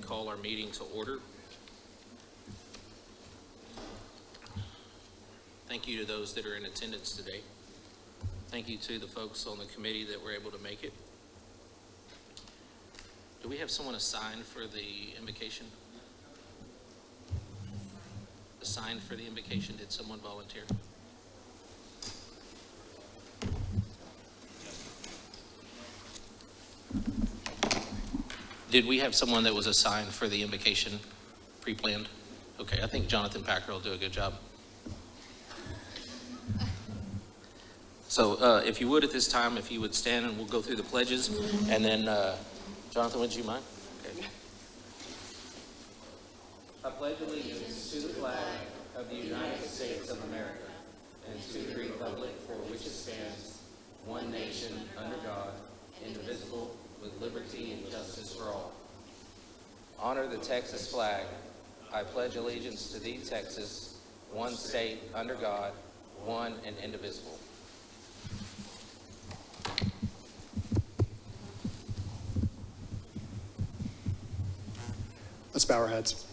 and call our meeting to order. Thank you to those that are in attendance today. Thank you to the folks on the committee that were able to make it. Do we have someone assigned for the invocation? Assigned for the invocation? Did someone volunteer? Did we have someone that was assigned for the invocation pre-planned? Okay, I think Jonathan Packer will do a good job. So if you would at this time, if you would stand and we'll go through the pledges. And then, Jonathan, would you mind? Okay. I pledge allegiance to the flag of the United States of America and to the republic for which it stands, one nation, under God, indivisible, with liberty and justice for all. Honor the Texas flag. I pledge allegiance to thee, Texas, one state, under God, one and indivisible. Let's bow our heads.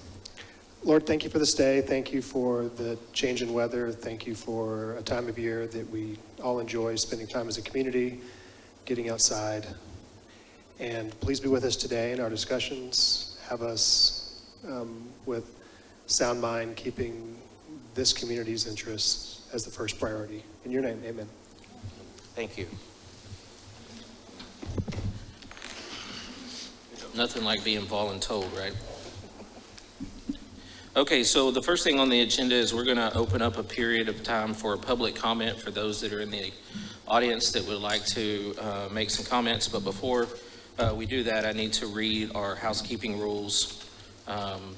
Lord, thank you for this day. Thank you for the change in weather. Thank you for a time of year that we all enjoy, spending time as a community, getting outside. And please be with us today in our discussions. Have us with sound mind, keeping this community's interests as the first priority. In your name, amen. Thank you. Nothing like being voluntold, right? Okay, so the first thing on the agenda is we're going to open up a period of time for a public comment for those that are in the audience that would like to make some comments. But before we do that, I need to read our housekeeping rules.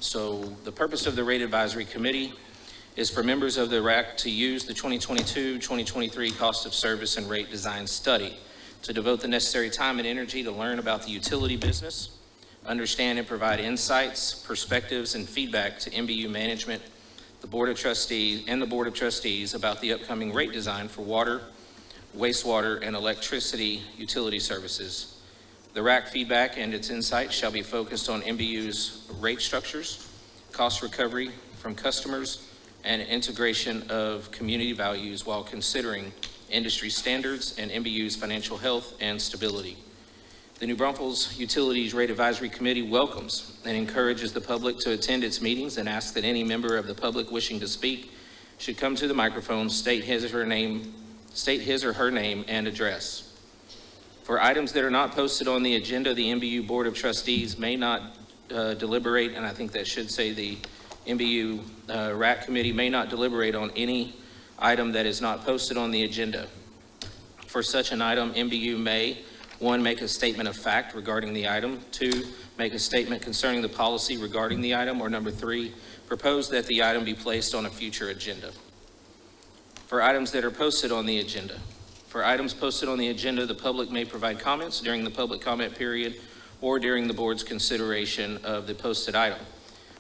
So the purpose of the Rate Advisory Committee is for members of the RAC to use the 2022-2023 Cost of Service and Rate Design Study to devote the necessary time and energy to learn about the utility business, understand and provide insights, perspectives, and feedback to MBU management, the Board of Trustees, and the Board of Trustees about the upcoming rate design for water, wastewater, and electricity utility services. The RAC feedback and its insights shall be focused on MBU's rate structures, cost recovery from customers, and integration of community values while considering industry standards and MBU's financial health and stability. The New Braunfels Utilities Rate Advisory Committee welcomes and encourages the public to attend its meetings and asks that any member of the public wishing to speak should come to the microphone, state his or her name and address. For items that are not posted on the agenda, the MBU Board of Trustees may not deliberate, and I think that should say the MBU RAC Committee may not deliberate on any item that is not posted on the agenda. For such an item, MBU may 1, make a statement of fact regarding the item. 2, make a statement concerning the policy regarding the item. Or number 3, propose that the item be placed on a future agenda. For items that are posted on the agenda. For items posted on the agenda, the public may provide comments during the public comment period or during the board's consideration of the posted item.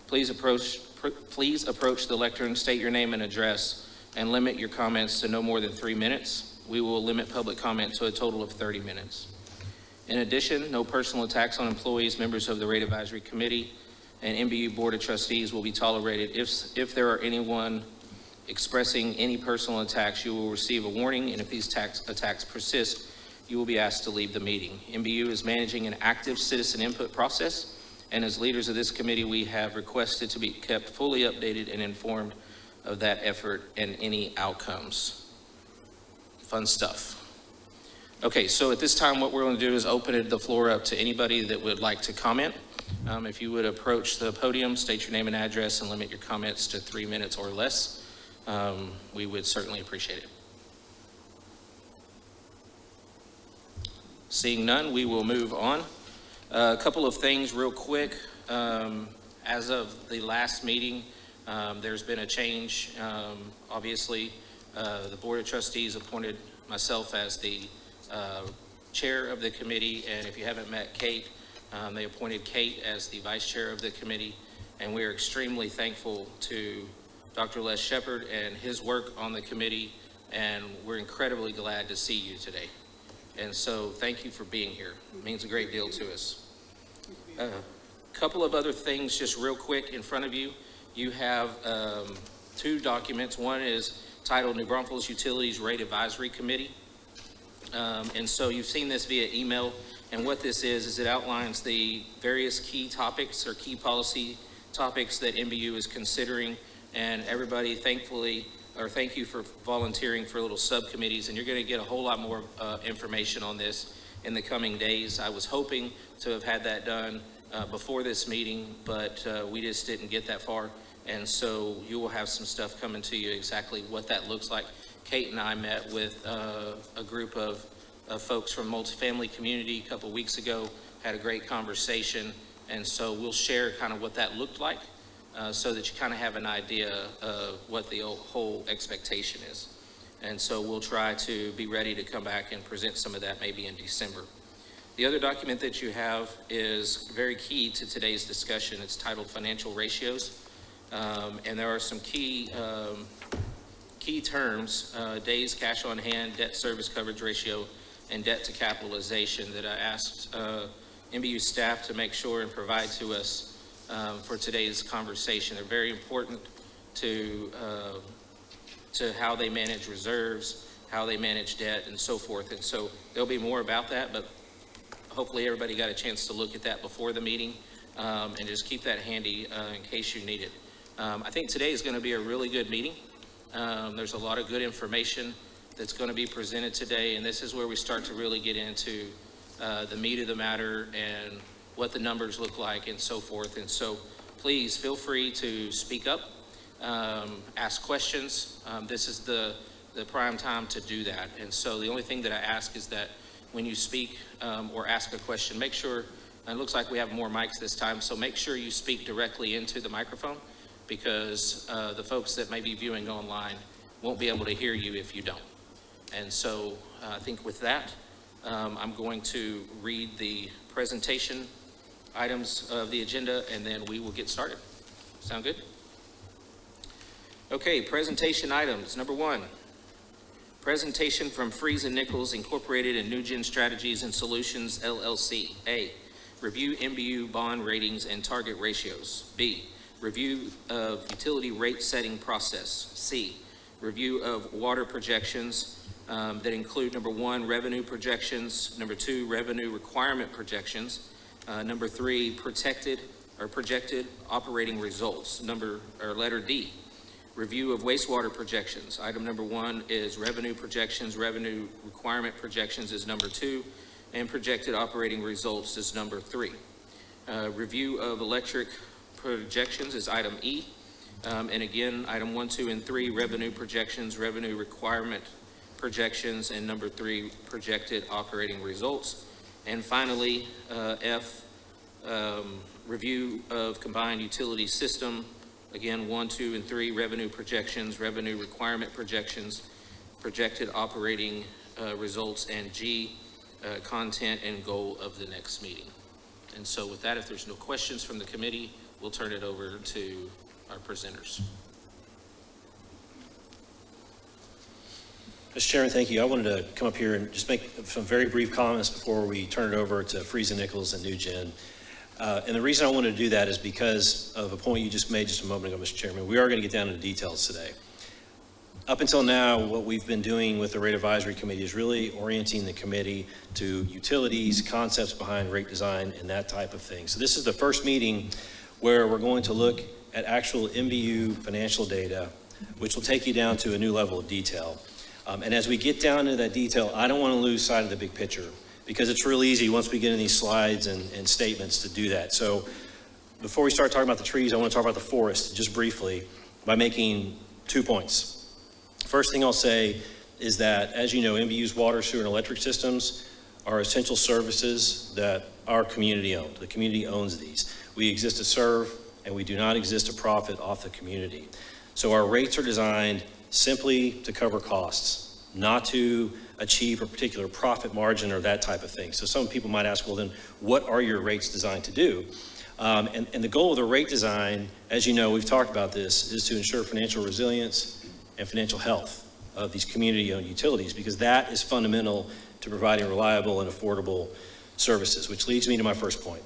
Please approach the lectern, state your name and address, and limit your comments to no more than 3 minutes. We will limit public comment to a total of 30 minutes. In addition, no personal attacks on employees, members of the Rate Advisory Committee, and MBU Board of Trustees will be tolerated. If there are anyone expressing any personal attacks, you will receive a warning, and if these attacks persist, you will be asked to leave the meeting. MBU is managing an active citizen input process, and as leaders of this committee, we have requested to be kept fully updated and informed of that effort and any outcomes. Fun stuff. Okay, so at this time, what we're going to do is open the floor up to anybody that would like to comment. If you would approach the podium, state your name and address, and limit your comments to 3 minutes or less, we would certainly appreciate it. Seeing none, we will move on. A couple of things real quick. As of the last meeting, there's been a change. Obviously, the Board of Trustees appointed myself as the chair of the committee, and if you haven't met Kate, they appointed Kate as the vice chair of the committee, and we are extremely thankful to Dr. Les Shepard and his work on the committee, and we're incredibly glad to see you today. And so thank you for being here. It means a great deal to us. Couple of other things just real quick in front of you. You have two documents. One is titled New Braunfels Utilities Rate Advisory Committee. And so you've seen this via email. And what this is it outlines the various key topics or key policy topics that MBU is considering. And everybody, thank you for volunteering for little subcommittees. And you're going to get a whole lot more information on this in the coming days. I was hoping to have had that done before this meeting, but we just didn't get that far. And so you will have some stuff coming to you exactly what that looks like. Kate and I met with a group of folks from multifamily community a couple weeks ago, had a great conversation. And so we'll share kind of what that looked like so that you kind of have an idea of what the whole expectation is. And so we'll try to be ready to come back and present some of that maybe in December. The other document that you have is very key to today's discussion. It's titled Financial Ratios. And there are some key terms, days cash on hand, debt service coverage ratio, and debt to capitalization that I asked MBU staff to make sure and provide to us for today's conversation. They're very important to how they manage reserves, how they manage debt, and so forth. And so there'll be more about that, but hopefully everybody got a chance to look at that before the meeting, and just keep that handy in case you need it. I think today is going to be a really good meeting. There's a lot of good information that's going to be presented today, and this is where we start to really get into the meat of the matter and what the numbers look like and so forth. And so please feel free to speak up, ask questions. This is the prime time to do that. And so the only thing that I ask is that when you speak or ask a question, make sure, and it looks like we have more mics this time, so make sure you speak directly into the microphone, because the folks that may be viewing online won't be able to hear you if you don't. And so I think with that, I'm going to read the presentation items of the agenda, and then we will get started. Sound good? Okay, presentation items. Number one, presentation from Freese and Nichols Incorporated and NewGen Strategies and Solutions, LLC. A, review MBU bond ratings and target ratios. B, review of utility rate setting process. C, review of water projections that include number one, revenue projections, number two, revenue requirement projections, number three, projected operating results, letter D, review of wastewater projections. Item number one is revenue projections, revenue requirement projections is number two, and projected operating results is number three. Review of electric projections is item E. And again, item 1, 2, and 3, revenue projections, revenue requirement projections, and number 3, projected operating results. And finally, F, review of combined utility system. Again, 1, 2, and 3, revenue projections, revenue requirement projections, projected operating results, and G, content and goal of the next meeting. And so with that, if there's no questions from the committee, we'll turn it over to our presenters. Mr. Chairman, thank you. I wanted to come up here and just make some very brief comments before we turn it over to Freese and Nichols and NewGen. And the reason I wanted to do that is because of a point you just made just a moment ago, Mr. Chairman. We are going to get down into details today. Up until now, what we've been doing with the Rate Advisory Committee is really orienting the committee to utilities, concepts behind rate design, and that type of thing. So this is the first meeting where we're going to look at actual MBU financial data, which will take you down to a new level of detail. And as we get down into that detail, I don't want to lose sight of the big picture, because it's real easy once we get in these slides and statements to do that. So before we start talking about the trees, I want to talk about the forest just briefly by making 2 points. First thing I'll say is that, as you know, MBU's water, sewer, and electric systems are essential services that our community owns. The community owns these. We exist to serve, and we do not exist to profit off the community. So our rates are designed simply to cover costs, not to achieve a particular profit margin or that type of thing. So some people might ask, well, then what are your rates designed to do? And the goal of the rate design, as you know, we've talked about this, is to ensure financial resilience and financial health of these community-owned utilities, because that is fundamental to providing reliable and affordable services, which leads me to my first point.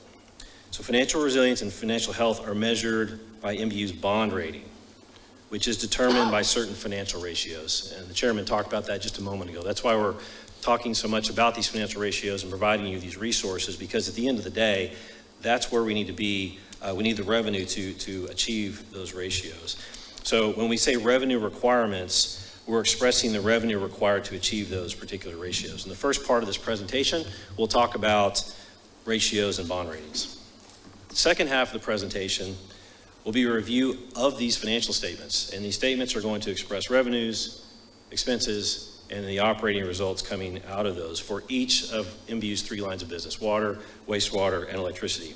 So financial resilience and financial health are measured by MBU's bond rating, which is determined by certain financial ratios. And the chairman talked about that just a moment ago. That's why we're talking so much about these financial ratios and providing you these resources, because at the end of the day, that's where we need to be. We need the revenue to achieve those ratios. So when we say revenue requirements, we're expressing the revenue required to achieve those particular ratios. In the first part of this presentation, we'll talk about ratios and bond ratings. The second half of the presentation will be a review of these financial statements. And these statements are going to express revenues, expenses, and the operating results coming out of those for each of MBU's 3 lines of business: water, wastewater, and electricity.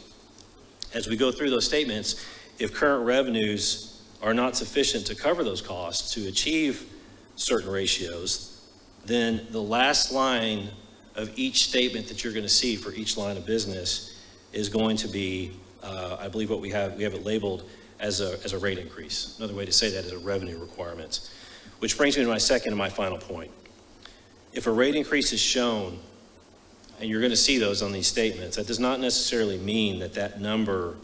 As we go through those statements, if current revenues are not sufficient to cover those costs to achieve certain ratios, then the last line of each statement that you're going to see for each line of business is going to be, I believe what we have it labeled as a rate increase. Another way to say that is a revenue requirement. Which brings me to my second and my final point. If a rate increase is shown, and you're going to see those on these statements, that does not necessarily mean that that number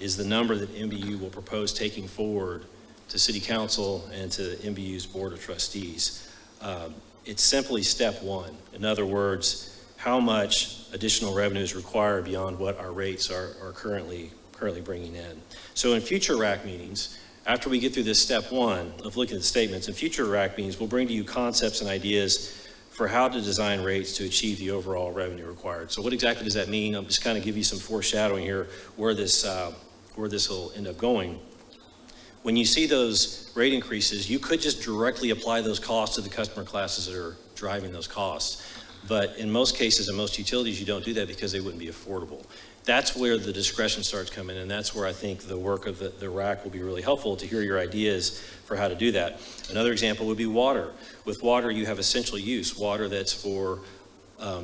is the number that MBU will propose taking forward to City Council and to MBU's Board of Trustees. It's simply step one. In other words, how much additional revenue is required beyond what our rates are currently bringing in. So in future RAC meetings, after we get through this step one of looking at the statements, in future RAC meetings, we'll bring to you concepts and ideas for how to design rates to achieve the overall revenue required. So what exactly does that mean? I'll just kind of give you some foreshadowing here where this will end up going. When you see those rate increases, you could just directly apply those costs to the customer classes that are driving those costs. But in most cases, in most utilities, you don't do that because they wouldn't be affordable. That's where the discretion starts coming in, and that's where I think the work of the RAC will be really helpful to hear your ideas for how to do that. Another example would be water. With water, you have essential use, water that's for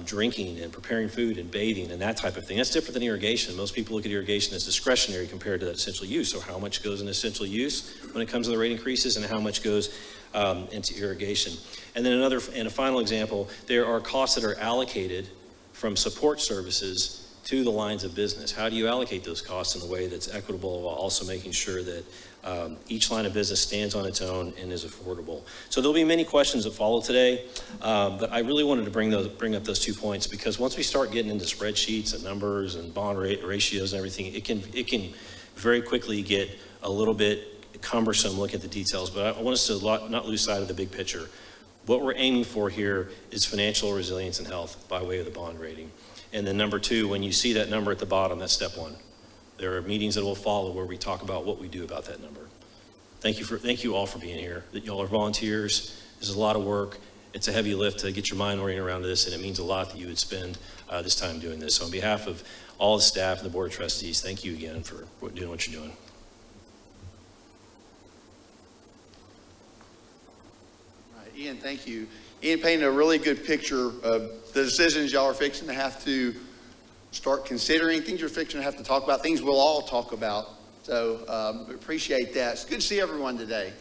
drinking and preparing food and bathing and that type of thing. That's different than irrigation. Most people look at irrigation as discretionary compared to that essential use. So how much goes in essential use when it comes to the rate increases, and how much goes into irrigation? And then a final example, there are costs that are allocated from support services to the lines of business. How do you allocate those costs in a way that's equitable while also making sure that each line of business stands on its own and is affordable? So there'll be many questions that follow today, but I really wanted to bring up those 2 points, because once we start getting into spreadsheets and numbers and bond ratios and everything, it can very quickly get a little bit cumbersome looking at the details. But I want us to not lose sight of the big picture. What we're aiming for here is financial resilience and health by way of the bond rating. And then number 2, when you see that number at the bottom, that's step 1. There are meetings that will follow where we talk about what we do about that number. Thank you all for being here. That y'all are volunteers. This is a lot of work. It's a heavy lift to get your mind oriented around this, and it means a lot that you would spend this time doing this. So on behalf of all the staff and the Board of Trustees, thank you again for doing what you're doing. All right, Ian, thank you. Ian painted a really good picture of the decisions y'all are fixing to have to start considering, things you're fixing to have to talk about, things we'll all talk about. So appreciate that. It's good to see everyone today.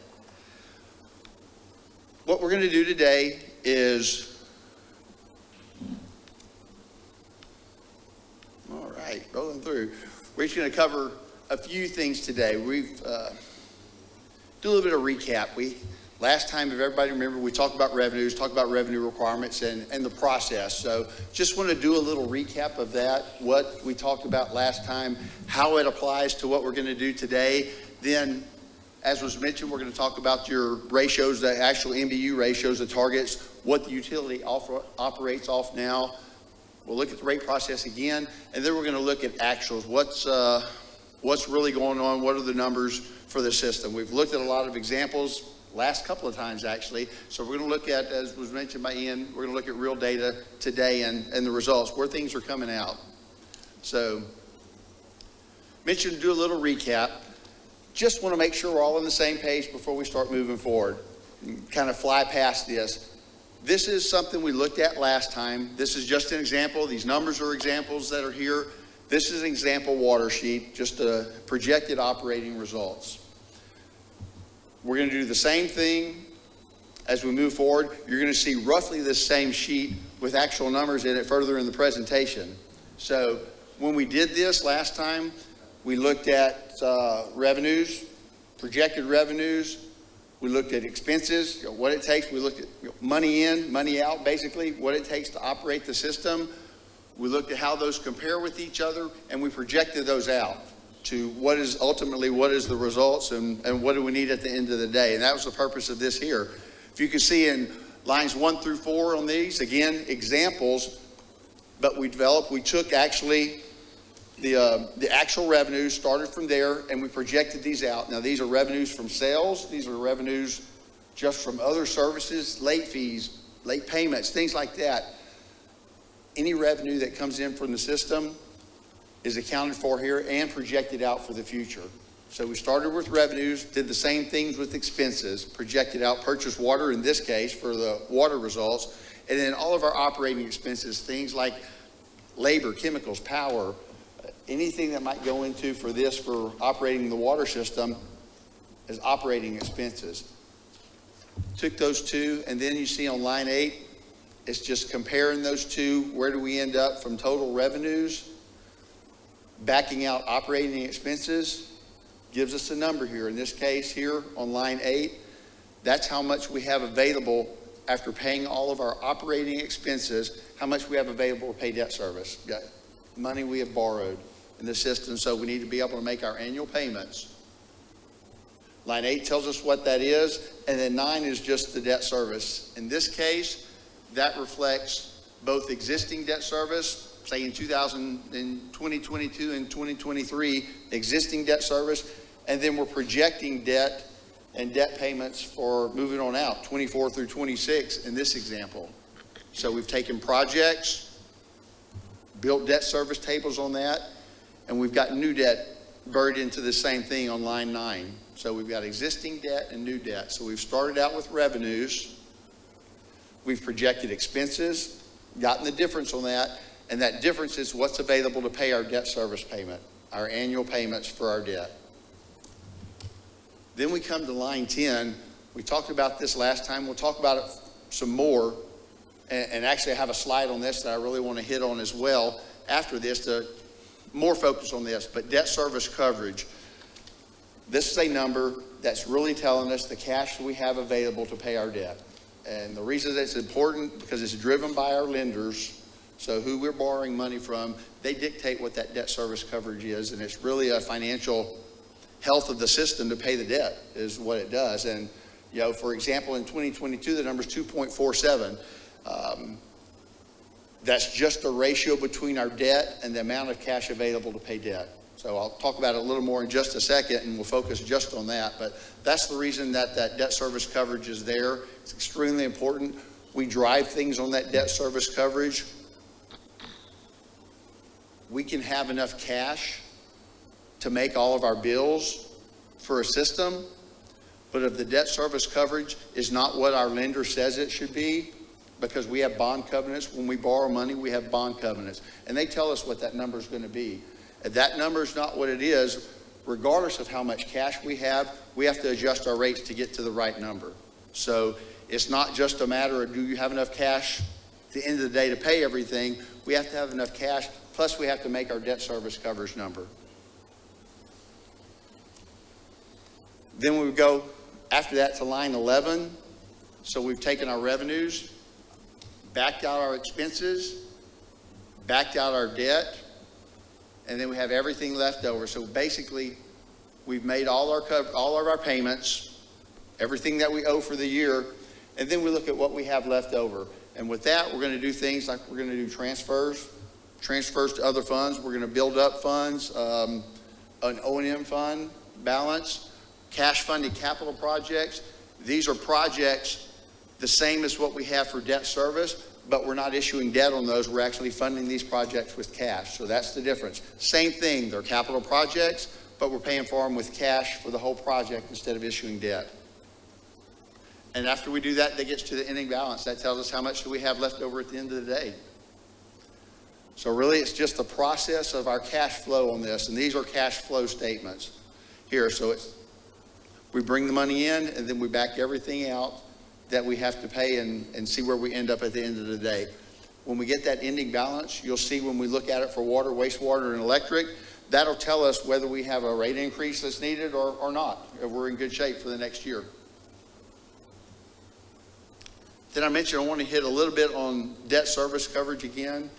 What we're going to do today is, all right, rolling through. We're just going to cover a few things today. We've do a little bit of recap. Last time, if everybody remember, we talked about revenues, talked about revenue requirements and the process. So just want to do a little recap of that, what we talked about last time, how it applies to what we're going to do today. Then, as was mentioned, we're going to talk about your ratios, the actual MBU ratios, the targets, what the utility operates off now. We'll look at the rate process again, and then we're going to look at actuals. What's really going on? What are the numbers for the system? We've looked at a lot of examples last couple of times, actually. So we're going to look at, as was mentioned by Ian, we're going to look at real data today and the results, where things are coming out. So, mentioned to do a little recap. Just want to make sure we're all on the same page before we start moving forward. Kind of fly past this. This is something we looked at last time. This is just an example. These numbers are examples that are here. This is an example water sheet, just projected operating results. We're going to do the same thing as we move forward. You're going to see roughly the same sheet with actual numbers in it further in the presentation. So when we did this last time, we looked at revenues, projected revenues. We looked at expenses, what it takes. We looked at money in, money out, basically, what it takes to operate the system. We looked at how those compare with each other, and we projected those out to what is the results and what do we need at the end of the day. And that was the purpose of this here. If you can see in lines 1 through 4 on these, again, examples, but we took actually the actual revenues, started from there, and we projected these out. Now, these are revenues from sales. These are revenues just from other services, late fees, late payments, things like that. Any revenue that comes in from the system is accounted for here and projected out for the future. So we started with revenues, did the same things with expenses, projected out purchased water in this case for the water results, and then all of our operating expenses, things like labor, chemicals, power, anything that might go into for operating the water system is operating expenses. Took those two, and then you see on line 8, it's just comparing those two. Where do we end up from total revenues? Backing out operating expenses gives us a number here. In this case here on line 8, that's how much we have available after paying all of our operating expenses, how much we have available to pay debt service. Got money we have borrowed in the system, so we need to be able to make our annual payments. Line 8 tells us what that is, and then 9 is just the debt service. In this case, that reflects both existing debt service, say in 2022 and 2023, existing debt service, and then we're projecting debt and debt payments for moving on out, 24 through 26 in this example. So we've taken projects, built debt service tables on that, and we've got new debt buried into the same thing on line 9. So we've got existing debt and new debt. So we've started out with revenues, we've projected expenses, gotten the difference on that, and that difference is what's available to pay our debt service payment, our annual payments for our debt. Then we come to line 10. We talked about this last time. We'll talk about it some more, and actually I have a slide on this that I really want to hit on as well after this to more focus on this, but debt service coverage. This is a number that's really telling us the cash we have available to pay our debt. And the reason that's important, because it's driven by our lenders, so who we're borrowing money from, they dictate what that debt service coverage is, and it's really a financial health of the system to pay the debt is what it does. And, for example, in 2022, the number's 2.47. That's just a ratio between our debt and the amount of cash available to pay debt. So I'll talk about it a little more in just a second, and we'll focus just on that. But that's the reason that debt service coverage is there. It's extremely important. We drive things on that debt service coverage. We can have enough cash to make all of our bills for a system, but if the debt service coverage is not what our lender says it should be, because we have bond covenants. When we borrow money, we have bond covenants, and they tell us what that number is going to be. If that number is not what it is, regardless of how much cash we have to adjust our rates to get to the right number. So it's not just a matter of do you have enough cash at the end of the day to pay everything. We have to have enough cash, plus we have to make our debt service coverage number. Then we would go after that to line 11. So we've taken our revenues, backed out our expenses, backed out our debt, and then we have everything left over. So basically, we've made all of our payments, everything that we owe for the year, and then we look at what we have left over. And with that, we're going to do things like we're going to do transfers to other funds. We're going to build up funds, an O&M fund balance, cash-funded capital projects. These are projects the same as what we have for debt service, but we're not issuing debt on those. We're actually funding these projects with cash. So that's the difference. Same thing, they're capital projects, but we're paying for them with cash for the whole project instead of issuing debt. And after we do that, that gets to the ending balance. That tells us how much do we have left over at the end of the day. So really, it's just the process of our cash flow on this, and these are cash flow statements here. So we bring the money in, and then we back everything out that we have to pay and see where we end up at the end of the day. when we get that ending balance, you'll see when we look at it for water, wastewater, and electric, that'll tell us whether we have a rate increase that's needed or not, if we're in good shape for the next year. Then I mentioned I want to hit a little bit on debt service coverage again.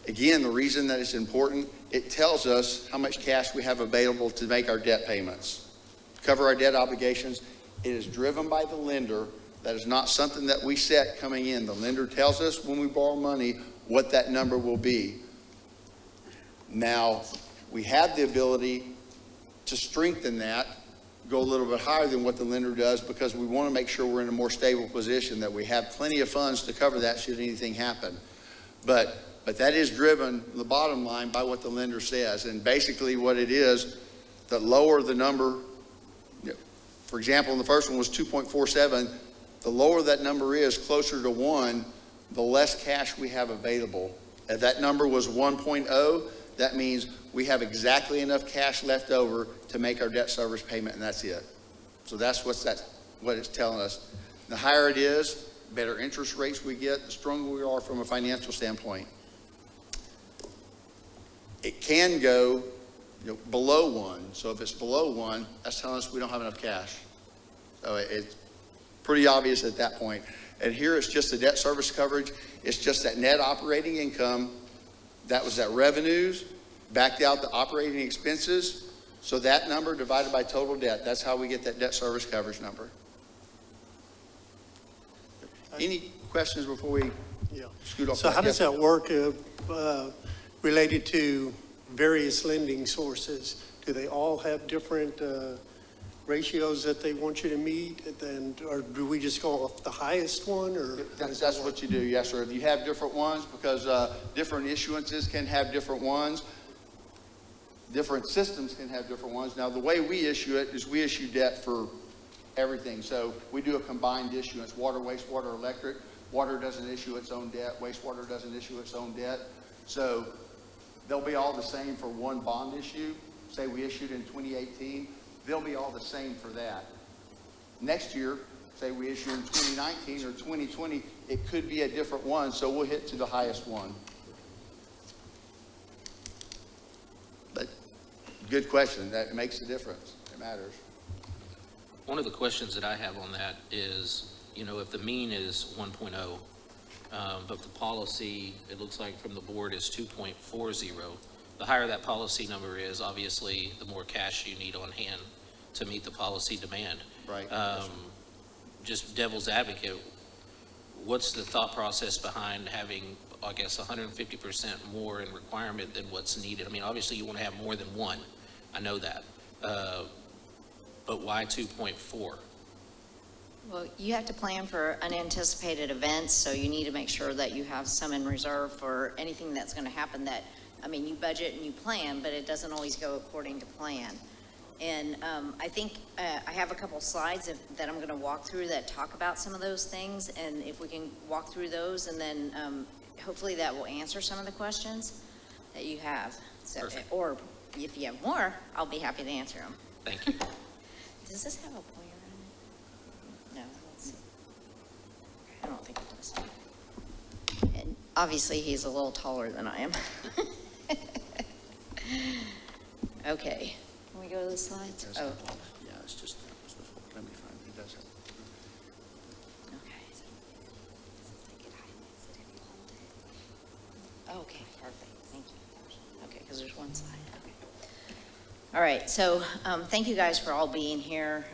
Again, the reason that it's important, it tells us how much cash we have available to make our debt payments, cover our debt obligations. It is driven by the lender. That is not something that we set coming in. The lender tells us when we borrow money what that number will be. Now, we have the ability to strengthen that, go a little bit higher than what the lender does, because we want to make sure we're in a more stable position, that we have plenty of funds to cover that should anything happen. But that is driven, the bottom line, by what the lender says. And basically what it is, the lower the number, for example, the first one was 2.47, the lower that number is, closer to 1, the less cash we have available. If that number was 1.0, that means we have exactly enough cash left over to make our debt service payment, and that's it. So that's what it's telling us. The higher it is, better interest rates we get, the stronger we are from a financial standpoint. It can go below 1. So if it's below 1, that's telling us we don't have enough cash. So it's pretty obvious at that point. And here it's just the debt service coverage. It's just that net operating income. That was that revenues, backed out the operating expenses. So that number divided by total debt, that's how we get that debt service coverage number. Any questions before we scoot off? So how does that work related to various lending sources? Do they all have different ratios that they want you to meet, or do we just go off the highest one? Or that's what you do, yes, sir. If you have different ones, because different issuances can have different ones, different systems can have different ones. Now, the way we issue it is we issue debt for everything. So we do a combined issuance, water, wastewater, electric. Water doesn't issue its own debt. Wastewater doesn't issue its own debt. So they'll be all the same for one bond issue. Say we issued in 2018. They'll be all the same for that. Next year, say we issue in 2019 or 2020, it could be a different one, so we'll hit to the highest one. But good question. That makes a difference. It matters. One of the questions that I have on that is, if the mean is 1.0, but the policy, it looks like from the board, is 2.40, the higher that policy number is, obviously, the more cash you need on hand to meet the policy demand. Right. Just devil's advocate, what's the thought process behind having, I guess, 150% more in requirement than what's needed? I mean, obviously, you want to have more than one. I know that. But why 2.4? Well, you have to plan for unanticipated events, so you need to make sure that you have some in reserve for anything that's going to happen you budget and you plan, but it doesn't always go according to plan. And I think I have a couple slides that I'm going to walk through that talk about some of those things, and if we can walk through those, and then hopefully that will answer some of the questions that you have. So, perfect. Or if you have more, I'll be happy to answer them. Thank you. Does this have a pointer in it? No, let's see. I don't think it does. And obviously, he's a little taller than I am. Okay. Can we go to the slides? Oh, Yeah, it's just, let me find it. It does have. okay. Okay, perfect. Thank you. Okay, because there's one slide. Okay. All right, so thank you guys for all being here.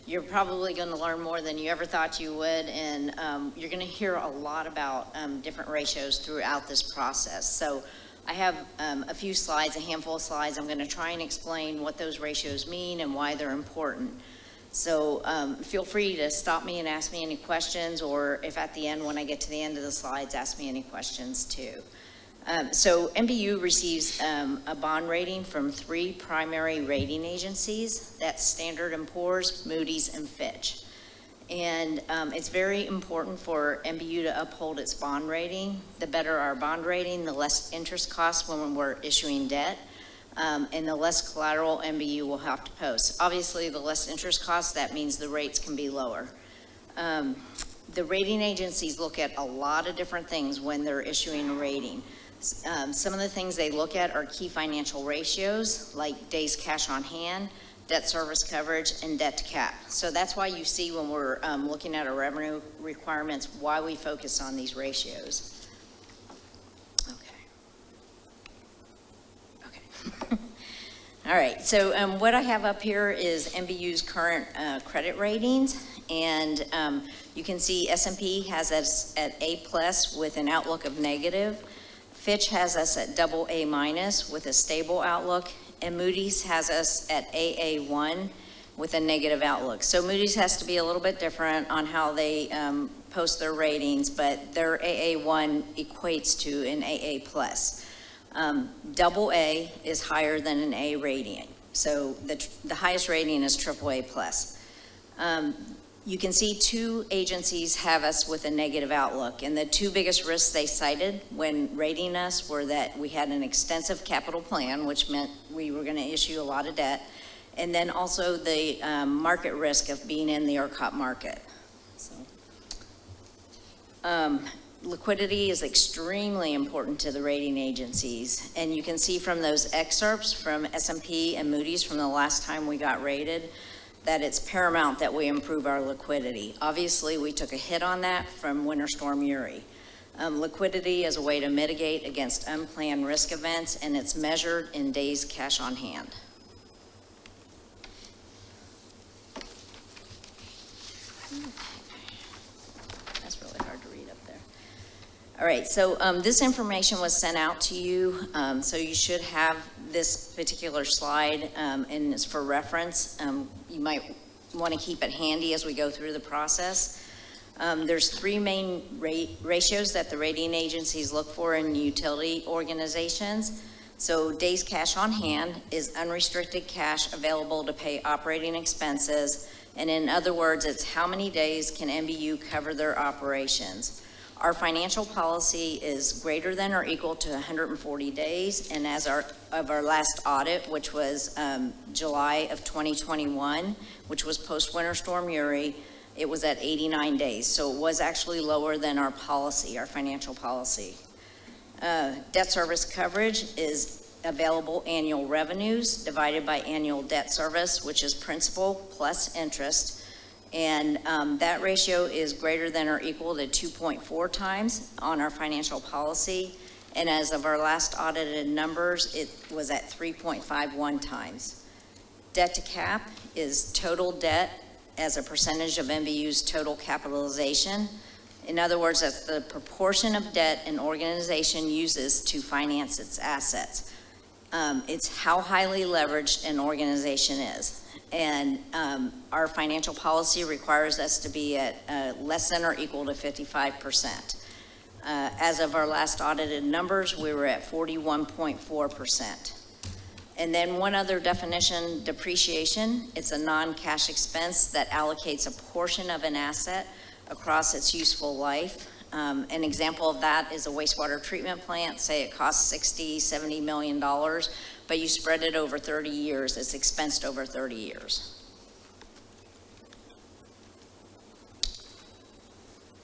You're probably going to learn more than you ever thought you would, and you're going to hear a lot about different ratios throughout this process. So I have a few slides, a handful of slides. I'm going to try and explain what those ratios mean and why they're important. So feel free to stop me and ask me any questions, or if at the end, when I get to the end of the slides, ask me any questions too. So MBU receives a bond rating from 3 primary rating agencies. That's Standard & Poor's, Moody's, and Fitch. And it's very important for MBU to uphold its bond rating. The better our bond rating, the less interest costs when we're issuing debt, and the less collateral MBU will have to post. Obviously, the less interest costs, that means the rates can be lower. The rating agencies look at a lot of different things when they're issuing a rating. Some of the things they look at are key financial ratios, like days cash on hand, debt service coverage, and debt to cap. So that's why you see when we're looking at our revenue requirements, why we focus on these ratios. Okay. All right, so what I have up here is MBU's current credit ratings, and you can see S&P has us at A+ with an outlook of negative. Fitch has us at AA- with a stable outlook, and Moody's has us at AA1 with a negative outlook. So Moody's has to be a little bit different on how they post their ratings, but their AA1 equates to an AA+. AA is higher than an A rating. So the highest rating is AAA+. You can see two agencies have us with a negative outlook, and the two biggest risks they cited when rating us were that we had an extensive capital plan, which meant we were going to issue a lot of debt, and then also the market risk of being in the ERCOT market. So, liquidity is extremely important to the rating agencies, and you can see from those excerpts from S&P and Moody's from the last time we got rated that it's paramount that we improve our liquidity. Obviously, we took a hit on that from Winter Storm Uri. Liquidity is a way to mitigate against unplanned risk events, and it's measured in days cash on hand. That's really hard to read up there. All right, so this information was sent out to you, so you should have this particular slide, and it's for reference. You might want to keep it handy as we go through the process. There's three main ratios that the rating agencies look for in utility organizations. So days cash on hand is unrestricted cash available to pay operating expenses, and in other words, it's how many days can MBU cover their operations. Our financial policy is greater than or equal to 140 days, and as of our last audit, which was July of 2021, which was post-Winter Storm Uri, it was at 89 days. So it was actually lower than our policy, our financial policy. Debt service coverage is available annual revenues divided by annual debt service, which is principal plus interest. And that ratio is greater than or equal to 2.4 times on our financial policy. And as of our last audited numbers, it was at 3.51 times. Debt to cap is total debt as a percentage of MBU's total capitalization. In other words, that's the proportion of debt an organization uses to finance its assets. It's how highly leveraged an organization is. And our financial policy requires us to be at less than or equal to 55%. As of our last audited numbers, we were at 41.4%. And then one other definition, depreciation. It's a non-cash expense that allocates a portion of an asset across its useful life. An example of that is a wastewater treatment plant. Say it costs $60, $70 million, but you spread it over 30 years. It's expensed over 30 years.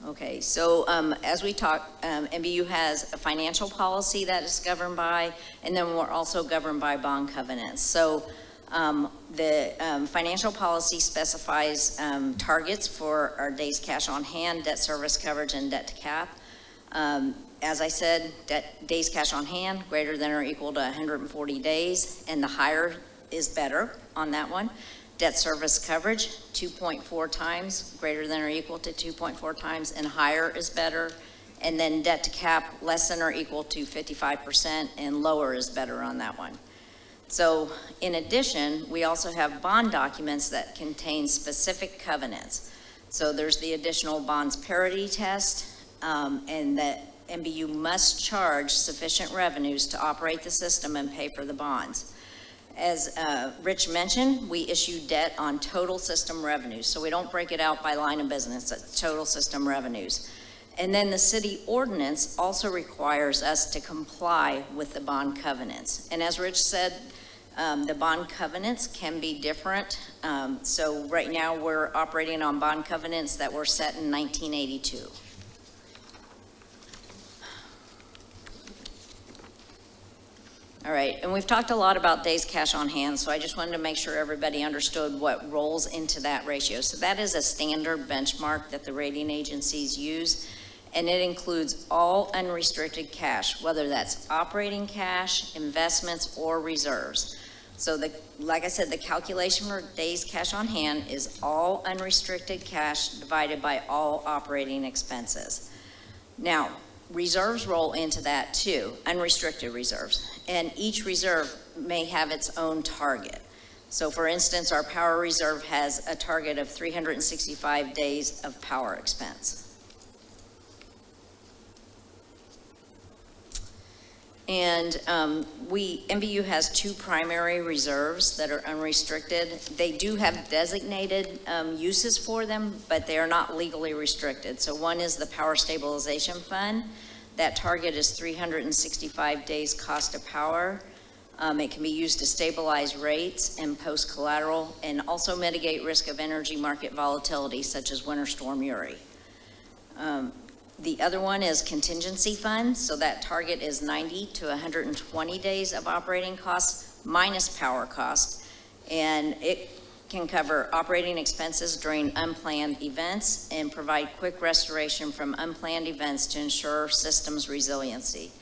Okay, so as we talk, MBU has a financial policy that is governed by, and then we're also governed by bond covenants. So the financial policy specifies targets for our days cash on hand, debt service coverage, and debt to cap. As I said, days cash on hand greater than or equal to 140 days, and the higher is better on that one. Debt service coverage, 2.4 times, greater than or equal to 2.4 times, and higher is better. And then debt to cap, less than or equal to 55%, and lower is better on that one. So in addition, we also have bond documents that contain specific covenants. So there's the additional bonds parity test, and that MBU must charge sufficient revenues to operate the system and pay for the bonds. As Rich mentioned, we issue debt on total system revenues, so we don't break it out by line of business, it's total system revenues. And then the city ordinance also requires us to comply with the bond covenants. And as Rich said, The bond covenants can be different. So right now, we're operating on bond covenants that were set in 1982. All right, and we've talked a lot about days cash on hand, so I just wanted to make sure everybody understood what rolls into that ratio. So that is a standard benchmark that the rating agencies use, and it includes all unrestricted cash, whether that's operating cash, investments, or reserves. So like I said, the calculation for days cash on hand is all unrestricted cash divided by all operating expenses. Now, reserves roll into that too, unrestricted reserves. And each reserve may have its own target. So for instance, our power reserve has a target of 365 days of power expense. And MBU has two primary reserves that are unrestricted. They do have designated uses for them, but they are not legally restricted. So one is the Power Stabilization Fund. That target is 365 days cost of power. It can be used to stabilize rates and post collateral and also mitigate risk of energy market volatility such as Winter Storm Uri. The other one is contingency fund, so that target is 90 to 120 days of operating costs minus power costs, and it can cover operating expenses during unplanned events and provide quick restoration from unplanned events to ensure systems resiliency.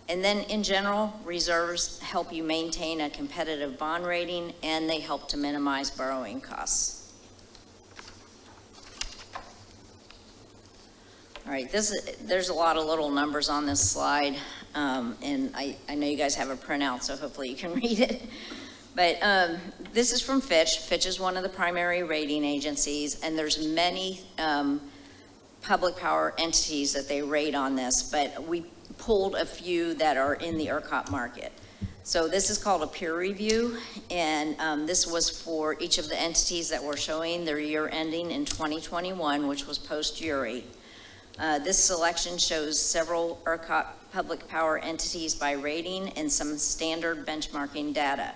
And then in general, reserves help you maintain a competitive bond rating, and they help to minimize borrowing costs. All right, there's a lot of little numbers on this slide, and I know you guys have a printout, so hopefully you can read it. But this is from Fitch. Fitch is one of the primary rating agencies, and there's many public power entities that they rate on this, but we pulled a few that are in the ERCOT market. So this is called a peer review, and this was for each of the entities that were showing their year ending in 2021, which was post-Uri. This selection shows several ERCOT public power entities by rating and some standard benchmarking data.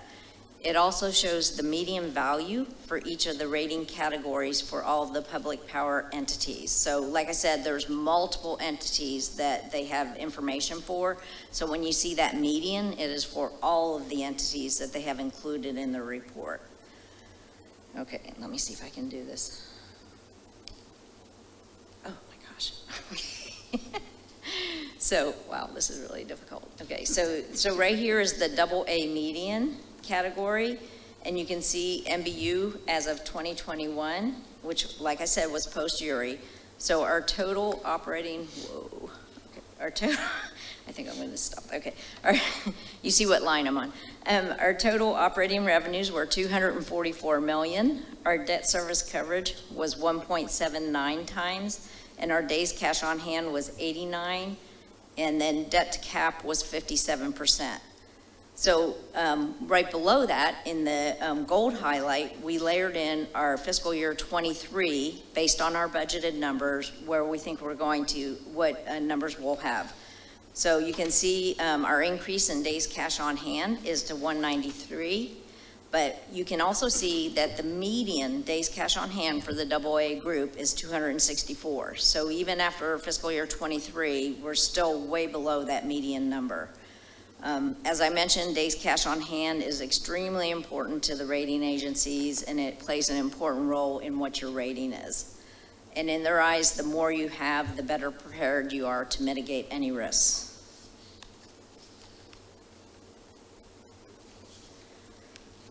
It also shows the median value for each of the rating categories for all of the public power entities. So like I said, there's multiple entities that they have information for. So when you see that median, it is for all of the entities that they have included in the report. Okay, let me see if I can do this. So, wow, this is really difficult. Okay, so right here is the AA median category, and you can see MBU as of 2021, which, like I said, was post-Uri. So our total operating, our total, I think I'm going to stop. Okay, you see what line I'm on. Our total operating revenues were $244 million. Our debt service coverage was 1.79 times. And our days cash on hand was 89, and then debt to cap was 57%. So right below that, in the gold highlight, we layered in our fiscal year 23 based on our budgeted numbers, where we think we're going to, what numbers we'll have. So you can see our increase in days cash on hand is to 193. But you can also see that the median days cash on hand for the AA group is 264. So even after fiscal year 23, we're still way below that median number. As I mentioned, days cash on hand is extremely important to the rating agencies, and it plays an important role in what your rating is. And in their eyes, the more you have, the better prepared you are to mitigate any risks.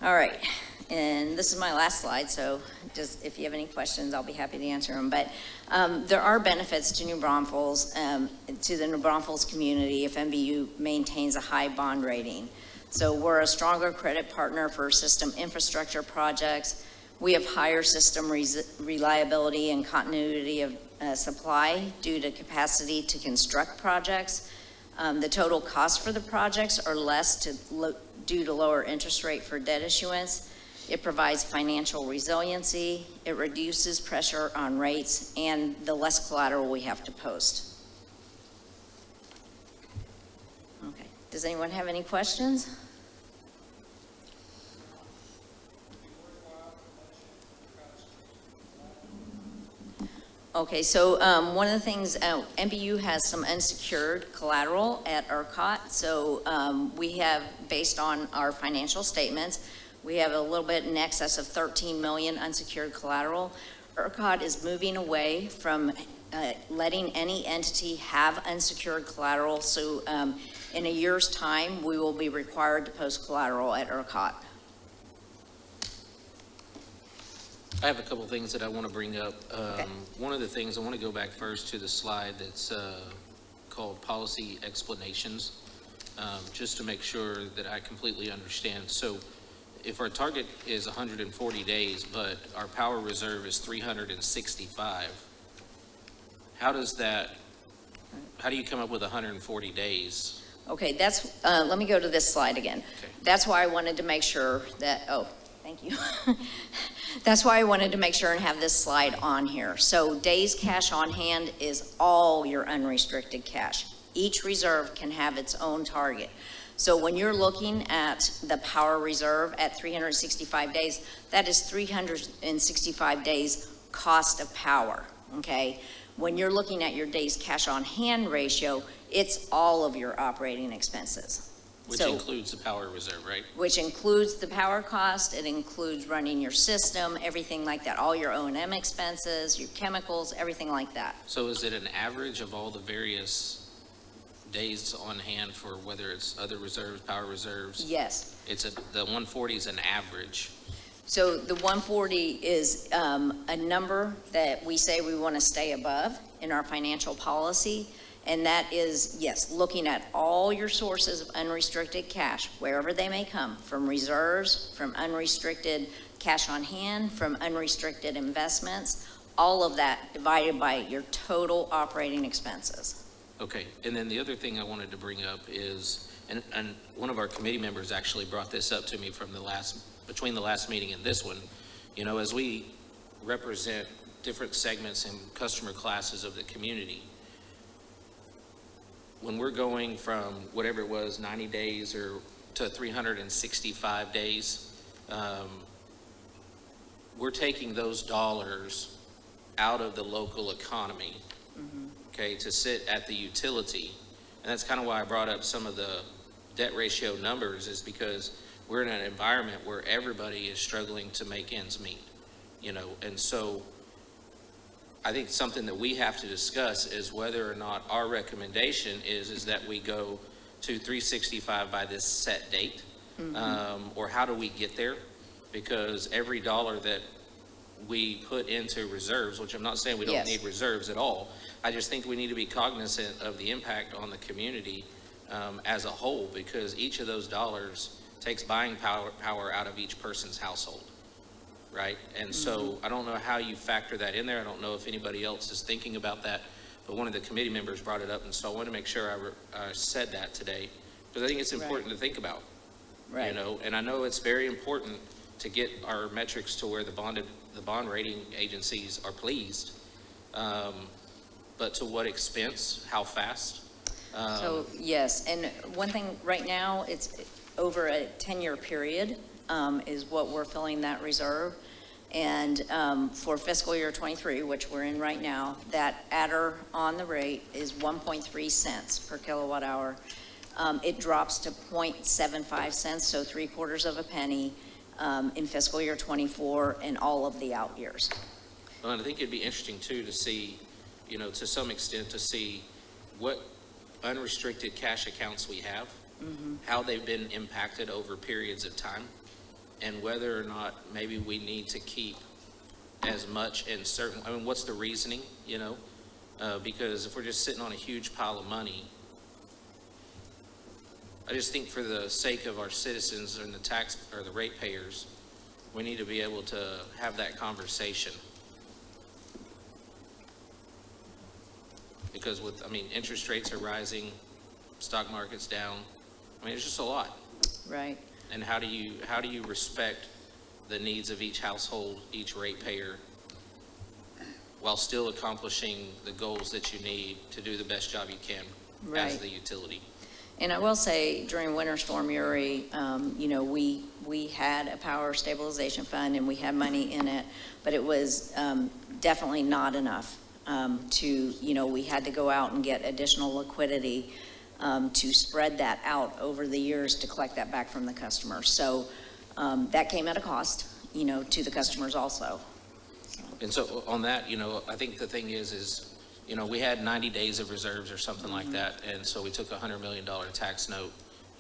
All right, and this is my last slide, so just if you have any questions, I'll be happy to answer them. But there are benefits to New Braunfels, to the New Braunfels community if MBU maintains a high bond rating. So we're a stronger credit partner for system infrastructure projects. We have higher system reliability and continuity of supply due to capacity to construct projects. The total cost for the projects are less due to lower interest rate for debt issuance. It provides financial resiliency. It reduces pressure on rates and the less collateral we have to post. Okay, does anyone have any questions? Okay, so one of the things, MBU has some unsecured collateral at ERCOT. So we have, based on our financial statements, we have a little bit in excess of 13 million unsecured collateral. ERCOT is moving away from letting any entity have unsecured collateral. So in a year's time, we will be required to post collateral at ERCOT. I have a couple things that I want to bring up. Okay. One of the things, I want to go back first to the slide that's called policy explanations, just to make sure that I completely understand. So if our target is 140 days, but our power reserve is 365, how do you come up with 140 days? Okay, that's, let me go to this slide again. Okay. That's why I wanted to make sure that, oh, thank you. That's why I wanted to make sure and have this slide on here. So days cash on hand is all your unrestricted cash. Each reserve can have its own target. So when you're looking at the power reserve at 365 days, that is 365 days cost of power, okay? When you're looking at your days cash on hand ratio, it's all of your operating expenses. Which So- includes the power reserve, right? Which includes the power cost, it includes running your system, everything like that, all your O&M expenses, your chemicals, everything like that. So is it an average of all the various days on hand for whether it's other reserves, power reserves? Yes. The 140 is an average. So the 140 is a number that we say we want to stay above in our financial policy. And that is, yes, looking at all your sources of unrestricted cash, wherever they may come, from reserves, from unrestricted cash on hand, from unrestricted investments, all of that divided by your total operating expenses. Okay, and then the other thing I wanted to bring up is, and one of our committee members actually brought this up to me between the last meeting and this one, you know, as we represent different segments and customer classes of the community, when we're going from whatever it was, 90 days or to 365 days, we're taking those dollars out of the local economy, okay, to sit at the utility. And that's kind of why I brought up some of the debt ratio numbers, is because we're in an environment where everybody is struggling to make ends meet, you know, and so I think something that we have to discuss is whether or not our recommendation is that we go to 365 by this set date, or how do we get there? Because every dollar that we put into reserves, which I'm not saying we don't Yes. need reserves at all, I just think we need to be cognizant of the impact on the community as a whole, because each of those dollars takes buying power out of each person's household. Right? And so I don't know how you factor that in there. I don't know if anybody else is thinking about that, but one of the committee members brought it up, and so I want to make sure I said that today, because I think it's important to think about. Right. You know, and I know it's very important to get our metrics to where the bond rating agencies are pleased, but to what expense, how fast? So, yes, and one thing right now, it's over a 10-year period is what we're filling that reserve. And for fiscal year 23, which we're in right now, that adder on the rate is 1.3 cents per kilowatt hour. It drops to 0.75 cents, so 3/4 of a penny in fiscal year 24 and all of the out years. Well, and I think it'd be interesting too to see, you know, to some extent to see what unrestricted cash accounts we have, how they've been impacted over periods of time, and whether or not maybe we need to keep as much in certain, I mean, what's the reasoning, you know? Because if we're just sitting on a huge pile of money, I just think for the sake of our citizens and the ratepayers, we need to be able to have that conversation. Because interest rates are rising, stock market's down. I mean, it's just a lot. Right. And how do you respect the needs of each household, each ratepayer, while still accomplishing the goals that you need to do the best job you can as Right. the utility? And I will say, during Winter Storm Uri, you know, we had a power stabilization fund and we had money in it, but it was definitely not enough. we had to go out and get additional liquidity to spread that out over the years to collect that back from the customer. So that came at a cost, to the customers also. And so on that, I think the thing is, we had 90 days of reserves or something like that. And so we took a $100 million tax note,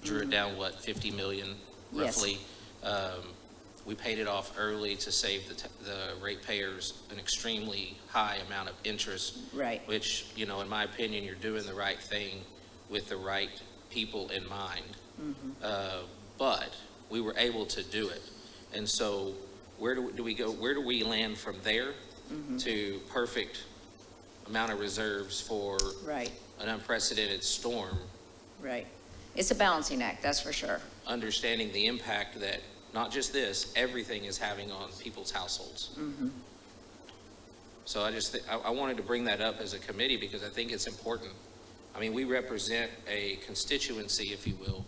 drew it down, 50 million Yes. roughly. We paid it off early to save the ratepayers an extremely high amount of interest. Right. Which, in my opinion, you're doing the right thing with the right people in mind. But we were able to do it. And so where do we go? Where do we land from there to perfect amount of reserves for Right, an unprecedented storm, right. It's a balancing act, that's for sure. understanding the impact that not just this, everything is having on people's households? So I wanted to bring that up as a committee because I think it's important. I mean, we represent a constituency, if you will.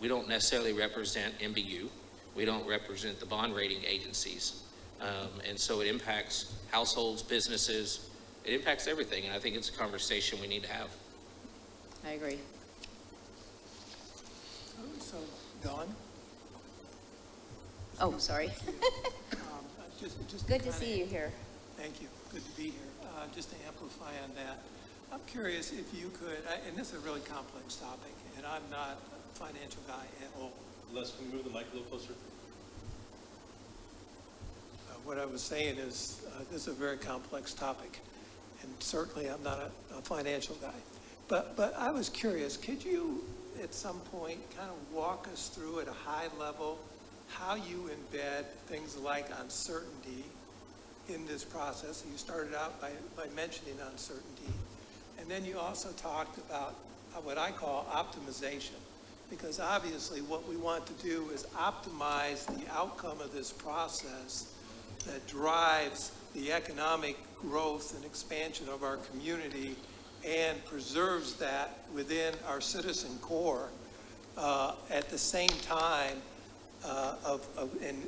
We don't necessarily represent MBU. We don't represent the bond rating agencies. And so it impacts households, businesses, it impacts everything. And I think it's a conversation we need to have. I agree. So, Don? Oh, sorry. Just Good to kinda- see you here. Thank you. Good to be here. Just to amplify on that, I'm curious if you could, and this is a really complex topic, and I'm not a financial guy at all. Les, can we move the mic a little closer? What I was saying is, this is a very complex topic, and certainly I'm not a financial guy. But I was curious, could you, at some point, kind of walk us through at a high level how you embed things like uncertainty in this process? You started out by mentioning uncertainty, and then you also talked about what I call optimization, because obviously what we want to do is optimize the outcome of this process that drives the economic growth and expansion of our community and preserves that within our citizen core at the same time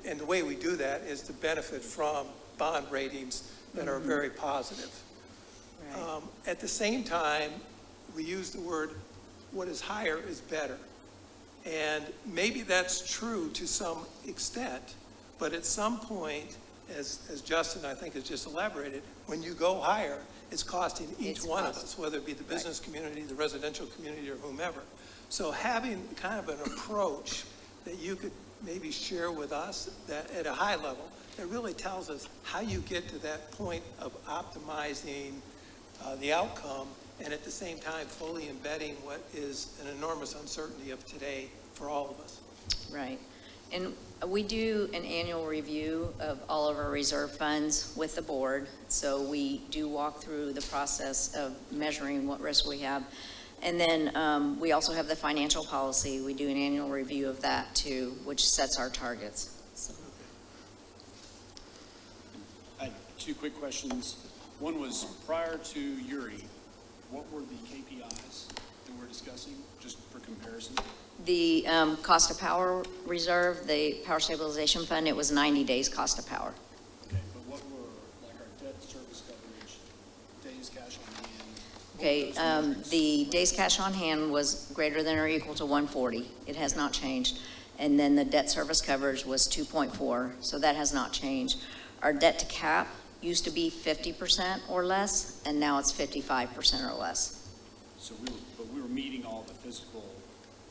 and the way we do that is to benefit from bond ratings that are very positive. Right. At the same time, we use the word, what is higher is better. And maybe that's true to some extent, but at some point, as Justin, I think, has just elaborated, when you go higher, it's costing each It's one of cost. us, whether it be the business community, the residential community, or whomever. So having kind of an approach that you could maybe share with us that at a high level, that really tells us how you get to that point of optimizing the outcome and at the same time fully embedding what is an enormous uncertainty of today for all of us. Right. And we do an annual review of all of our reserve funds with the board. So we do walk through the process of measuring what risk we have. And then we also have the financial policy. We do an annual review of that too, which sets our targets. So, I had two quick questions. One was, prior to Uri, what were the KPIs that we're discussing, just for comparison? the cost of power reserve, the power stabilization fund, it was 90 days cost of power. Okay, but what were, like, our debt service coverage, days cash on hand? What were Okay, those metrics? the days cash on hand was greater than or equal to 140. It has not changed. And then the debt service coverage was 2.4, so that has not changed. Our debt to cap used to be 50% or less, and now it's 55% or less. So we were meeting all the physical,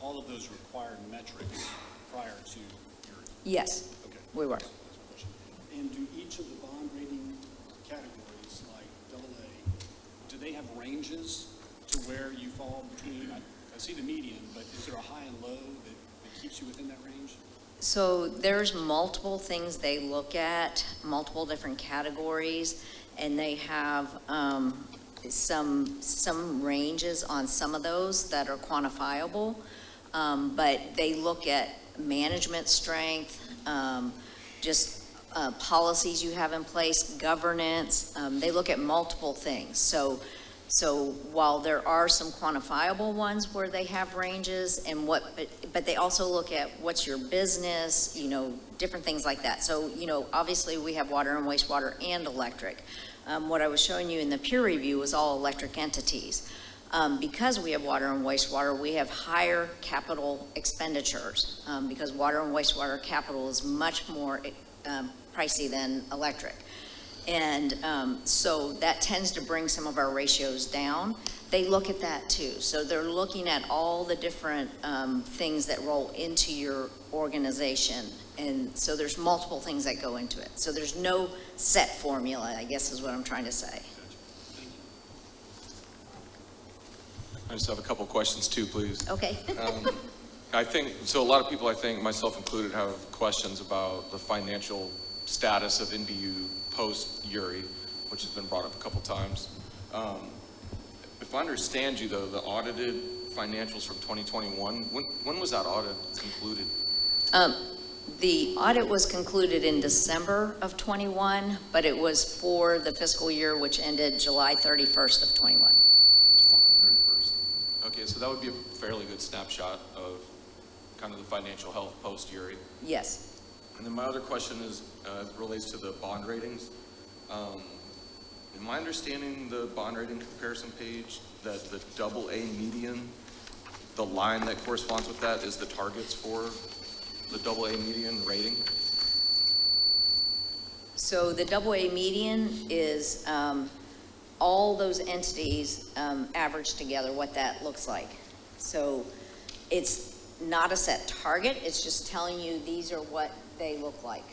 all of those required metrics prior to Uri? Yes, Okay. we were. That's my question. And do each of the bond rating categories, like AA, do they have ranges to where you fall between? I see the median, but is there a high and low that keeps you within that range? So there's multiple things they look at, multiple different categories, and they have some ranges on some of those that are quantifiable. But they look at management strength, just policies you have in place, governance. They look at multiple things. So while there are some quantifiable ones where they have ranges and but they also look at what's your business, different things like that. So, obviously we have water and wastewater and electric. What I was showing you in the peer review was all electric entities. Because we have water and wastewater, we have higher capital expenditures, because water and wastewater capital is much more pricey than electric. And so that tends to bring some of our ratios down. They look at that too. So they're looking at all the different things that roll into your organization. And so there's multiple things that go into it. So there's no set formula, I guess is what I'm trying to say. I just have a couple questions too, please. Okay. I think, so a lot of people, I think, myself included, have questions about the financial status of NBU post-Uri, which has been brought up a couple times. If I understand you though, the audited financials from 2021, when was that audit concluded? The audit was concluded in December of 21, but it was for the fiscal year which ended July 31st of 21. 31st. Okay, so that would be a fairly good snapshot of kind of the financial health post-Uri. Yes. And then my other question is, relates to the bond ratings. Am I understanding the bond rating comparison page that the AA median, the line that corresponds with that is the targets for the AA median rating? So the AA median is all those entities averaged together, what that looks like. So it's not a set target, it's just telling you these are what they look like.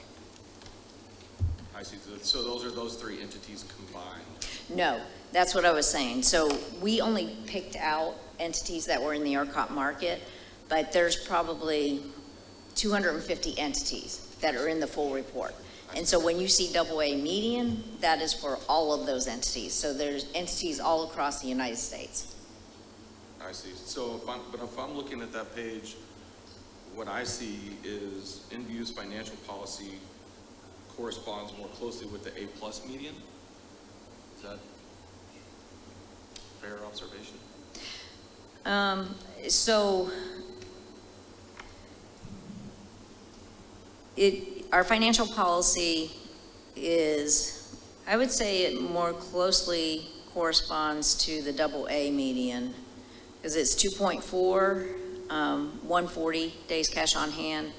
I see. So those are those three entities combined. No, that's what I was saying. So we only picked out entities that were in the ERCOT market, but there's probably 250 entities that are in the full report. And so when you see AA median, that is for all of those entities. So there's entities all across the United States. I see. So if I'm looking at that page, what I see is NBU's financial policy corresponds more closely with the A+ median. Is that a fair observation? So our financial policy is, I would say it more closely corresponds to the AA median, because it's 2.4, 140 days cash on hand,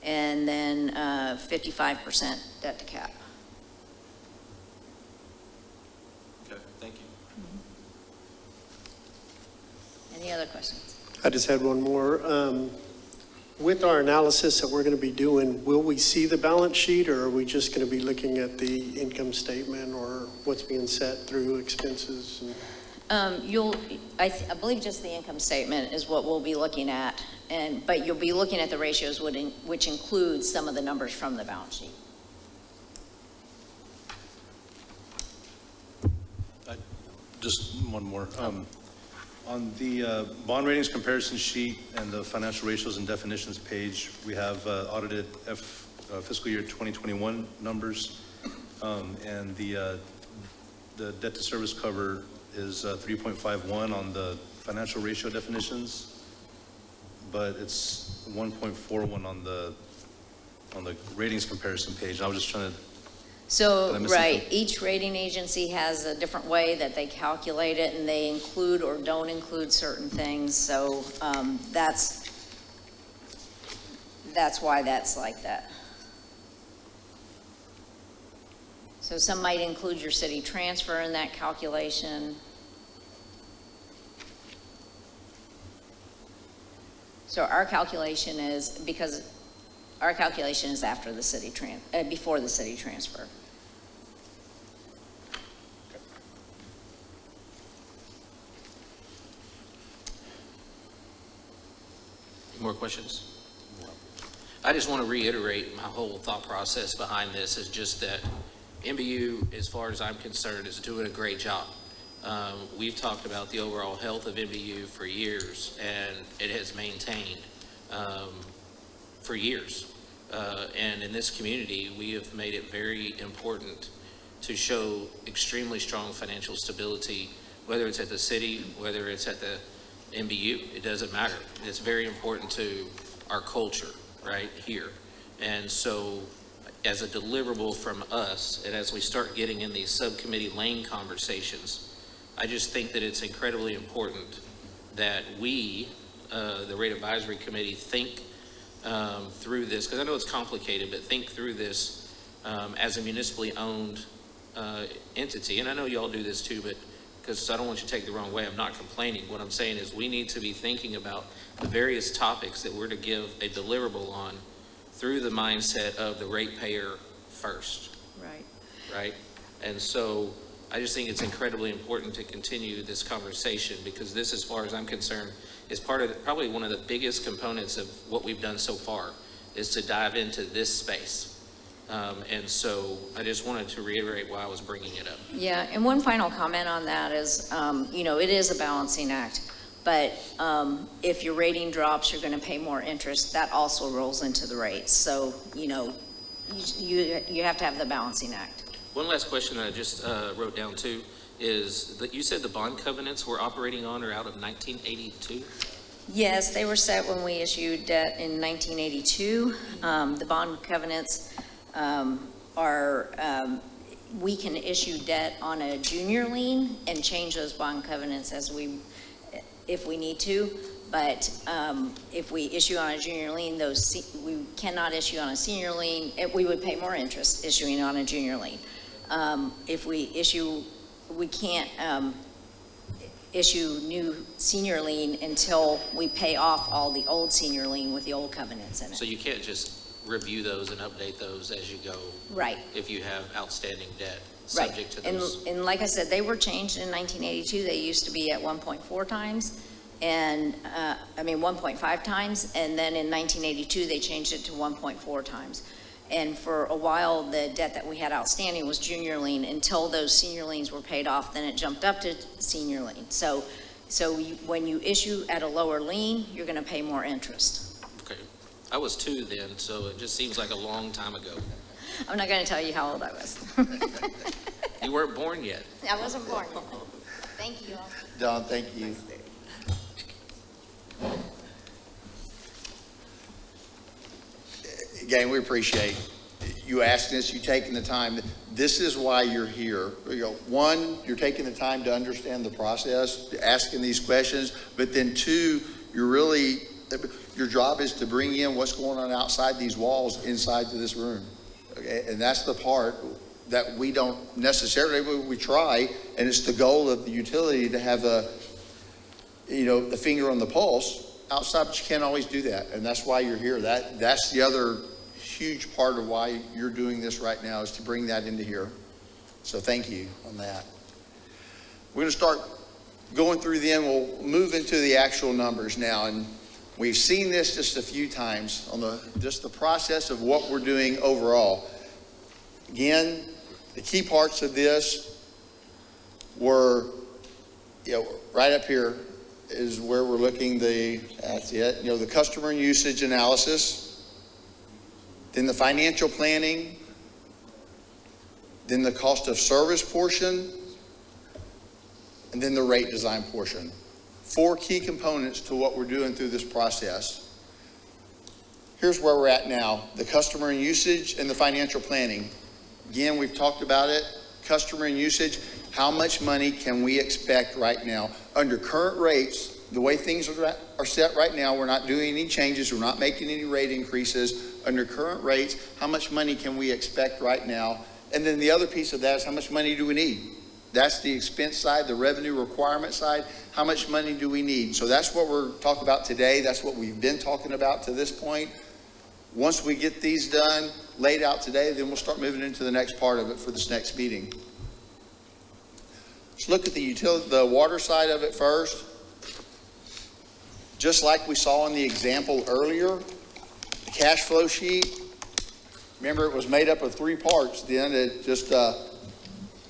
and then 55% debt to cap. Okay, thank you. Any other questions? I just had one more. With our analysis that we're going to be doing, will we see the balance sheet, or are we just going to be looking at the income statement or what's being set through expenses? I believe just the income statement is what we'll be looking at, but you'll be looking at the ratios which includes some of the numbers from the balance sheet. Just one more. On the bond ratings comparison sheet and the financial ratios and definitions page, we have audited fiscal year 2021 numbers, and the debt to service cover is 3.51 on the financial ratio definitions, but it's 1.41 on the ratings comparison page. I was just trying to. So, Did I miss right, something? each rating agency has a different way that they calculate it, and they include or don't include certain things. So that's why that's like that. So some might include your city transfer in that calculation. So our calculation is, because our calculation is after the city before the city transfer. Any more questions? I just want to reiterate my whole thought process behind this is just that NBU, as far as I'm concerned, is doing a great job. We've talked about the overall health of NBU for years, and it has maintained for years. And in this community, we have made it very important to show extremely strong financial stability, whether it's at the city, whether it's at the NBU, it doesn't matter. It's very important to our culture right here. And so as a deliverable from us, and as we start getting in these subcommittee lane conversations, I just think that it's incredibly important that we, the Rate Advisory Committee, think through this, because I know it's complicated, but think through this as a municipally owned entity. And I know y'all do this too, but because I don't want you to take it the wrong way, I'm not complaining. What I'm saying is we need to be thinking about the various topics that we're to give a deliverable on through the mindset of the ratepayer first, Right. right? And so I just think it's incredibly important to continue this conversation, because this, as far as I'm concerned, is part of probably one of the biggest components of what we've done so far, is to dive into this space. And so I just wanted to reiterate why I was bringing it up. Yeah, and one final comment on that is, it is a balancing act, but if your rating drops, you're going to pay more interest. That also rolls into the rates. So, you have to have the balancing act. One last question that I just wrote down too is that you said the bond covenants we're operating on are out of 1982? Yes, they were set when we issued debt in 1982. The bond covenants we can issue debt on a junior lien and change those bond covenants if we need to. But if we issue on a junior lien, we cannot issue on a senior lien. We would pay more interest issuing on a junior lien. If we issue, we can't issue new senior lien until we pay off all the old senior lien with the old covenants in it. So you can't just review those and update those as you go? Right. If you have outstanding debt Right. subject to those? And like I said, they were changed in 1982. They used to be at 1.4 times. And, 1.5 times, and then in 1982, they changed it to 1.4 times. And for a while, the debt that we had outstanding was junior lien until those senior liens were paid off, then it jumped up to senior lien. So when you issue at a lower lien, you're gonna pay more interest. Okay. I was 2 then, so it just seems like a long time ago. I'm not gonna tell you how old I was. You weren't born yet. I wasn't born yet. Thank you all. Don, thank you. Again, we appreciate you asking us, you taking the time. This is why you're here. One, you're taking the time to understand the process, asking these questions, but then 2, your job is to bring in what's going on outside these walls inside to this room. Okay? And that's the part that we don't necessarily, we try, and it's the goal of the utility to have the finger on the pulse outside, but you can't always do that. And that's why you're here. That's the other huge part of why you're doing this right now, is to bring that into here. So thank you on that. We're going to start going through them. We'll move into the actual numbers now. And we've seen this just a few times on the process of what we're doing overall. Again, the key parts of this were, right up here is where we're looking, that's it, the customer and usage analysis, then the financial planning, then the cost of service portion, and then the rate design portion. 4 key components to what we're doing through this process. Here's where we're at now, the customer and usage and the financial planning. Again, we've talked about it, customer and usage. How much money can we expect right now? Under current rates, the way things are set right now, we're not doing any changes, we're not making any rate increases. Under current rates, how much money can we expect right now? And then the other piece of that is how much money do we need? That's the expense side, the revenue requirement side. How much money do we need? So that's what we're talking about today. That's what we've been talking about to this point. Once we get these done, laid out today, then we'll start moving into the next part of it for this next meeting. Let's look at the water side of it first. Just like we saw in the example earlier, the cash flow sheet, remember it was made up of 3 parts. Then it just,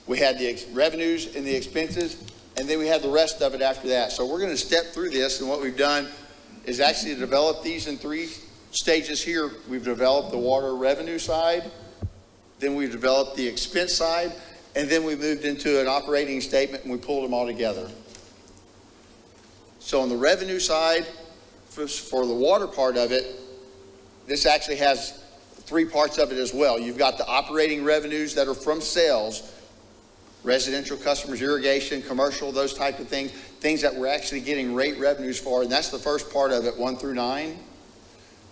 we had the revenues and the expenses, and then we had the rest of it after that. So we're going to step through this, and what we've done is actually develop these in 3 stages here. We've developed the water revenue side, then we've developed the expense side, and then we moved into an operating statement and we pulled them all together. So on the revenue side, for the water part of it, this actually has three parts of it as well. You've got the operating revenues that are from sales, residential customers, irrigation, commercial, those type of things that we're actually getting rate revenues for, and that's the first part of it, 1 through 9.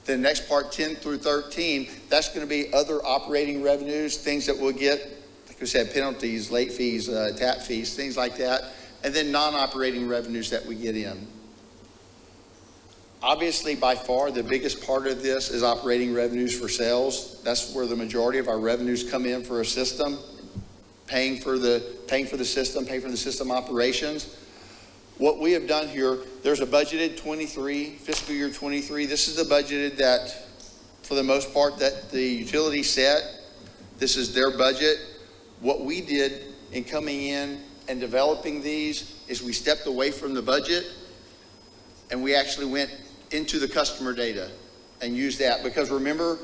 The next part, 10 through 13, that's going to be other operating revenues, things that we'll get, like we said, penalties, late fees, tap fees, things like that, and then non-operating revenues that we get in. Obviously, by far, the biggest part of this is operating revenues for sales. That's where the majority of our revenues come in for a system, paying for the system, paying for the system operations. What we have done here, there's a budgeted 23, fiscal year 23. This is the budgeted that, for the most part, that the utility set. This is their budget. What we did in coming in and developing these is we stepped away from the budget and we actually went into the customer data and used that. Because remember,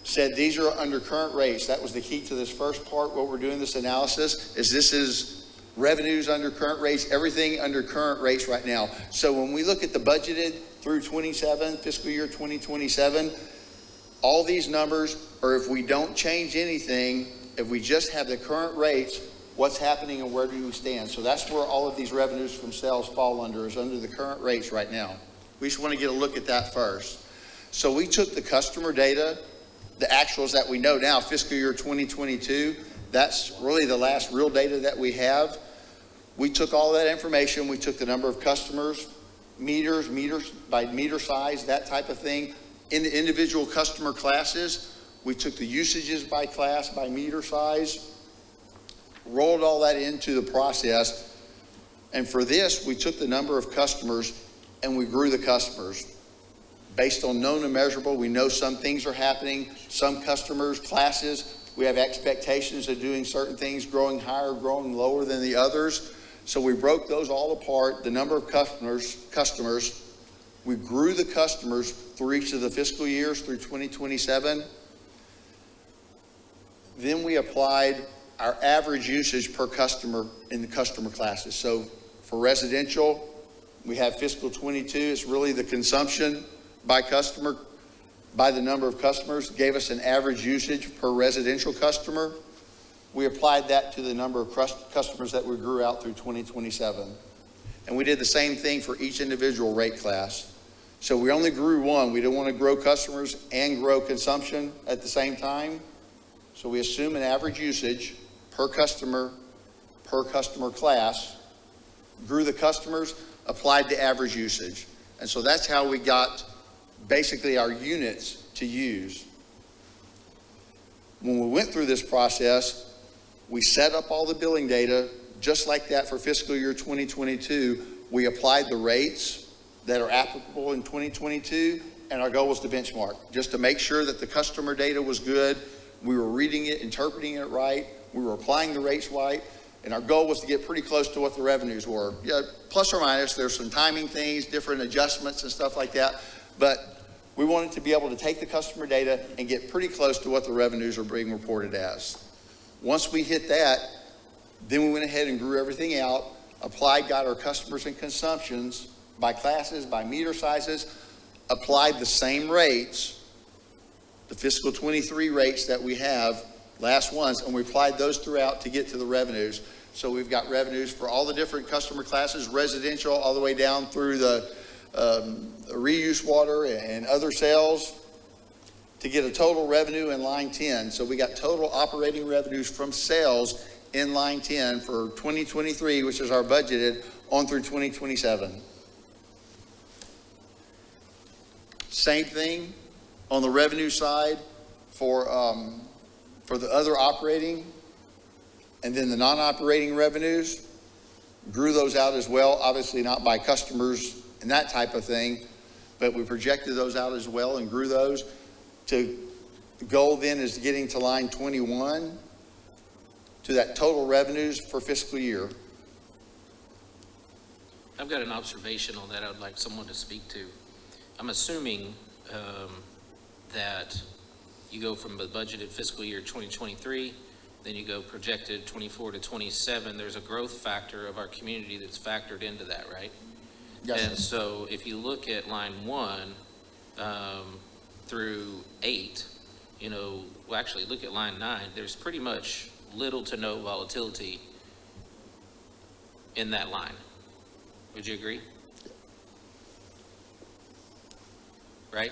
said these are under current rates. That was the key to this first part. What we're doing this analysis is this is revenues under current rates, everything under current rates right now. So when we look at the budgeted through 27, fiscal year 2027, all these numbers, or if we don't change anything, if we just have the current rates, what's happening and where do we stand? So that's where all of these revenues from sales fall under, is under the current rates right now. We just want to get a look at that first. So we took the customer data, the actuals that we know now, fiscal year 2022, that's really the last real data that we have. We took all that information, we took the number of customers, meters by meter size, that type of thing. In the individual customer classes, we took the usages by class, by meter size, rolled all that into the process. And for this, we took the number of customers and we grew the customers. Based on known and measurable, we know some things are happening. Some customers, classes, we have expectations of doing certain things, growing higher, growing lower than the others. So we broke those all apart, the number of customers. We grew the customers through each of the fiscal years through 2027. Then we applied our average usage per customer in the customer classes. So for residential, we have fiscal 22. It's really the consumption by customer, by the number of customers, gave us an average usage per residential customer. We applied that to the number of customers that we grew out through 2027. And we did the same thing for each individual rate class. So we only grew one. We didn't want to grow customers and grow consumption at the same time. So we assume an average usage per customer class, grew the customers, applied the average usage. And so that's how we got basically our units to use. When we went through this process, we set up all the billing data just like that for fiscal year 2022. We applied the rates that are applicable in 2022, and our goal was to benchmark, just to make sure that the customer data was good. We were reading it, interpreting it right. We were applying the rates right, and our goal was to get pretty close to what the revenues were. Yeah, plus or minus, there's some timing things, different adjustments and stuff like that, but we wanted to be able to take the customer data and get pretty close to what the revenues are being reported as. Once we hit that, then we went ahead and grew everything out, applied, got our customers and consumptions by classes, by meter sizes, applied the same rates, the fiscal 23 rates that we have, last ones, and we applied those throughout to get to the revenues. So we've got revenues for all the different customer classes, residential all the way down through the reuse water and other sales, to get a total revenue in line 10. So we got total operating revenues from sales in line 10 for 2023, which is our budgeted, on through 2027. Same thing on the revenue side for the other operating, and then the non-operating revenues, grew those out as well, obviously not by customers and that type of thing, but we projected those out as well and grew those. The goal then is getting to line 21, to that total revenues for fiscal year. I've got an observation on that I'd like someone to speak to. I'm assuming that you go from the budgeted fiscal year 2023, then you go projected 24 to 27. There's a growth factor of our community that's factored into that, right? Yes. And so if you look at line 1 through 8, well, actually, look at line 9, there's pretty much little to no volatility in that line. Would you agree? Right?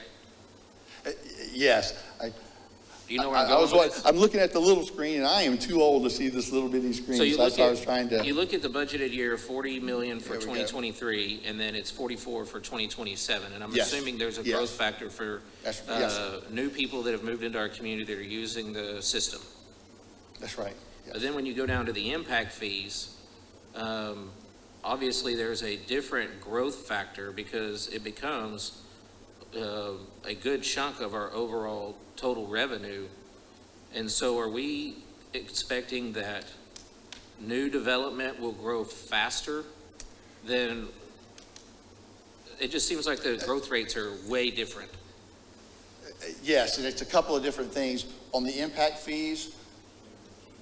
Yes. Do you know where I'm going with this? I'm looking at the little screen, and I am too old to see this little bitty screen, So you so that's look why I at, was trying to. you look at the budgeted year, 40 million for There we go. 2023, and then it's 44 for 2027. And I'm Yes. assuming there's a Yes. growth factor for Yes, new people that have moved into our community that are using the system. that's right. Yes. But then when you go down to the impact fees, obviously there's a different growth factor because it becomes a good chunk of our overall total revenue. And so are we expecting that new development will grow faster than, it just seems like the growth rates are way different. Yes, and it's a couple of different things. On the impact fees,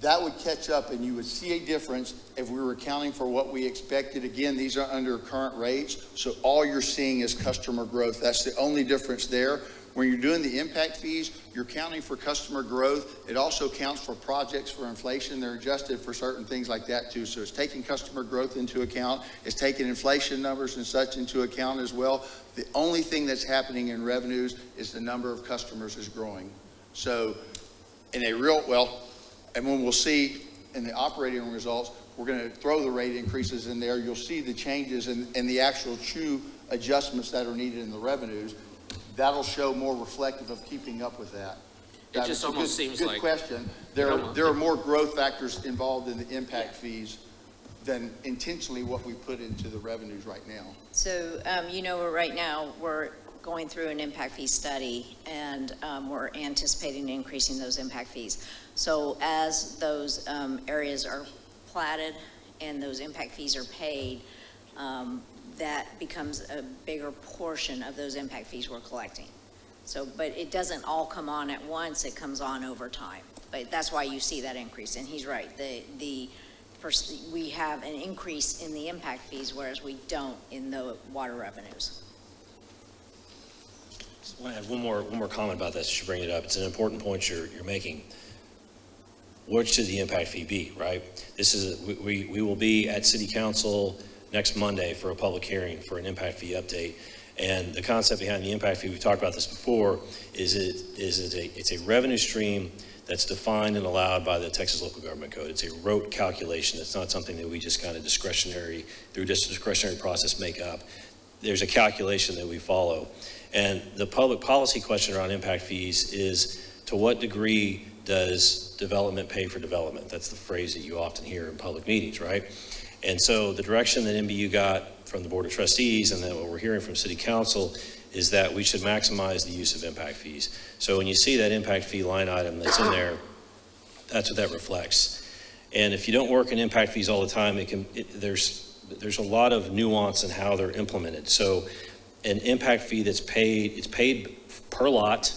that would catch up and you would see a difference if we were accounting for what we expected. Again, these are under current rates, so all you're seeing is customer growth. That's the only difference there. When you're doing the impact fees, you're counting for customer growth. It also counts for projects for inflation. They're adjusted for certain things like that too. So it's taking customer growth into account. It's taking inflation numbers and such into account as well. The only thing that's happening in revenues is the number of customers is growing. So in a and when we'll see in the operating results, we're going to throw the rate increases in there. You'll see the changes in the actual true adjustments that are needed in the revenues. That'll show more reflective of keeping up with that. It just almost seems like. Good question. There are more growth factors involved in the impact fees than intentionally what we put into the revenues right now. So, right now, we're going through an impact fee study, and we're anticipating increasing those impact fees. So as those areas are platted and those impact fees are paid, that becomes a bigger portion of those impact fees we're collecting. So, but it doesn't all come on at once, it comes on over time. But that's why you see that increase, and he's right, we have an increase in the impact fees, whereas we don't in the water revenues. I want to add one more comment about this. You should bring it up. It's an important point you're making. What should the impact fee be, right? We will be at City Council next Monday for a public hearing for an impact fee update. And the concept behind the impact fee, we've talked about this before, it's a revenue stream that's defined and allowed by the Texas Local Government Code. It's a rote calculation. It's not something that we just kind of through just a discretionary process make up. There's a calculation that we follow. And the public policy question around impact fees is, to what degree does development pay for development? That's the phrase that you often hear in public meetings, right? And so the direction that MBU got from the Board of Trustees, and then what we're hearing from City Council, is that we should maximize the use of impact fees. So when you see that impact fee line item that's in there, that's what that reflects. And if you don't work in impact fees all the time, there's a lot of nuance in how they're implemented. So an impact fee that's paid, it's paid per lot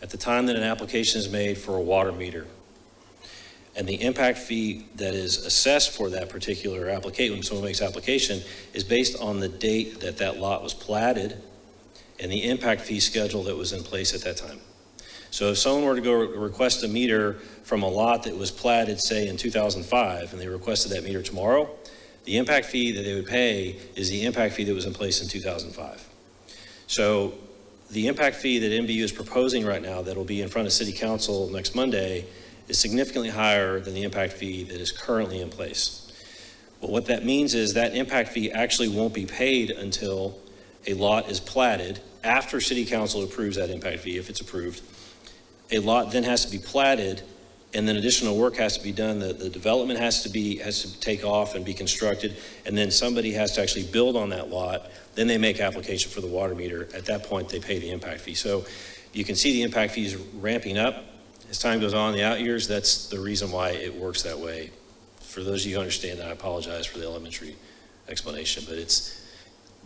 at the time that an application is made for a water meter. And the impact fee that is assessed for that particular application, when someone makes application, is based on the date that that lot was platted and the impact fee schedule that was in place at that time. So if someone were to go request a meter from a lot that was platted, say, in 2005, and they requested that meter tomorrow, the impact fee that they would pay is the impact fee that was in place in 2005. So the impact fee that MBU is proposing right now that will be in front of City Council next Monday is significantly higher than the impact fee that is currently in place. But what that means is that impact fee actually won't be paid until a lot is platted after City Council approves that impact fee, if it's approved. A lot then has to be platted, and then additional work has to be done. The development has to take off and be constructed, and then somebody has to actually build on that lot. Then they make application for the water meter. At that point, they pay the impact fee. So you can see the impact fees ramping up as time goes on in the out years. That's the reason why it works that way. For those of you who understand that, I apologize for the elementary explanation, but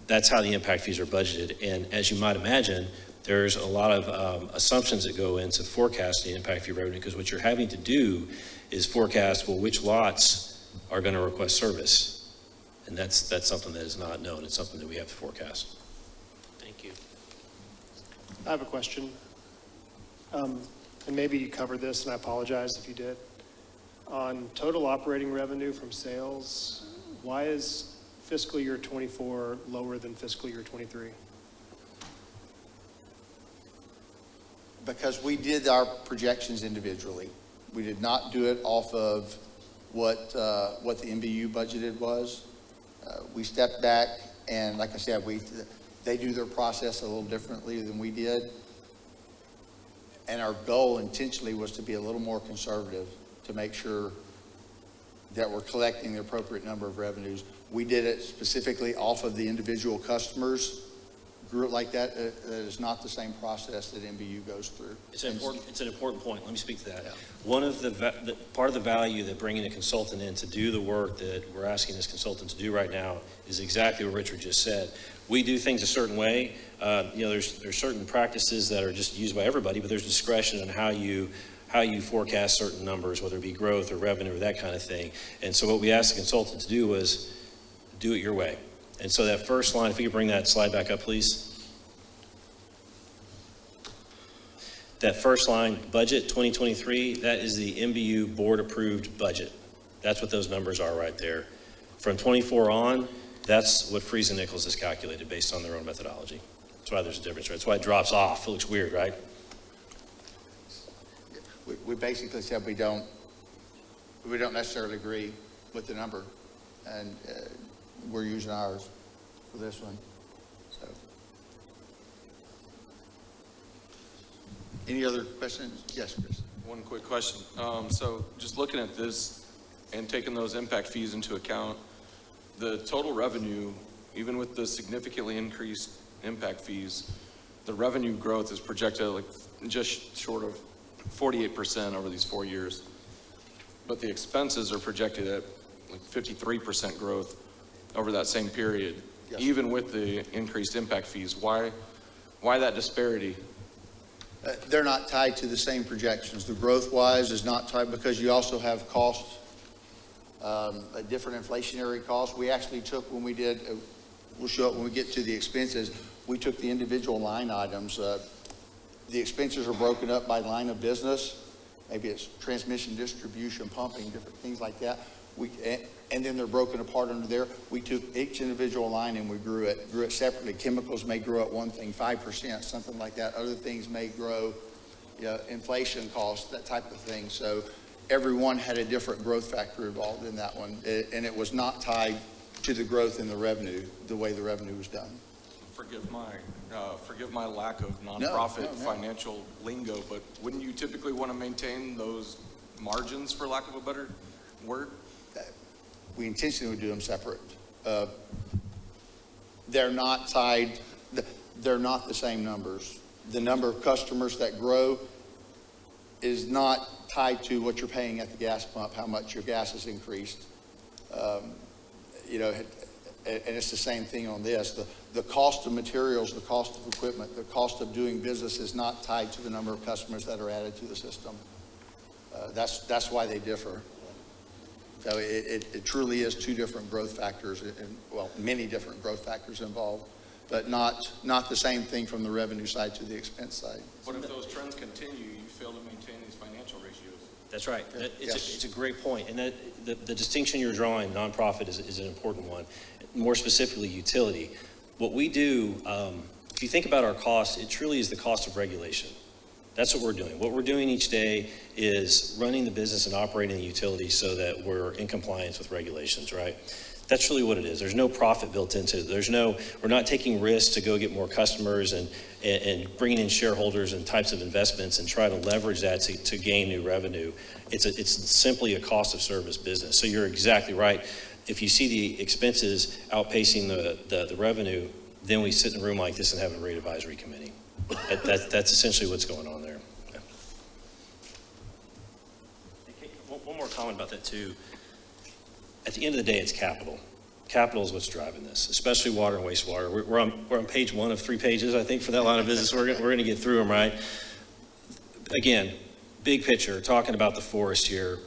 that's how the impact fees are budgeted. And as you might imagine, there's a lot of assumptions that go into forecasting impact fee revenue, because what you're having to do is forecast, well, which lots are going to request service. And that's something that is not known. It's something that we have to forecast. Thank you. I have a question. and maybe you covered this, and I apologize if you did. On total operating revenue from sales, why is fiscal year '24 lower than fiscal year '23? Because we did our projections individually. We did not do it off of what the MBU budgeted was. We stepped back, and like I said, they do their process a little differently than we did. And our goal intentionally was to be a little more conservative, to make sure that we're collecting the appropriate number of revenues. We did it specifically off of the individual customers, grew it like that. That is not the same process that MBU goes through. It's an important point. Let me speak to that. Yeah. One of part of the value that bringing a consultant in to do the work that we're asking this consultant to do right now is exactly what Richard just said. We do things a certain way. There's certain practices that are just used by everybody, but there's discretion on how you forecast certain numbers, whether it be growth or revenue or that kind of thing. And so what we asked the consultant to do was do it your way. And so that first line, if we could bring that slide back up, please. That first line, budget 2023, that is the MBU board-approved budget. That's what those numbers are right there. From 24 on, that's what Friesen Nichols has calculated based on their own methodology. That's why there's a difference, right? That's why it drops off. It looks weird, right? We basically said we don't necessarily agree with the number, and we're using ours for this one. So, any other questions? Yes, Chris. One quick question. So just looking at this and taking those impact fees into account, the total revenue, even with the significantly increased impact fees, the revenue growth is projected like just short of 48% over these 4 years. But the expenses are projected at like 53% growth over that same period, Yes. even with the increased impact fees. Why that disparity? They're not tied to the same projections. The growth-wise is not tied because you also have costs, a different inflationary cost. We actually took, when we did, we'll show it when we get to the expenses, we took the individual line items. The expenses are broken up by line of business. Maybe it's transmission, distribution, pumping, different things like that. And then they're broken apart under there. We took each individual line and we grew it separately. Chemicals may grow at one thing, 5%, something like that. Other things may grow, inflation costs, that type of thing. So everyone had a different growth factor involved in that one. And it was not tied to the growth in the revenue, the way the revenue was done. Forgive my lack of nonprofit financial lingo, but wouldn't you typically want to maintain those margins, for lack of a better word? We intentionally do them separate. They're not tied, they're not the same numbers. The number of customers that grow is not tied to what you're paying at the gas pump, how much your gas has increased. And it's the same thing on this. The cost of materials, the cost of equipment, the cost of doing business is not tied to the number of customers that are added to the system. That's why they differ. So it truly is two different growth factors, many different growth factors involved, but not the same thing from the revenue side to the expense side. But if those trends continue, you fail to maintain these financial ratios. That's right. Yes. It's a great point. And the distinction you're drawing, nonprofit, is an important one. More specifically, utility. What we do, if you think about our costs, it truly is the cost of regulation. That's what we're doing. What we're doing each day is running the business and operating the utility so that we're in compliance with regulations, right? That's really what it is. There's no profit built into it. We're not taking risks to go get more customers and bringing in shareholders and types of investments and try to leverage that to gain new revenue. It's simply a cost of service business. So you're exactly right. If you see the expenses outpacing the revenue, then we sit in a room like this and have a rate advisory committee. That's essentially what's going on there. Yeah. One more comment about that too. At the end of the day, it's capital. Capital is what's driving this, especially water and wastewater. We're on page 1 of 3 pages, I think, for that line of business. We're going to get through them, right? Again, big picture, talking about the forest here.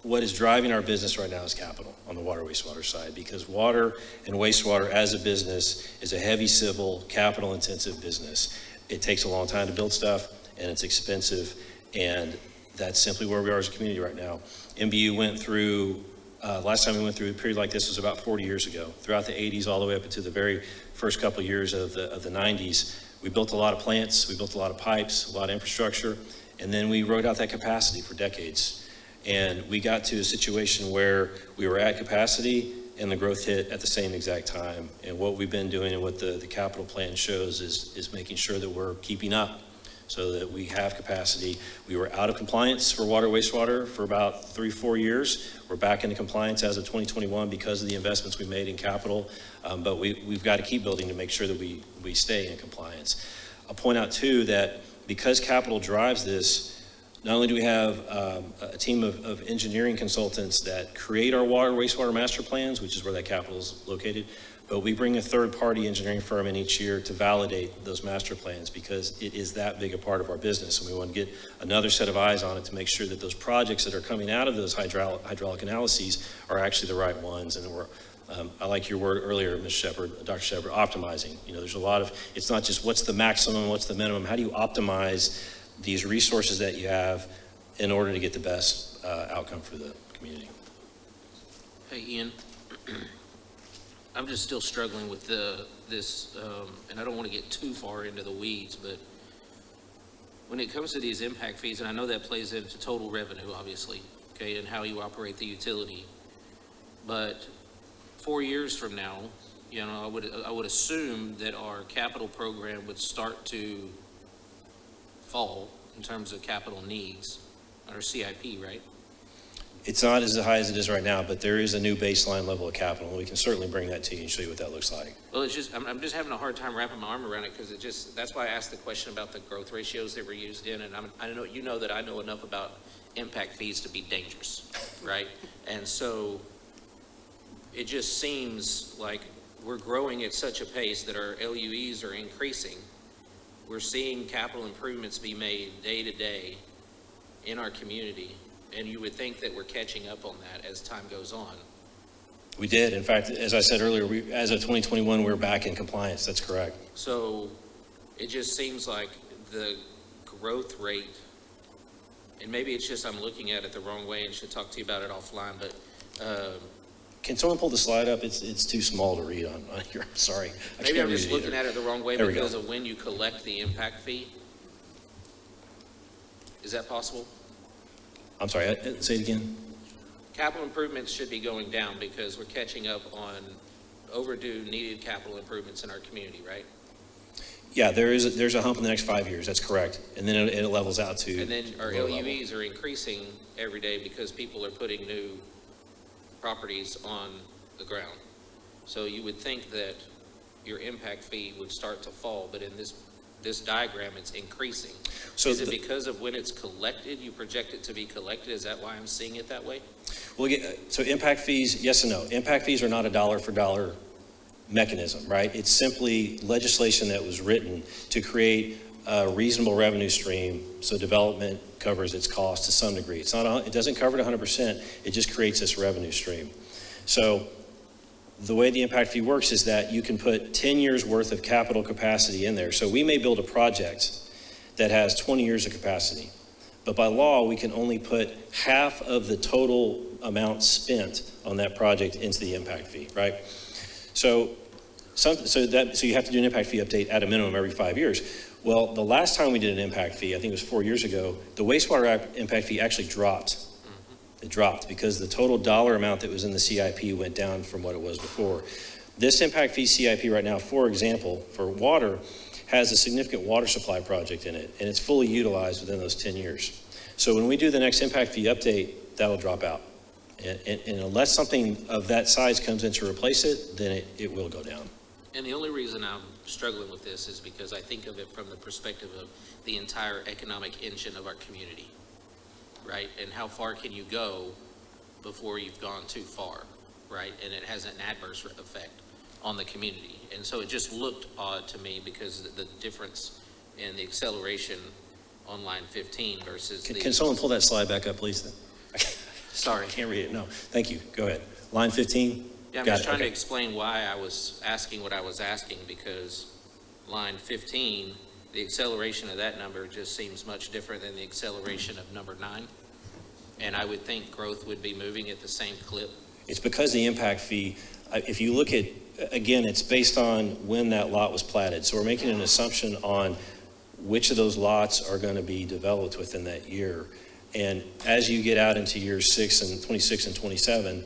What is driving our business right now is capital on the water wastewater side, because water and wastewater as a business is a heavy civil, capital intensive business. It takes a long time to build stuff and it's expensive. And that's simply where we are as a community right now. MBU went through, last time we went through a period like this was about 40 years ago. Throughout the 80s, all the way up into the very first couple of years of the 90s, we built a lot of plants, we built a lot of pipes, a lot of infrastructure, and then we rode out that capacity for decades. And we got to a situation where we were at capacity and the growth hit at the same exact time. And what we've been doing and what the capital plan shows is making sure that we're keeping up so that we have capacity. We were out of compliance for water, wastewater for about 3-4 years. We're back into compliance as of 2021 because of the investments we made in capital. But we've got to keep building to make sure that we stay in compliance. I'll point out too that because capital drives this, not only do we have a team of engineering consultants that create our water, wastewater master plans, which is where that capital is located, but we bring a third-party engineering firm in each year to validate those master plans because it is that big a part of our business. And we want to get another set of eyes on it to make sure that those projects that are coming out of those hydraulic analyses are actually the right ones. And we're, I like your word earlier, Ms. Shepard, Dr. Shepard, optimizing. You know, there's a lot of, it's not just what's the maximum, what's the minimum, how do you optimize these resources that you have in order to get the best outcome for the community. Hey, Ian, I'm just still struggling with this, and I don't want to get too far into the weeds, but when it comes to these impact fees, and I know that plays into total revenue, obviously, okay, and how you operate the utility, but 4 years from now, you know, I would assume that our capital program would start to fall in terms of capital needs under CIP, right? It's not as high as it is right now, but there is a new baseline level of capital, and we can certainly bring that to you and show you what that looks like. Well, it's just, I'm just having a hard time wrapping my arm around it because it just, that's why I asked the question about the growth ratios that were used in, and I know, you know that I know enough about impact fees to be dangerous, right? And so it just seems like we're growing at such a pace that our LUEs are increasing. We're seeing capital improvements be made day to day in our community, and you would think that we're catching up on that as time goes on. We did. In fact, as I said earlier, as of 2021, we're back in compliance. That's correct. So it just seems like the growth rate, and maybe it's just I'm looking at it the wrong way and should talk to you about it offline, but can someone pull the slide up? It's too small to read on here. I'm sorry. maybe I'm just looking at it the wrong way There we because go. of when you collect the impact fee. Is that possible? I'm sorry, say it again. Capital improvements should be going down because we're catching up on overdue needed capital improvements in our community, right? Yeah, there's a hump in the next 5 years. That's correct. And then it levels out to. And then our lower LUEs level. are increasing every day because people are putting new properties on the ground. So you would think that your impact fee would start to fall, but in this diagram, it's increasing. So is it because of when it's collected, you project it to be collected? Is that why I'm seeing it that way? Well, so impact fees, yes and no. Impact fees are not a dollar for dollar mechanism, right? It's simply legislation that was written to create a reasonable revenue stream so development covers its cost to some degree. It doesn't cover it 100%. It just creates this revenue stream. So the way the impact fee works is that you can put 10 years worth of capital capacity in there. So we may build a project that has 20 years of capacity, but by law, we can only put half of the total amount spent on that project into the impact fee, right? So you have to do an impact fee update at a minimum every 5 years. Well, the last time we did an impact fee, I think it was 4 years ago, the wastewater impact fee actually dropped. It dropped because the total dollar amount that was in the CIP went down from what it was before. This impact fee CIP right now, for example, for water, has a significant water supply project in it, and it's fully utilized within those 10 years. So when we do the next impact fee update, that'll drop out. And unless something of that size comes in to replace it, then it will go down. And the only reason I'm struggling with this is because I think of it from the perspective of the entire economic engine of our community, right? And how far can you go before you've gone too far, right? And it has an adverse effect on the community. And so it just looked odd to me because the difference in the acceleration on line 15 versus Can someone pull that slide back up, please? Sorry. I can't read it. No, thank you. Go ahead. Line 15? Yeah, I'm Got just it. trying to Okay. explain why I was asking what I was asking, because line 15 the acceleration of that number just seems much different than the acceleration of number 9. And I would think growth would be moving at the same clip. It's because the impact fee, if you look at, again, it's based on when that lot was platted. So we're making an assumption on which of those lots are going to be developed within that year. And as you get out into years 26 and 27,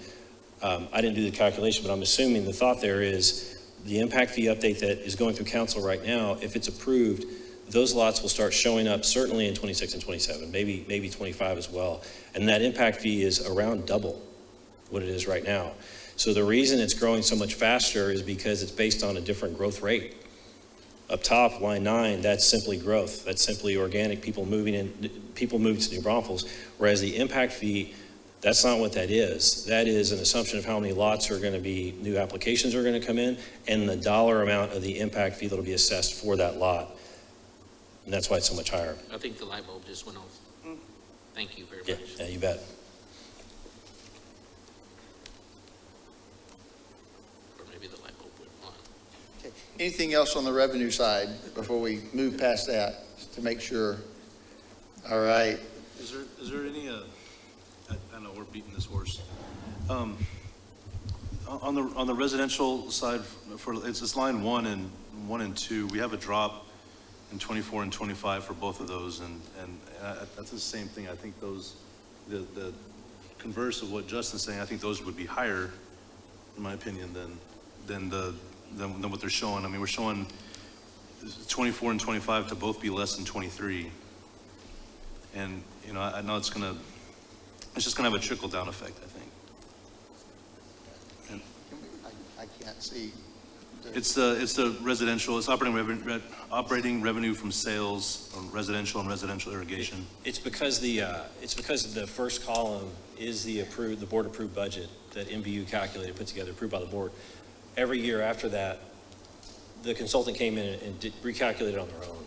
I didn't do the calculation, but I'm assuming the thought there is the impact fee update that is going through council right now, if it's approved, those lots will start showing up certainly in 26 and 27, maybe 25 as well. And that impact fee is around double what it is right now. So the reason it's growing so much faster is because it's based on a different growth rate. Up top, line 9, that's simply growth. That's simply organic people moving to New Braunfels. Whereas the impact fee, that's not what that is. That is an assumption of how many lots are going to be, new applications are going to come in, and the dollar amount of the impact fee that'll be assessed for that lot. And that's why it's so much higher. I think the light bulb just went off. Thank you very Yeah, much. yeah, you bet. Or maybe the light bulb went on. Okay. Anything else on the revenue side before we move past that, just to make sure? All right. Is there any, I know we're beating this horse. On the residential side, it's line 1 and 2, we have a drop in 24 and 25 for both of those, and that's the same thing. I think those, the converse of what Justin's saying, I think those would be higher, in my opinion, than what they're showing. I mean, we're showing 24 and 25 to both be less than 23. And, you know, I know it's just gonna have a trickle-down effect, I think. And I can't see. it's the residential, it's operating revenue from sales on residential and residential irrigation. It's because the first column is the board-approved budget that MBU calculated, put together, approved by the board. Every year after that, the consultant came in and recalculated on their own.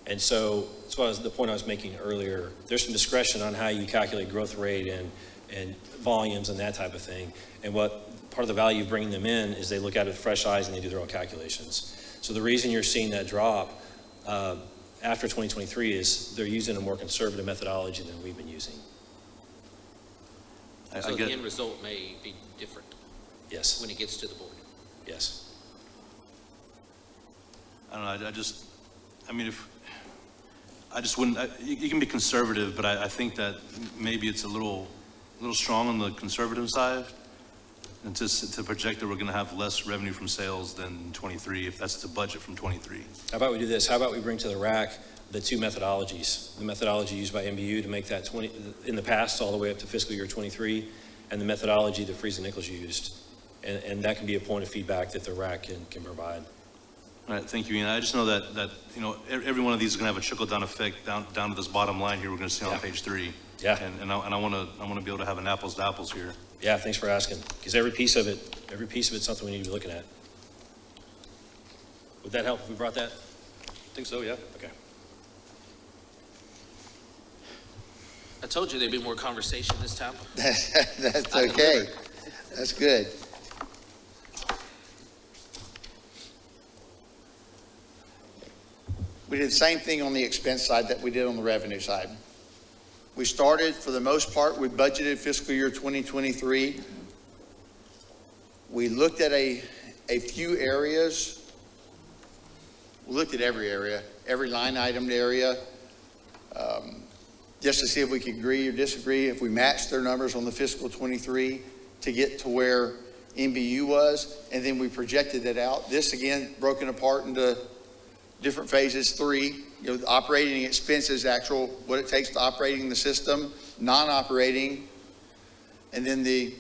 And so that's why the point I was making earlier. There's some discretion on how you calculate growth rate and volumes and that type of thing. And what part of the value of bringing them in is they look at it with fresh eyes and they do their own calculations. So the reason you're seeing that drop after 2023 is they're using a more conservative methodology than we've been using. So the end result may be different Yes, when it gets to the board. yes. I don't know, I just wouldn't, you can be conservative, but I think that maybe it's a little strong on the conservative side, and to project that we're gonna have less revenue from sales than 23, if that's the budget from 23. How about we do this? How about we bring to the rack the two methodologies, the methodology used by MBU to make that in the past all the way up to fiscal year 23, and the methodology that Friesen Nichols used. And that can be a point of feedback that the rack can provide. All right, thank you, Ian. I just know that you know, every one of these is gonna have a trickle-down effect down to this bottom line here we're gonna see on Yeah. page 3. Yeah. And I wanna be able to have an apples to apples here. Yeah, thanks for asking, because every piece of it's something we need to be looking at. Would that help if we brought that? I think so, yeah. Okay. I told you there'd be more conversation this time. That's okay. That's good. We did the same thing on the expense side that we did on the revenue side. We started, for the most part, we budgeted fiscal year 2023. We looked at a few areas. We looked at every area, every line item area, just to see if we could agree or disagree, if we matched their numbers on the fiscal 23 to get to where MBU was, and then we projected that out. This, again, broken apart into different phases, 3, you know, the operating expenses, actual, what it takes to operating the system, non-operating, and then the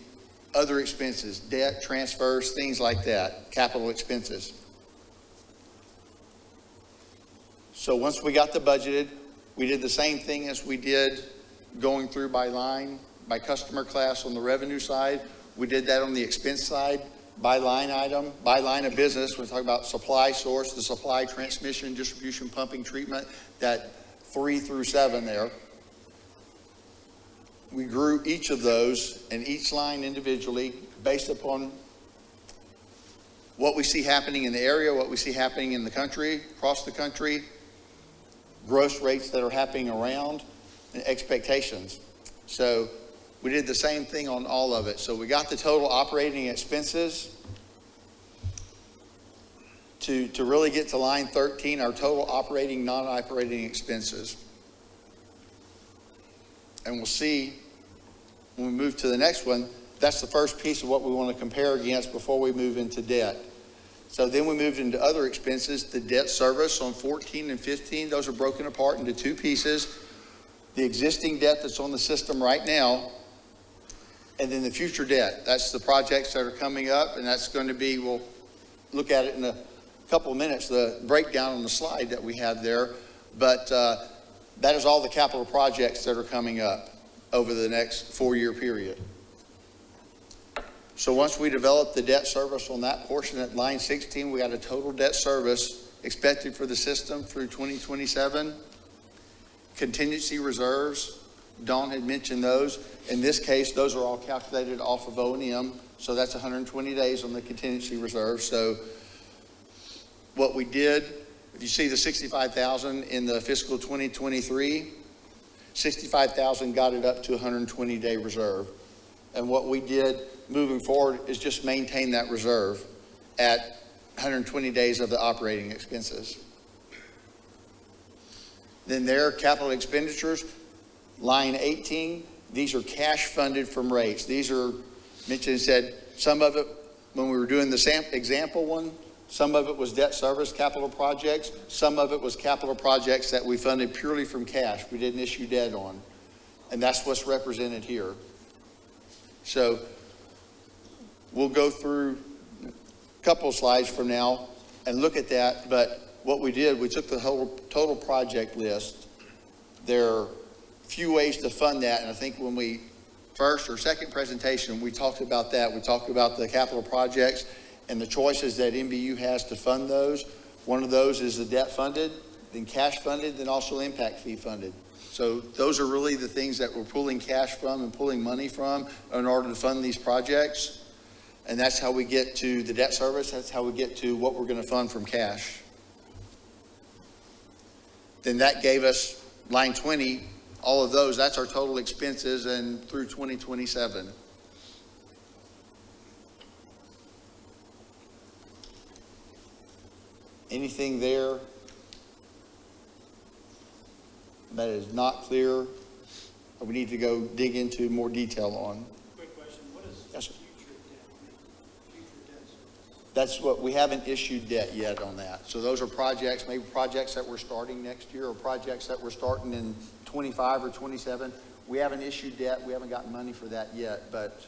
other expenses, debt, transfers, things like that, capital expenses. So once we got the budgeted, we did the same thing as we did going through by line, by customer class on the revenue side. We did that on the expense side, by line item, by line of business. We're talking about supply source, the supply, transmission, distribution, pumping, treatment, that 3 through 7 there. We grew each of those and each line individually based upon what we see happening in the area, what we see happening in the country, across the country, gross rates that are happening around, and expectations. So we did the same thing on all of it. So we got the total operating expenses. To really get to line 13, our total operating, non-operating expenses. And we'll see when we move to the next one, that's the first piece of what we want to compare against before we move into debt. So then we moved into other expenses, the debt service on 14 and 15. Those are broken apart into two pieces. The existing debt that's on the system right now, and then the future debt. That's the projects that are coming up, and that's going to be, we'll look at it in a couple of minutes, the breakdown on the slide that we have there. But that is all the capital projects that are coming up over the next 4-year period. So once we develop the debt service on that portion at line 16, we got a total debt service expected for the system through 2027. Contingency reserves, Dawn had mentioned those. In this case, those are all calculated off of O&M. So that's 120 days on the contingency reserve. So what we did, if you see the 65,000 in the fiscal 2023, 65,000 got it up to 120-day reserve. And what we did moving forward is just maintain that reserve at 120 days of the operating expenses. Then there, capital expenditures, line 18, these are cash funded from rates. These are mentioned and said, some of it, when we were doing the example one, some of it was debt service capital projects. Some of it was capital projects that we funded purely from cash. We didn't issue debt on. And that's what's represented here. So we'll go through a couple of slides from now and look at that. But what we did, we took the whole total project list. There are a few ways to fund that. And I think when we first or second presentation, we talked about that. We talked about the capital projects and the choices that MBU has to fund those. One of those is the debt funded, then cash funded, then also impact fee funded. So those are really the things that we're pulling cash from and pulling money from in order to fund these projects. And that's how we get to the debt service. That's how we get to what we're going to fund from cash. Then that gave us line 20, all of those. That's our total expenses and through 2027. Anything there that is not clear or we need to go dig into more detail on? Quick question, what is Yes, sir. future debt? Future debt service? That's what, we haven't issued debt yet on that. So those are projects, maybe projects that we're starting next year or projects that we're starting in 25 or 27. We haven't issued debt. We haven't gotten money for that yet, but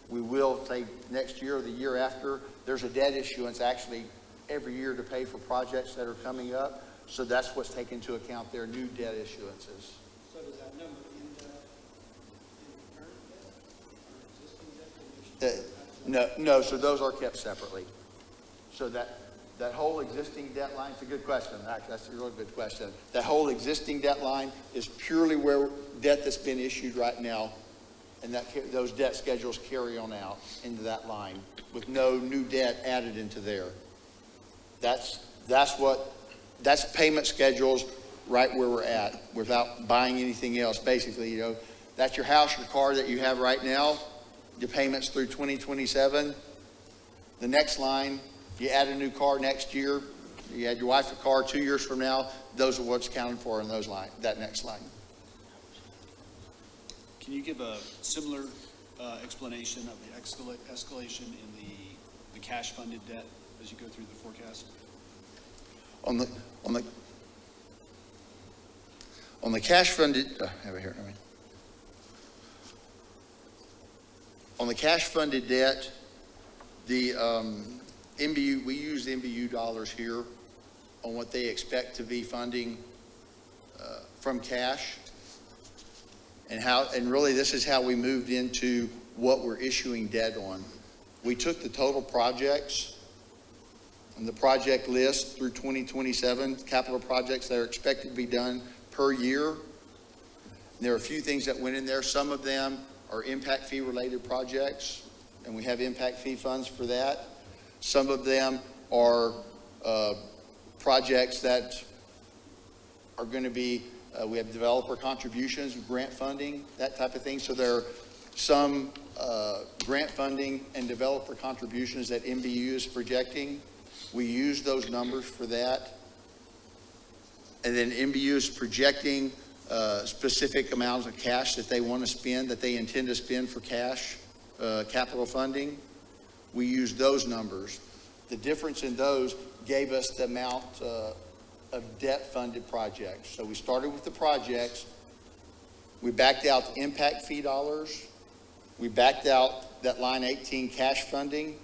we will say next year or the year after. There's a debt issuance actually every year to pay for projects that are coming up. So that's what's taken into account there, new debt issuances. So does that number in the current debt or existing debt? No, so those are kept separately. So that whole existing debt line, it's a good question. Actually, that's a really good question. That whole existing debt line is purely where debt that's been issued right now, and those debt schedules carry on out into that line with no new debt added into there. That's payment schedules right where we're at without buying anything else. Basically, you know, that's your house, your car that you have right now, your payments through 2027. The next line, you add a new car next year, you add your wife a car 2 years from now, those are what's counted for in that next line. Can you give a similar explanation of the escalation in the cash funded debt as you go through the forecast? On the cash funded, on the cash funded debt, the MBU, we use MBU dollars here on what they expect to be funding from cash. And really this is how we moved into what we're issuing debt on. We took the total projects and the project list through 2027, capital projects that are expected to be done per year. And there are a few things that went in there. Some of them are impact fee related projects, and we have impact fee funds for that. Some of them are projects that are going to be, we have developer contributions, grant funding, that type of thing. So there are some grant funding and developer contributions that MBU is projecting. We use those numbers for that. And then MBU is projecting specific amounts of cash that they want to spend, that they intend to spend for cash, capital funding. We use those numbers. The difference in those gave us the amount of debt-funded projects. So we started with the projects. We backed out the impact fee dollars. We backed out that line 18 cash funding,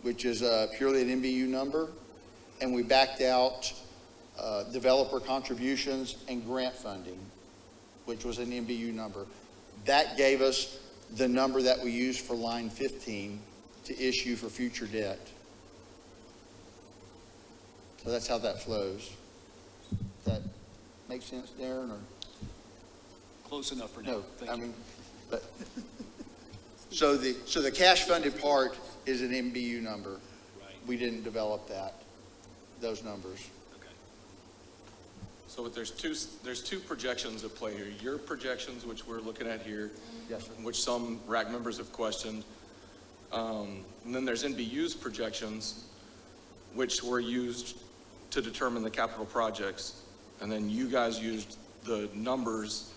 which is purely an MBU number. And we backed out developer contributions and grant funding, which was an MBU number. That gave us the number that we used for line 15 to issue for future debt. So that's how that flows. Does that make sense, Darren, or? Close enough for now. No, Thank I you. mean, but, so the cash funded part is an MBU number. Right. We didn't develop those numbers. Okay. So there's two projections at play here. Your projections, which we're looking at here, Yes, sir. which some RAC members have questioned. And then there's NBU's projections, which were used to determine the capital projects. And then you guys used the numbers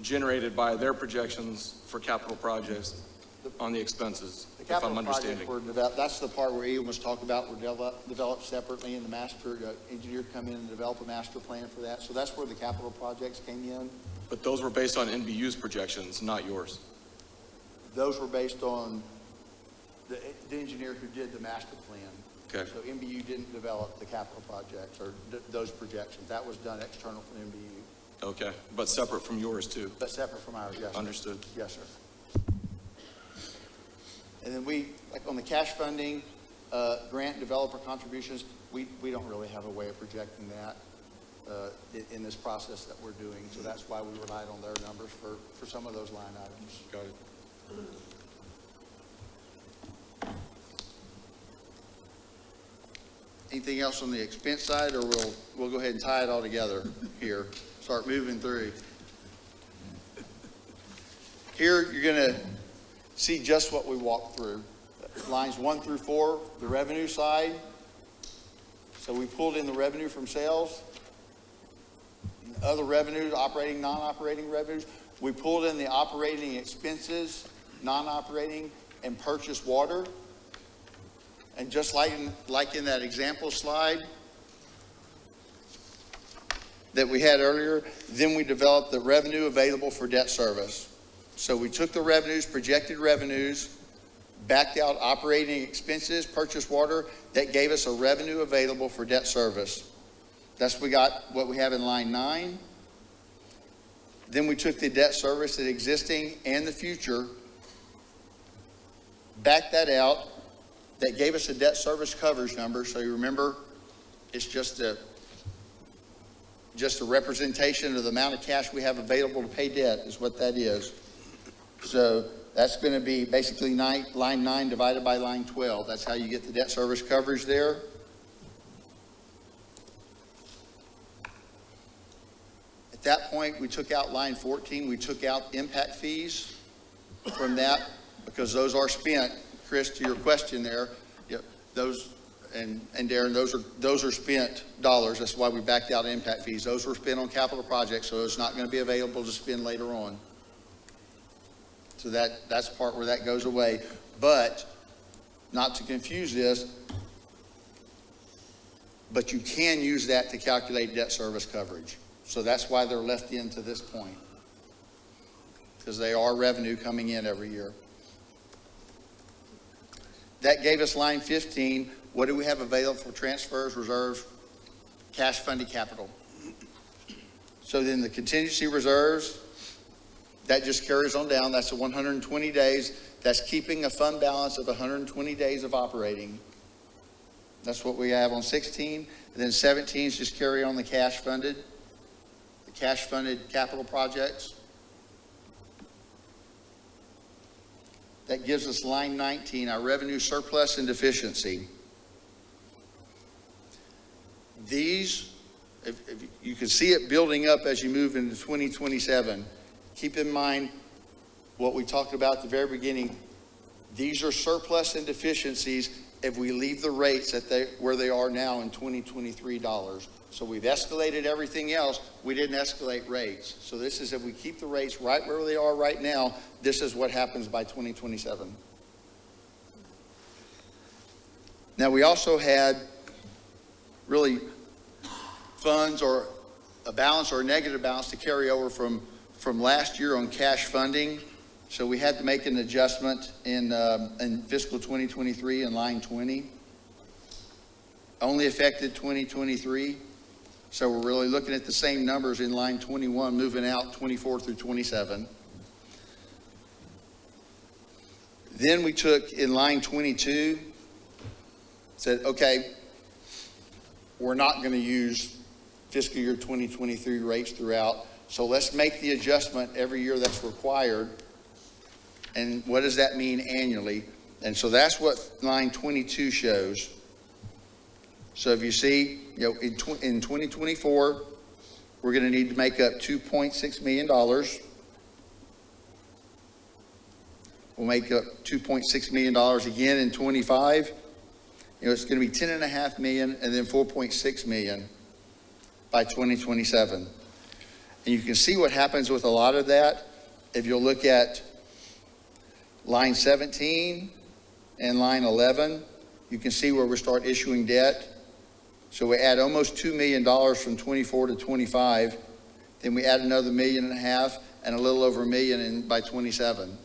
generated by their projections for capital projects on the expenses, The if I'm capital projects understanding. were developed, that's the part where Ian was talking about, were developed separately in the master, engineer come in and develop a master plan for that. So that's where the capital projects came in. But those were based on NBU's projections, not yours. Those were based on the engineer who did the master plan. Okay. So MBU didn't develop the capital projects or those projections. That was done external from MBU, Okay, but separate from yours too. but separate from ours, yes. Sir. Understood. Yes, sir. And then we, like on the cash funding, grant developer contributions, we don't really have a way of projecting that in this process that we're doing. So that's why we relied on their numbers for some of those line items. Got it. Anything else on the expense side, or we'll go ahead and tie it all together here, start moving through. Here, you're going to see just what we walked through. Lines 1 through 4, the revenue side. So we pulled in the revenue from sales. Other revenues, operating, non-operating revenues. We pulled in the operating expenses, non-operating, and purchased water. And just like in that example slide that we had earlier, then we developed the revenue available for debt service. So we took the revenues, projected revenues, backed out operating expenses, purchased water, that gave us a revenue available for debt service. That's what we have in line 9. Then we took the debt service that existing and the future, backed that out. That gave us a debt service coverage number. So you remember, it's just a representation of the amount of cash we have available to pay debt is what that is. So that's going to be basically line 9 divided by line 12. That's how you get the debt service coverage there. At that point, we took out line 14. We took out impact fees from that because those are spent. Chris, to your question there, those, and Darren, those are spent dollars. That's why we backed out impact fees. Those were spent on capital projects, so it's not going to be available to spend later on. So that's the part where that goes away. But, not to confuse this, but you can use that to calculate debt service coverage. So that's why they're left in to this point, because they are revenue coming in every year. That gave us line 15. What do we have available for transfers, reserves, cash funded capital? So then the contingency reserves, that just carries on down. That's the 120 days. That's keeping a fund balance of 120 days of operating. That's what we have on 16. And then 17 is just carry on the cash funded capital projects. That gives us line 19, our revenue surplus and deficiency. These if you can see it building up as you move into 2027, keep in mind what we talked about at the very beginning. These are surplus and deficiencies if we leave the rates where they are now in 2023 dollars. So we've escalated everything else. We didn't escalate rates. So this is if we keep the rates right where they are right now, this is what happens by 2027. Now, we also had really funds or a balance or a negative balance to carry over from last year on cash funding. So we had to make an adjustment in fiscal 2023 in line 20. Only affected 2023. So we're really looking at the same numbers in line 21, moving out 24 through 27. Then we took in line 22, said, okay, we're not going to use fiscal year 2023 rates throughout. So let's make the adjustment every year that's required. And what does that mean annually? And so that's what line 22 shows. So if you see, in 2024, we're going to need to make up $2.6 million. We'll make up $2.6 million again in 25. It's going to be $10.5 million and then $4.6 million by 2027. And you can see what happens with a lot of that. If you'll look at line 17 and line 11, you can see where we start issuing debt. So we add almost $2 million from 24 to 25. Then we add another $1.5 million and a little over $1 million by 27.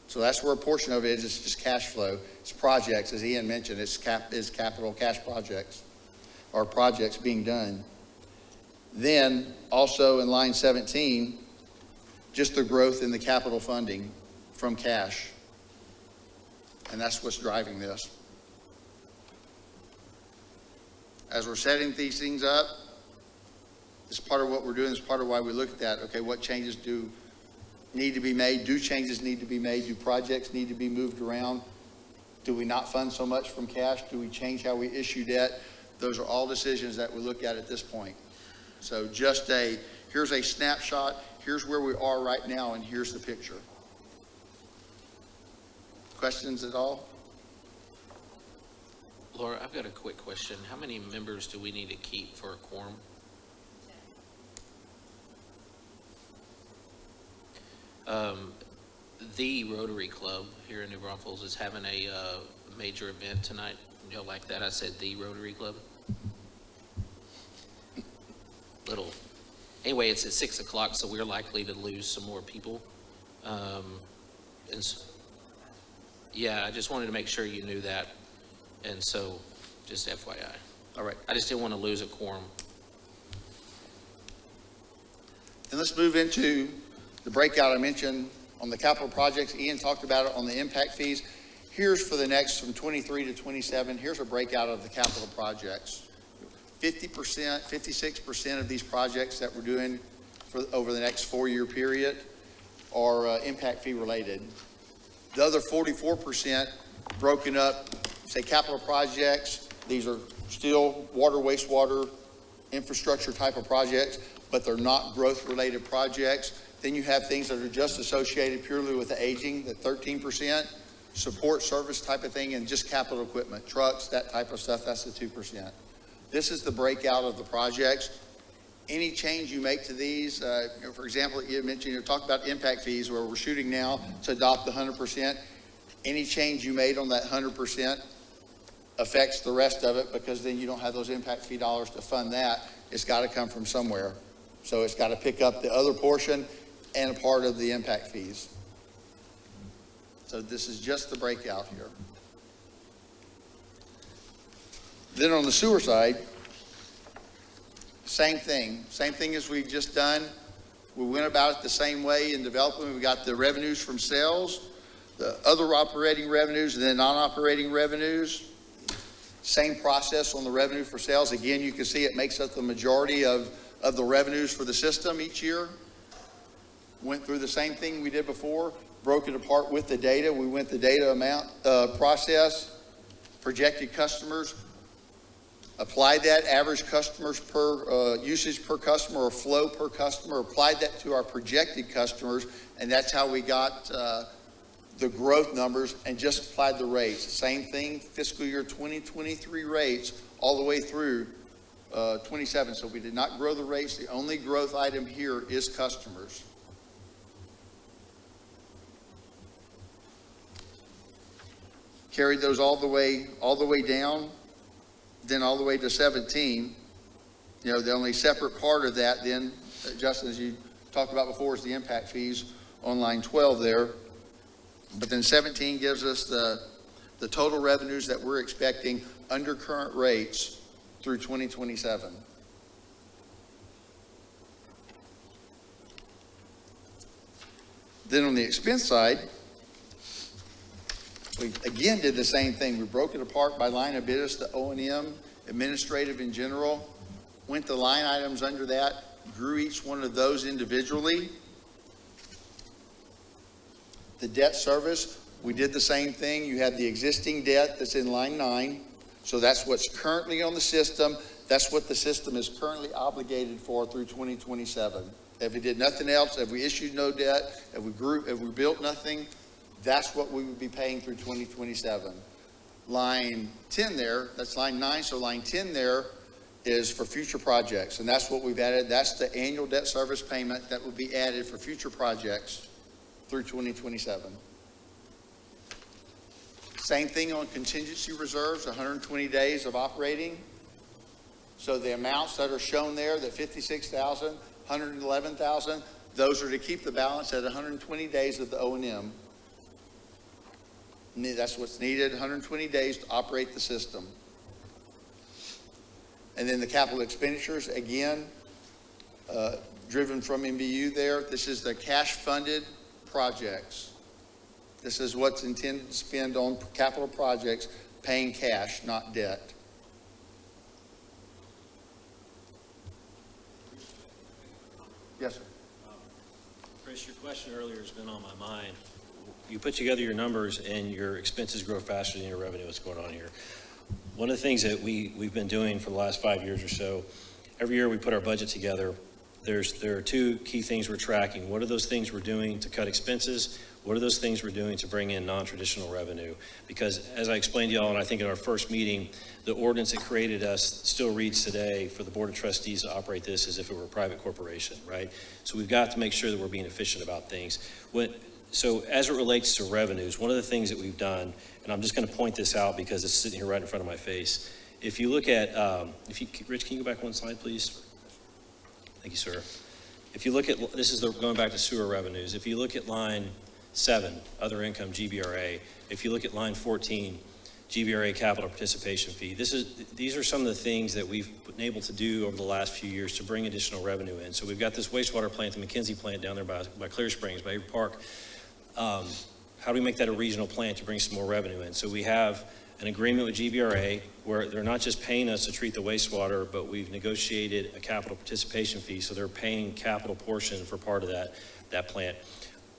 So that's where a portion of it is. It's just cash flow. It's projects, as Ian mentioned. It's capital cash projects or projects being done. Then also in line 17, just the growth in the capital funding from cash. And that's what's driving this. As we're setting these things up, this is part of what we're doing. This is part of why we look at that. Okay, what changes do need to be made? Do changes need to be made? Do projects need to be moved around? Do we not fund so much from cash? Do we change how we issue debt? Those are all decisions that we look at this point. So just here's a snapshot. Here's where we are right now, and here's the picture. Questions at all? Laura, I've got a quick question. How many members do we need to keep for a quorum? The Rotary Club here in New Braunfels is having a major event tonight. Y'all like that? I said the Rotary Club. Anyway, it's at 6 o'clock, so we're likely to lose some more people. Yeah, I just wanted to make sure you knew that. And so, just FYI. All right. I just didn't want to lose a quorum. And let's move into the breakout I mentioned on the capital projects. Ian talked about it on the impact fees. Here's for the next from 23 to 27. Here's a breakout of the capital projects. 50%, 56% of these projects that we're doing over the next 4-year period are impact fee related. The other 44% broken up, say capital projects. These are still water, wastewater, infrastructure type of projects, but they're not growth related projects. Then you have things that are just associated purely with the aging, the 13%, support service type of thing, and just capital equipment, trucks, that type of stuff, that's the 2%. This is the breakout of the projects. Any change you make to these, for example, you mentioned, you talked about impact fees where we're shooting now to adopt the 100%. Any change you made on that 100% affects the rest of it, because then you don't have those impact fee dollars to fund that. It's got to come from somewhere. So it's got to pick up the other portion and a part of the impact fees. So this is just the breakout here. Then on the sewer side, same thing as we've just done. We went about it the same way in development. We got the revenues from sales, the other operating revenues, and then non-operating revenues. Same process on the revenue for sales. Again, you can see it makes up the majority of the revenues for the system each year. Went through the same thing we did before, broke it apart with the data. We went the data amount process, projected customers, apply that average customers per, usage per customer or flow per customer, applied that to our projected customers, and that's how we got the growth numbers and just applied the rates. Same thing, fiscal year 2023 rates all the way through 27. So we did not grow the rates. The only growth item here is customers. Carried those all the way down, then all the way to 17. You know, the only separate part of that then, Justin, as you talked about before, is the impact fees on line 12 there. But then 17 gives us the total revenues that we're expecting under current rates through 2027. Then on the expense side, we again did the same thing. We broke it apart by line of business, the O&M, administrative in general, went to line items under that, grew each one of those individually. The debt service, we did the same thing. You had the existing debt that's in line 9. So that's what's currently on the system. That's what the system is currently obligated for through 2027. If we did nothing else, if we issued no debt, if we built nothing, that's what we would be paying through 2027. Line 10 there, that's line 9. So line 10 there is for future projects. And that's what we've added. That's the annual debt service payment that will be added for future projects through 2027. Same thing on contingency reserves, 120 days of operating. So the amounts that are shown there, the 56,000, 111,000, those are to keep the balance at 120 days of the O&M. That's what's needed, 120 days to operate the system. And then the capital expenditures, again, driven from MBU there. This is the cash funded projects. This is what's intended to spend on capital projects, paying cash, not debt. Yes, sir. Chris, your question earlier has been on my mind. You put together your numbers and your expenses grow faster than your revenue. What's going on here? One of the things that we've been doing for the last 5 years or so, every year we put our budget together. There are two key things we're tracking. What are those things we're doing to cut expenses? What are those things we're doing to bring in non-traditional revenue? Because as I explained to y'all, and I think in our first meeting, the ordinance that created us still reads today for the Board of Trustees to operate this as if it were a private corporation, right? So we've got to make sure that we're being efficient about things. So as it relates to revenues, one of the things that we've done, and I'm just going to point this out because it's sitting here right in front of my face. If you look at, Rich, can you go back one slide, please? Thank you, sir. If you look at, this is going back to sewer revenues. If you look at line 7, other income, GBRA. If you look at line 14, GBRA capital participation fee. These are some of the things that we've been able to do over the last few years to bring additional revenue in. So we've got this wastewater plant, the McKenzie plant down there by Clear Springs, by Avery Park. How do we make that a regional plant to bring some more revenue in? So we have an agreement with GBRA where they're not just paying us to treat the wastewater, but we've negotiated a capital participation fee. So they're paying capital portion for part of that plant.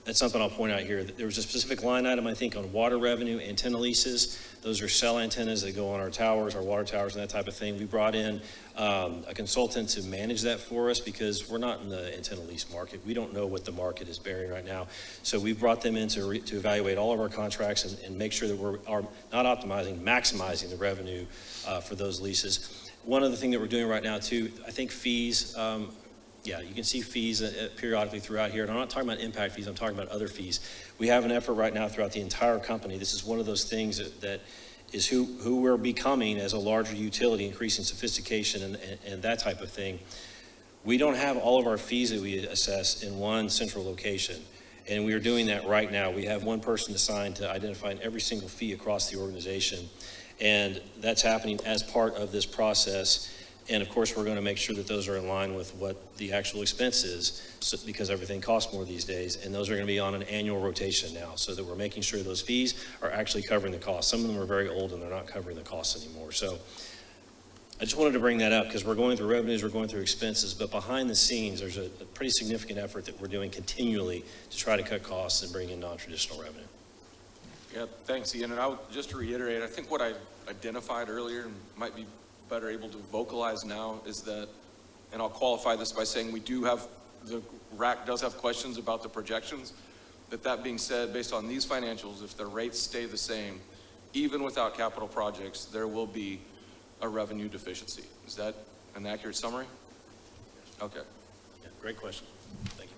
That's something I'll point out here. There was a specific line item, I think, on water revenue, antenna leases. Those are cell antennas that go on our towers, our water towers, and that type of thing. We brought in a consultant to manage that for us because we're not in the antenna lease market. We don't know what the market is bearing right now. So we brought them in to evaluate all of our contracts and make sure that we're not optimizing, maximizing the revenue for those leases. One other thing that we're doing right now, too, I think fees. Yeah, you can see fees periodically throughout here. And I'm not talking about impact fees, I'm talking about other fees. We have an effort right now throughout the entire company. This is one of those things that is who we're becoming as a larger utility, increasing sophistication and that type of thing. We don't have all of our fees that we assess in one central location. And we are doing that right now. We have one person assigned to identifying every single fee across the organization. And that's happening as part of this process. And of course, we're going to make sure that those are in line with what the actual expense is, because everything costs more these days. And those are going to be on an annual rotation now, so that we're making sure those fees are actually covering the cost. Some of them are very old and they're not covering the costs anymore. So I just wanted to bring that up because we're going through revenues, we're going through expenses, but behind the scenes, there's a pretty significant effort that we're doing continually to try to cut costs and bring in non-traditional revenue. Yeah, thanks, Ian. And just to reiterate, I think what I identified earlier, and might be better able to vocalize now is that, and I'll qualify this by saying the RAC does have questions about the projections. That being said, based on these financials, if the rates stay the same, even without capital projects, there will be a revenue deficiency. Is that an accurate summary? Okay. Yeah, great question. Thank you.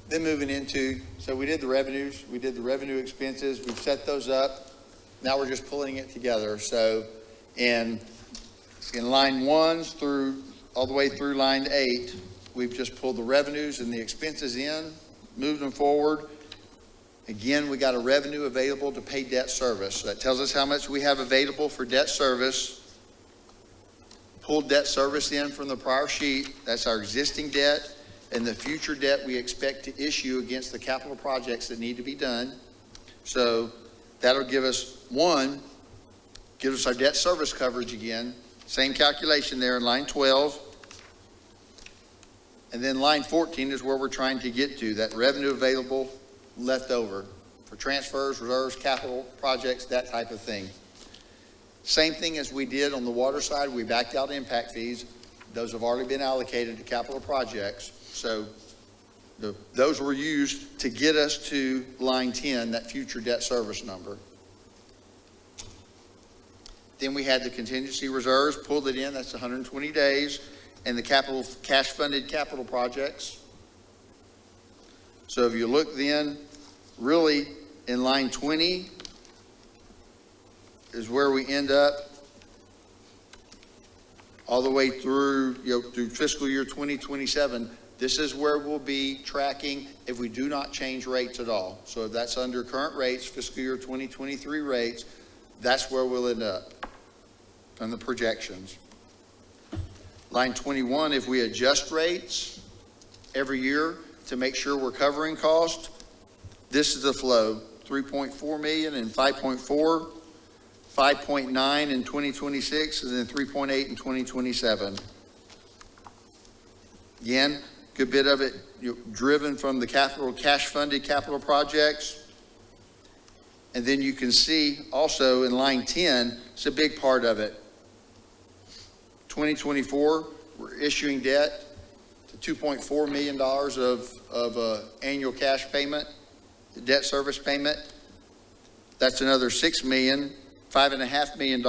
Then moving into, so we did the revenues, we did the revenue expenses, we've set those up. Now we're just pulling it together. So in line 1 through, all the way through line 8, we've just pulled the revenues and the expenses in, moved them forward. Again, we got a revenue available to pay debt service. So that tells us how much we have available for debt service. Pulled debt service in from the prior sheet. That's our existing debt and the future debt we expect to issue against the capital projects that need to be done. So that'll give us our debt service coverage again. Same calculation there in line 12. And then line 14 is where we're trying to get to, that revenue available left over for transfers, reserves, capital projects, that type of thing. Same thing as we did on the water side, we backed out impact fees. Those have already been allocated to capital projects. So those were used to get us to line 10, that future debt service number. Then we had the contingency reserves, pulled it in, that's 120 days, and the capital, cash-funded capital projects. So if you look then, really in line 20 is where we end up all the way through, through fiscal year 2027. This is where we'll be tracking if we do not change rates at all. So if that's under current rates, fiscal year 2023 rates, that's where we'll end up on the projections. Line 21, if we adjust rates every year to make sure we're covering cost, this is the flow, 3.4 million and 5.4, 5.9 in 2026, and then 3.8 in 2027. Again, good bit of it driven from the capital, cash-funded capital projects. And then you can see also in line 10, it's a big part of it. 2024, we're issuing debt to $2.4 million of annual cash payment, debt service payment. That's another $6 million, $5.5 million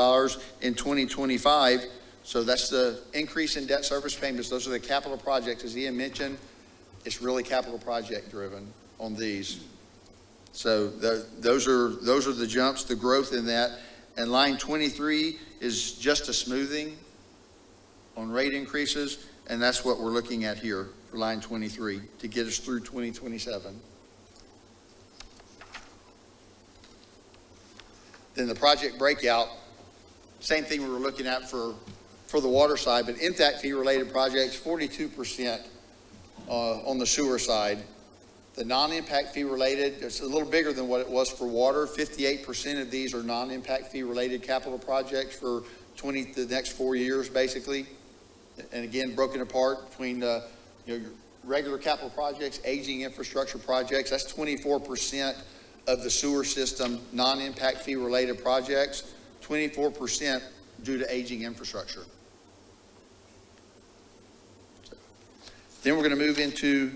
in 2025. So that's the increase in debt service payments. Those are the capital projects. As Ian mentioned, it's really capital project driven on these. So those are the jumps, the growth in that. And line 23 is just a smoothing on rate increases. And that's what we're looking at here for line 23 to get us through 2027. Then the project breakout, same thing we were looking at for the water side, but impact fee related projects, 42% on the sewer side. The non-impact fee related, it's a little bigger than what it was for water. 58% of these are non-impact fee related capital projects for the next 4 years, basically. And again, broken apart between your regular capital projects, aging infrastructure projects. That's 24% of the sewer system non-impact fee related projects, 24% due to aging infrastructure. Then we're going to move into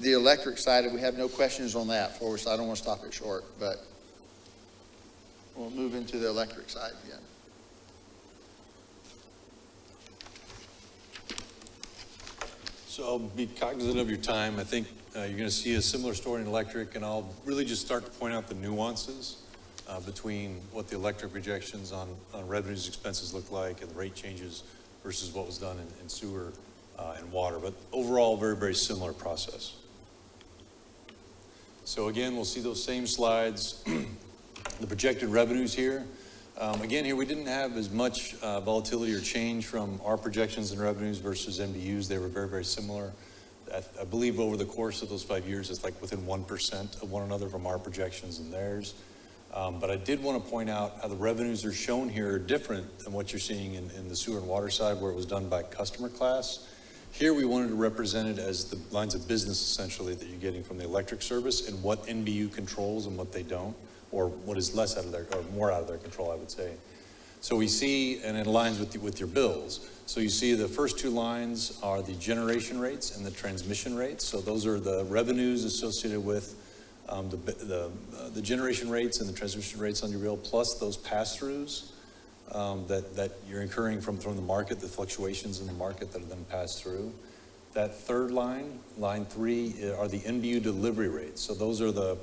the electric side, and we have no questions on that for us. So I don't want to stop it short, but we'll move into the electric side again. So I'll be cognizant of your time. I think you're going to see a similar story in electric, and I'll really just start to point out the nuances between what the electric projections on revenues, expenses look like, and the rate changes versus what was done in sewer and water. But overall, very, very similar process. So again, we'll see those same slides, the projected revenues here. Again, here we didn't have as much volatility or change from our projections and revenues versus MDUs. They were very, very similar. I believe over the course of those 5 years, it's like within 1% of one another from our projections and theirs. But I did want to point out how the revenues are shown here are different than what you're seeing in the sewer and water side, where it was done by customer class. Here, we wanted to represent it as the lines of business essentially that you're getting from the electric service and what NBU controls and what they don't, or what is less out of their, or more out of their control, I would say. So we see, and it aligns with your bills. So you see the first two lines are the generation rates and the transmission rates. So those are the revenues associated with the generation rates and the transmission rates on your bill, plus those pass-throughs that you're incurring from the market, the fluctuations in the market that are then passed through. That third line, line 3, are the NBU delivery rates. So those are the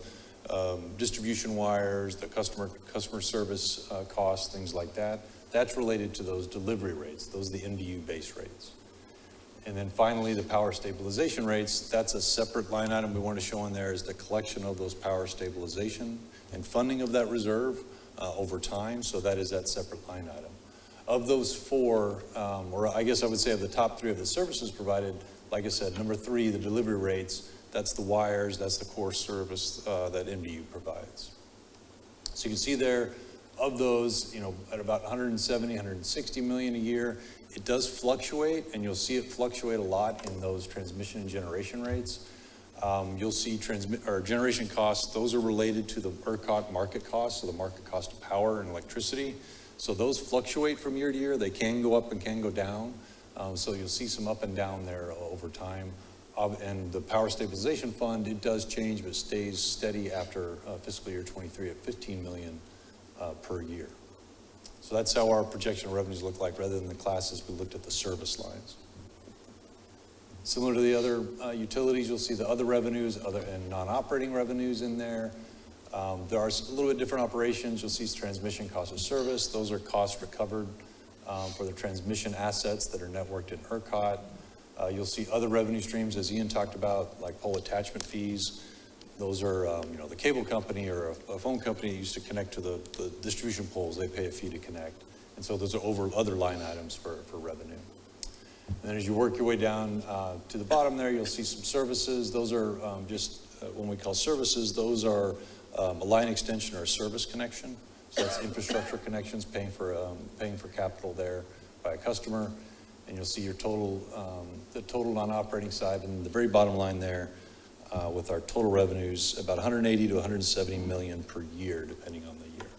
distribution wires, the customer service costs, things like that. That's related to those delivery rates. Those are the NBU base rates. And then finally, the power stabilization rates, that's a separate line item we want to show in there, is the collection of those power stabilization and funding of that reserve over time. So that is that separate line item. Of those four, or I guess I would say of the top 3 of the services provided, like I said, number 3, the delivery rates, that's the wires, that's the core service that NBU provides. So you can see there, of those, at about 170, 160 million a year, it does fluctuate, and you'll see it fluctuate a lot in those transmission and generation rates. You'll see generation costs, those are related to the ERCOT market costs, so the market cost of power and electricity. So those fluctuate from year to year. They can go up and can go down. So you'll see some up and down there over time. And the Power Stabilization Fund, it does change, but stays steady after fiscal year 23 at 15 million per year. So that's how our projection of revenues look like. Rather than the classes, we looked at the service lines. Similar to the other utilities, you'll see the other revenues, other and non-operating revenues in there. There are a little bit different operations. You'll see transmission cost of service. Those are costs recovered for the transmission assets that are networked in ERCOT. You'll see other revenue streams, as Ian talked about, like pole attachment fees. Those are, the cable company or a phone company used to connect to the distribution poles. They pay a fee to connect. And so those are over other line items for revenue. And then as you work your way down to the bottom there, you'll see some services. Those are just when we call services, those are a line extension or a service connection. So that's infrastructure connections, paying for capital there by a customer. And you'll see your total, the total non-operating side, and the very bottom line there with our total revenues, about 180 to 170 million per year, depending on the year.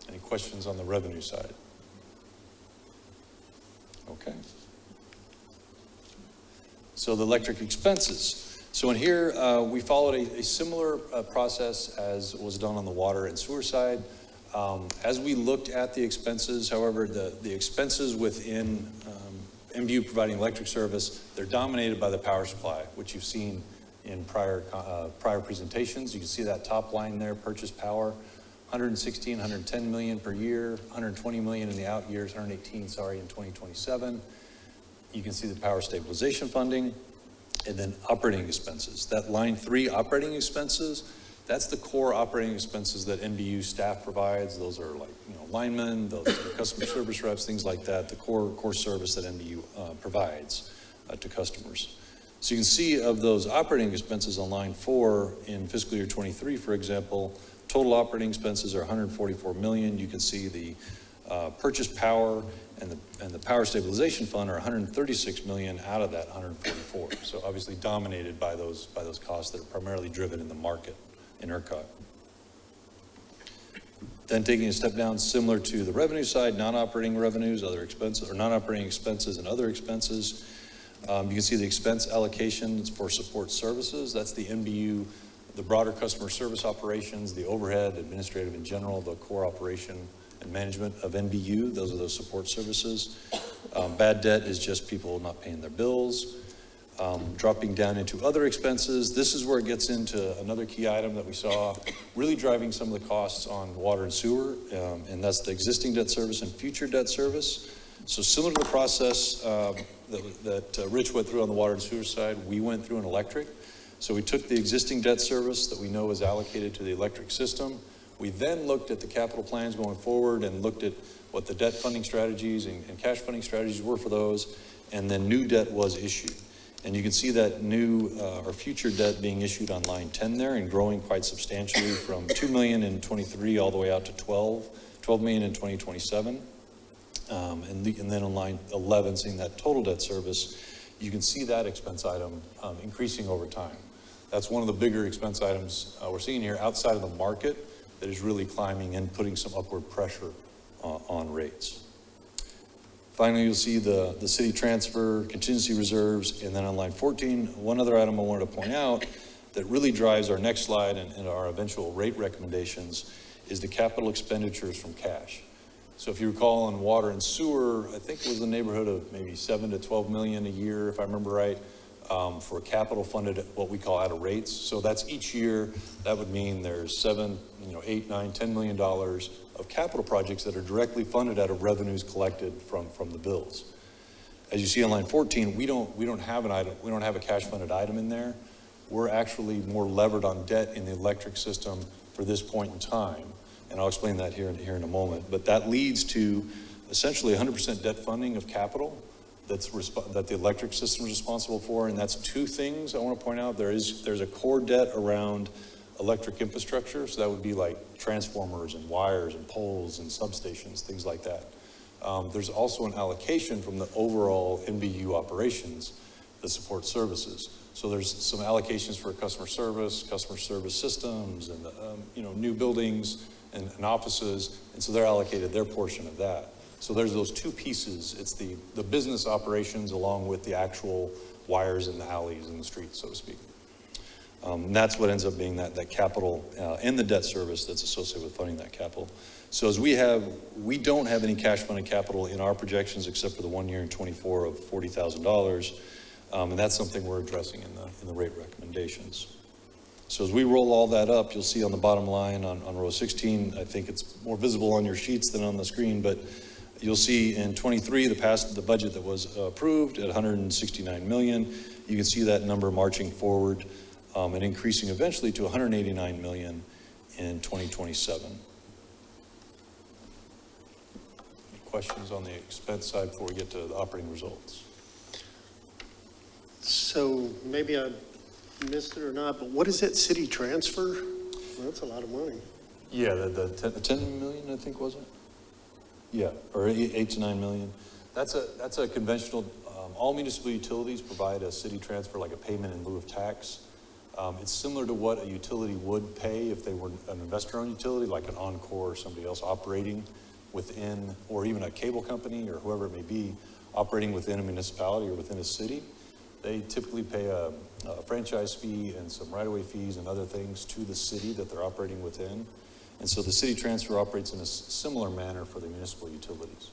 Any questions on the revenue side? Okay. So the electric expenses. So in here, we followed a similar process as was done on the water and sewer side. As we looked at the expenses, however, the expenses within MBU providing electric service, they're dominated by the power supply, which you've seen in prior presentations. You can see that top line there, purchase power, 116, 110 million per year, 120 million in the out years, 118, sorry, in 2027. You can see the power stabilization funding, and then operating expenses. That line 3 operating expenses, that's the core operating expenses that NBU staff provides. Those are like, linemen, those are customer service reps, things like that, the core service that NBU provides to customers. So you can see of those operating expenses on line 4 in fiscal year 23, for example, total operating expenses are 144 million. You can see the purchase power and the power stabilization fund are 136 million out of that 144. So obviously dominated by those costs that are primarily driven in the market in ERCOT. Then taking a step down, similar to the revenue side, non-operating revenues, other expenses, or non-operating expenses and other expenses. You can see the expense allocations for support services. That's the MBU, the broader customer service operations, the overhead, administrative in general, the core operation and management of NBU. Those are those support services. Bad debt is just people not paying their bills. Dropping down into other expenses, this is where it gets into another key item that we saw really driving some of the costs on water and sewer, and that's the existing debt service and future debt service. So similar to the process that Rich went through on the water and sewer side, we went through an electric. So we took the existing debt service that we know is allocated to the electric system. We then looked at the capital plans going forward and looked at what the debt funding strategies and cash funding strategies were for those, and then new debt was issued. And you can see that new or future debt being issued on line 10 there and growing quite substantially from 2 million in 23 all the way out to 12 million in 2027. And then on line 11, seeing that total debt service, you can see that expense item increasing over time. That's one of the bigger expense items we're seeing here outside of the market that is really climbing and putting some upward pressure on rates. Finally, you'll see the city transfer, contingency reserves, and then on line 14, one other item I wanted to point out that really drives our next slide and our eventual rate recommendations is the capital expenditures from cash. So if you recall on water and sewer, I think it was in the neighborhood of maybe 7 to 12 million a year, if I remember right, for capital funded at what we call out of rates. So that's each year. That would mean there's 7, 8, 9, $10 million of capital projects that are directly funded out of revenues collected from the bills. As you see on line 14, we don't have an item, we don't have a cash funded item in there. We're actually more levered on debt in the electric system for this point in time. And I'll explain that here in a moment. But that leads to essentially 100% debt funding of capital that the electric system is responsible for. And that's two things I want to point out. There's a core debt around electric infrastructure. So that would be like transformers and wires and poles and substations, things like that. There's also an allocation from the overall NBU operations that support services. So there's some allocations for customer service systems, and new buildings and offices, and so they're allocated their portion of that. So there's those two pieces. It's the business operations along with the actual wires in the alleys and the streets, so to speak. And that's what ends up being that capital and the debt service that's associated with funding that capital. So as we don't have any cash funded capital in our projections except for the 1 year in 24 of $40,000. And that's something we're addressing in the rate recommendations. So as we roll all that up, you'll see on the bottom line on row 16, I think it's more visible on your sheets than on the screen, but you'll see in 23, the budget that was approved at 169 million. You can see that number marching forward and increasing eventually to 189 million in 2027. Any questions on the expense side before we get to the operating results? So maybe I missed it or not, but what is that city transfer? Well, that's a lot of money. Yeah, the 10 million, I think, was it? Yeah, or 8 to 9 million. That's a conventional, all municipal utilities provide a city transfer, like a payment in lieu of tax. It's similar to what a utility would pay if they were an investor-owned utility, like an Oncor or somebody else operating within, or even a cable company or whoever it may be, operating within a municipality or within a city. They typically pay a franchise fee and some right-of-way fees and other things to the city that they're operating within. And so the city transfer operates in a similar manner for the municipal utilities.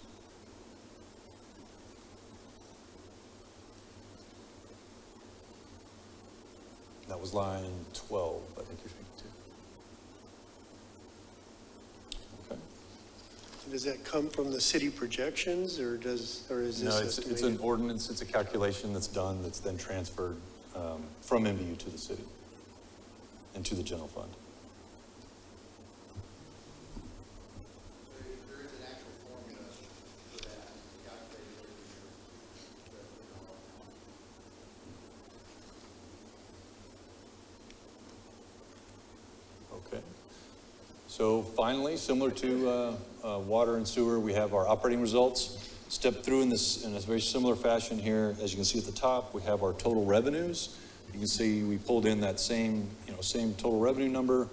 That was line 12, I think you're speaking to. Okay. Does that come from the city projections, or is this No, it's estimated? an ordinance, it's a calculation that's done, that's then transferred from MBU to the city and to the general fund. There is an actual formula for that, calculated every year. Okay. So finally, similar to water and sewer, we have our operating results. Step through in a very similar fashion here. As you can see at the top, we have our total revenues. You can see we pulled in that same total revenue number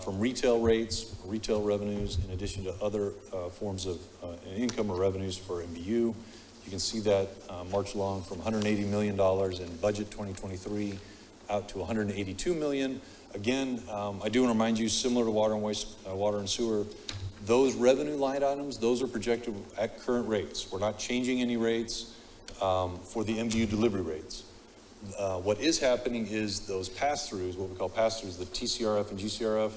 from retail rates, retail revenues, in addition to other forms of income or revenues for MBU. You can see that march along from $180 million in budget 2023 out to $182 million. Again, I do want to remind you, similar to water and waste, water and sewer, those revenue line items, those are projected at current rates. We're not changing any rates for the MBU delivery rates. What is happening is those pass-throughs, what we call pass-throughs, the TCRF and GCRF,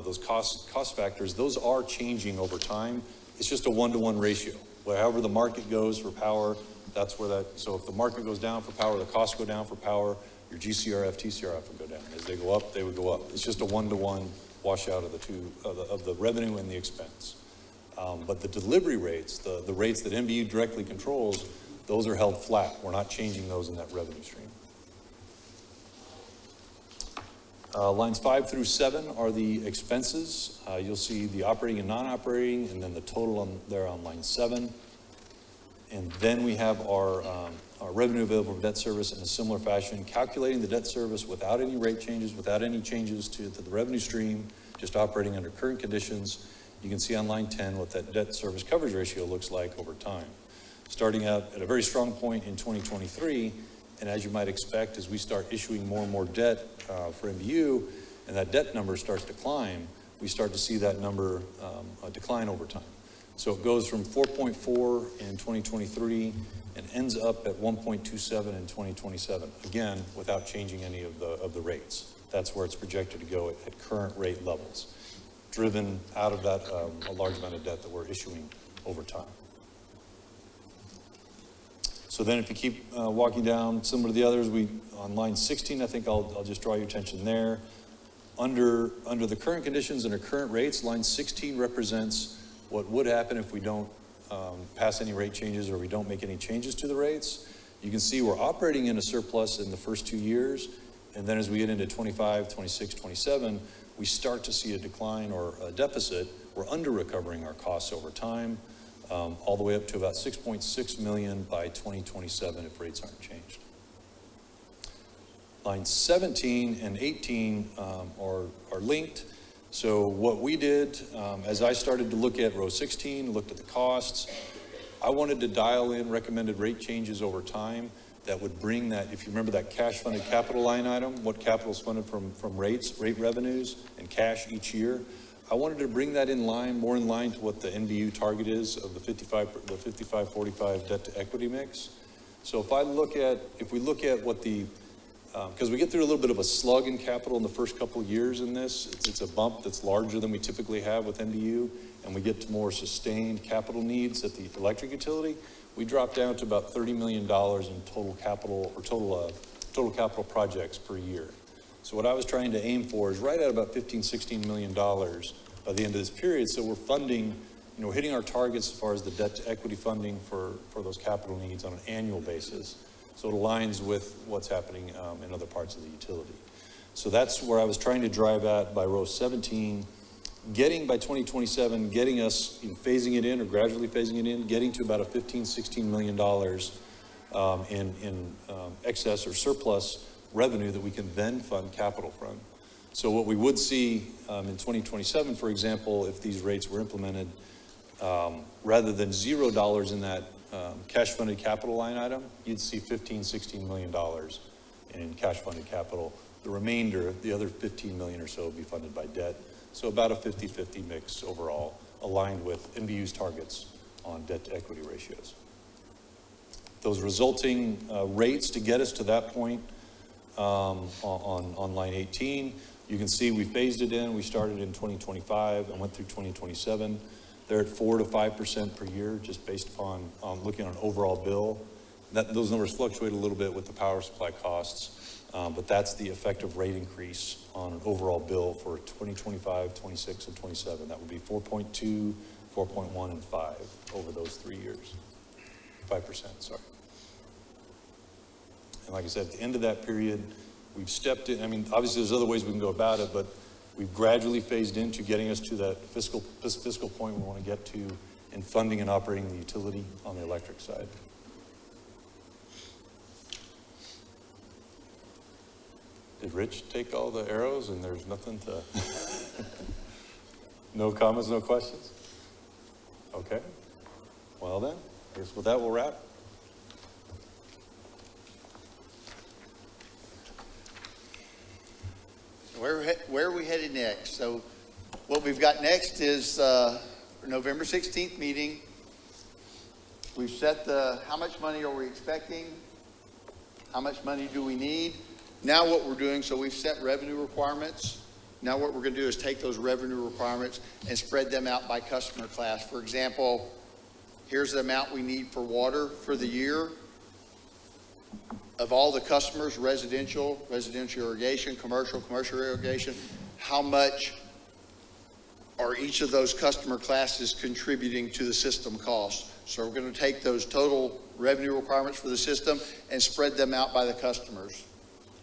those cost factors, those are changing over time. It's just a 1-to-1 ratio. However the market goes for power, that's where that, so if the market goes down for power, the costs go down for power, your GCRF, TCRF would go down. As they go up, they would go up. It's just a 1-to-1 washout of the two, of the revenue and the expense. But the delivery rates, the rates that MBU directly controls, those are held flat. We're not changing those in that revenue stream. Lines 5 through 7 are the expenses. You'll see the operating and non-operating, and then the total there on line 7. And then we have our revenue available for debt service in a similar fashion, calculating the debt service without any rate changes, without any changes to the revenue stream, just operating under current conditions. You can see on line 10 what that debt service coverage ratio looks like over time. Starting out at a very strong point in 2023, and as you might expect, as we start issuing more and more debt for MDU, and that debt number starts to climb, we start to see that number decline over time. So it goes from 4.4 in 2023 and ends up at 1.27 in 2027, again, without changing any of the rates. That's where it's projected to go at current rate levels, driven out of that a large amount of debt that we're issuing over time. So then if you keep walking down, similar to the others, on line 16, I think I'll just draw your attention there. Under the current conditions and our current rates, line 16 represents what would happen if we don't pass any rate changes or we don't make any changes to the rates. You can see we're operating in a surplus in the first 2 years, and then as we get into 25, 26, 27, we start to see a decline or a deficit. We're under recovering our costs over time, all the way up to about 6.6 million by 2027 if rates aren't changed. Lines 17 and 18 are linked. So what we did, as I started to look at row 16, looked at the costs, I wanted to dial in recommended rate changes over time that would bring that, if you remember that cash funded capital line item, what capital is funded from rate revenues and cash each year. I wanted to bring that more in line to what the NBU target is of the 55-45 debt to equity mix. So if we look at what because we get through a little bit of a slug in capital in the first couple of years in this, it's a bump that's larger than we typically have with NBU, and we get to more sustained capital needs at the electric utility. We drop down to about $30 million in total capital or total capital projects per year. So what I was trying to aim for is right at about $15-16 million by the end of this period. So we're funding, hitting our targets as far as the debt to equity funding for those capital needs on an annual basis. So it aligns with what's happening in other parts of the utility. So that's where I was trying to drive at by row 17, by 2027, getting us phasing it in or gradually phasing it in, getting to about a $15-16 million in excess or surplus revenue that we can then fund capital from. So what we would see in 2027, for example, if these rates were implemented, rather than $0 in that cash funded capital line item, you'd see $15-16 million in cash funded capital. The remainder, the other 15 million or so, would be funded by debt. So about a 50-50 mix overall, aligned with NBU's targets on debt to equity ratios. Those resulting rates to get us to that point on line 18, you can see we phased it in. We started in 2025 and went through 2027. They're at 4 to 5% per year, just based upon looking on overall bill. Those numbers fluctuate a little bit with the power supply costs, but that's the effective rate increase on an overall bill for 2025, 26, and 27. That would be 4.2, 4.1, and 5 over those 3 years. 5%, sorry. And like I said, at the end of that period, we've stepped in. I mean, obviously there's other ways we can go about it, but we've gradually phased into getting us to that fiscal point we want to get to in funding and operating the utility on the electric side. Did Rich take all the arrows and there's nothing to, no comments, no questions? Okay. Well then, I guess with that we'll wrap. Where are we headed next? So what we've got next is November 16th meeting. We've set how much money are we expecting? How much money do we need? Now what we're doing, so we've set revenue requirements. Now what we're going to do is take those revenue requirements and spread them out by customer class. For example, here's the amount we need for water for the year. Of all the customers, residential irrigation, commercial irrigation, how much are each of those customer classes contributing to the system cost? So we're going to take those total revenue requirements for the system and spread them out by the customers.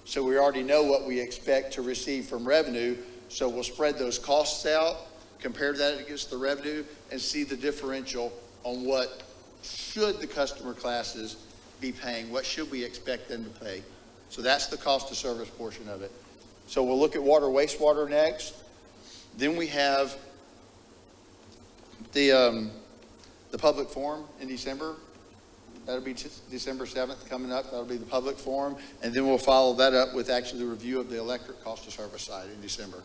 So we already know what we expect to receive from revenue. So we'll spread those costs out, compare that against the revenue, and see the differential on what should the customer classes be paying, what should we expect them to pay. So that's the cost of service portion of it. So we'll look at water, wastewater next. Then we have the public forum in December. That'll be December 7th coming up. That'll be the public forum. And then we'll follow that up with actually the review of the electric cost of service side in December.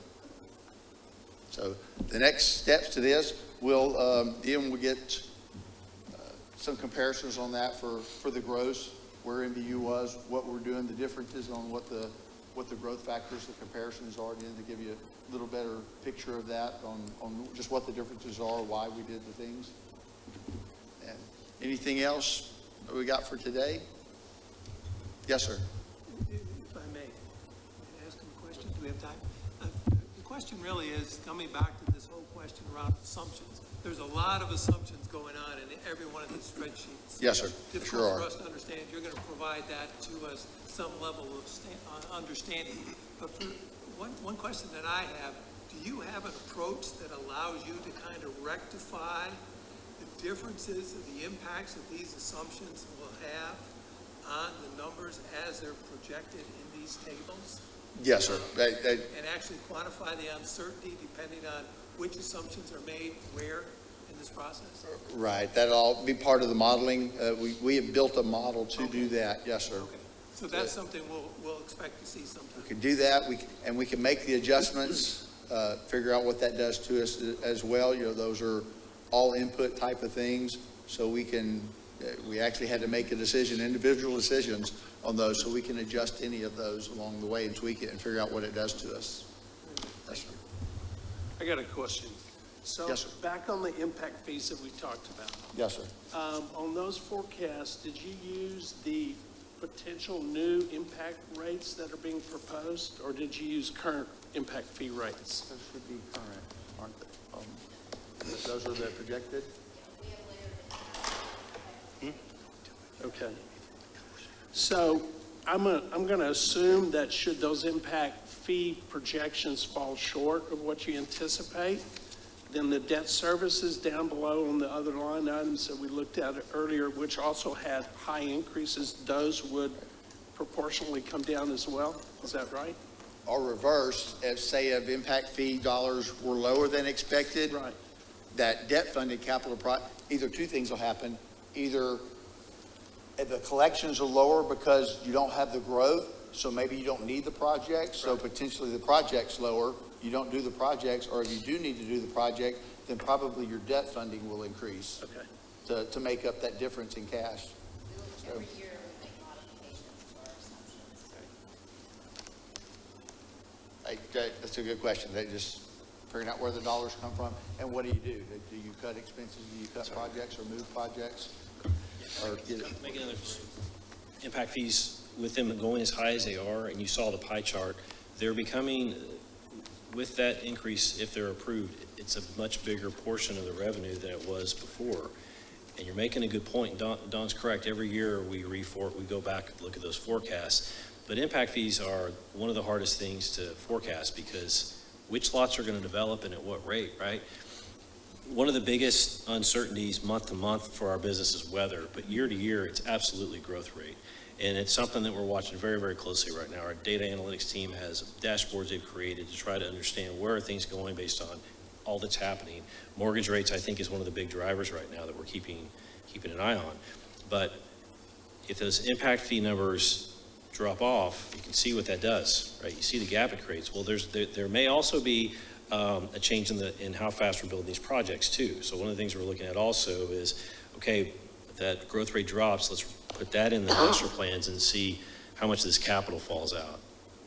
So the next steps to this, we'll get some comparisons on that for the gross, where MBU was, what we're doing, the differences on what the growth factors, the comparisons are, and to give you a little better picture of that on just what the differences are, why we did the things. And anything else that we got for today? Yes, sir. If I may ask him a question, do we have time? The question really is coming back to this whole question around assumptions. There's a lot of assumptions going on in every one of the spreadsheets. Yes, sir. Difficult Sure are. for us to understand. You're going to provide that to us, some level of understanding. But for one question that I have, do you have an approach that allows you to kind of rectify the differences of the impacts that these assumptions will have on the numbers as they're projected in these tables? Yes, sir. And actually quantify the uncertainty depending on which assumptions are made where in this process? Right. That'll all be part of the modeling. We have built a model to do that. Yes, sir. Okay. So that's something we'll expect to see sometime. We can do that. We can make the adjustments, figure out what that does to us as well. You know, those are all input type of things. So we actually had to make a decision, individual decisions on those, so we can adjust any of those along the way and tweak it and figure out what it does to us. Yes, sir. I got a question. So Yes, sir. back on the impact fees that we talked about, Yes, sir. on those forecasts, did you use the potential new impact rates that are being proposed, or did you use current impact fee rates? Those should be current, aren't they? Those are the projected? Okay. So I'm going to assume that should those impact fee projections fall short of what you anticipate, then the debt services down below on the other line items that we looked at earlier, which also had high increases, those would proportionally come down as well. Is that right? Or reverse, if impact fee dollars were lower than expected, Right. that debt-funded capital either two things will happen. Either the collections are lower because you don't have the growth, so maybe you don't need the project, so potentially the project's lower, you don't do the projects, or if you do need to do the project, then probably your debt funding will increase Okay. to make up that difference in cash. Every year we make modifications to our assumptions. That's a good question. They just figuring out where the dollars come from, and what do you do? Do you cut expenses? Do you cut projects or move projects? Or get it? Make another impact fees with them going as high as they are, and you saw the pie chart, they're becoming, with that increase, if they're approved, it's a much bigger portion of the revenue than it was before. And you're making a good point. Don's correct. Every year we go back and look at those forecasts. But impact fees are one of the hardest things to forecast because which lots are going to develop and at what rate, right? One of the biggest uncertainties month to month for our business is weather, but year to year, it's absolutely growth rate. And it's something that we're watching very, very closely right now. Our data analytics team has dashboards they've created to try to understand where are things going based on all that's happening. Mortgage rates, I think, is one of the big drivers right now that we're keeping an eye on. But if those impact fee numbers drop off, you can see what that does, right? You see the gap it creates. Well, there may also be a change in how fast we're building these projects too. So one of the things we're looking at also is, okay, if that growth rate drops, let's put that in the master plans and see how much of this capital falls out.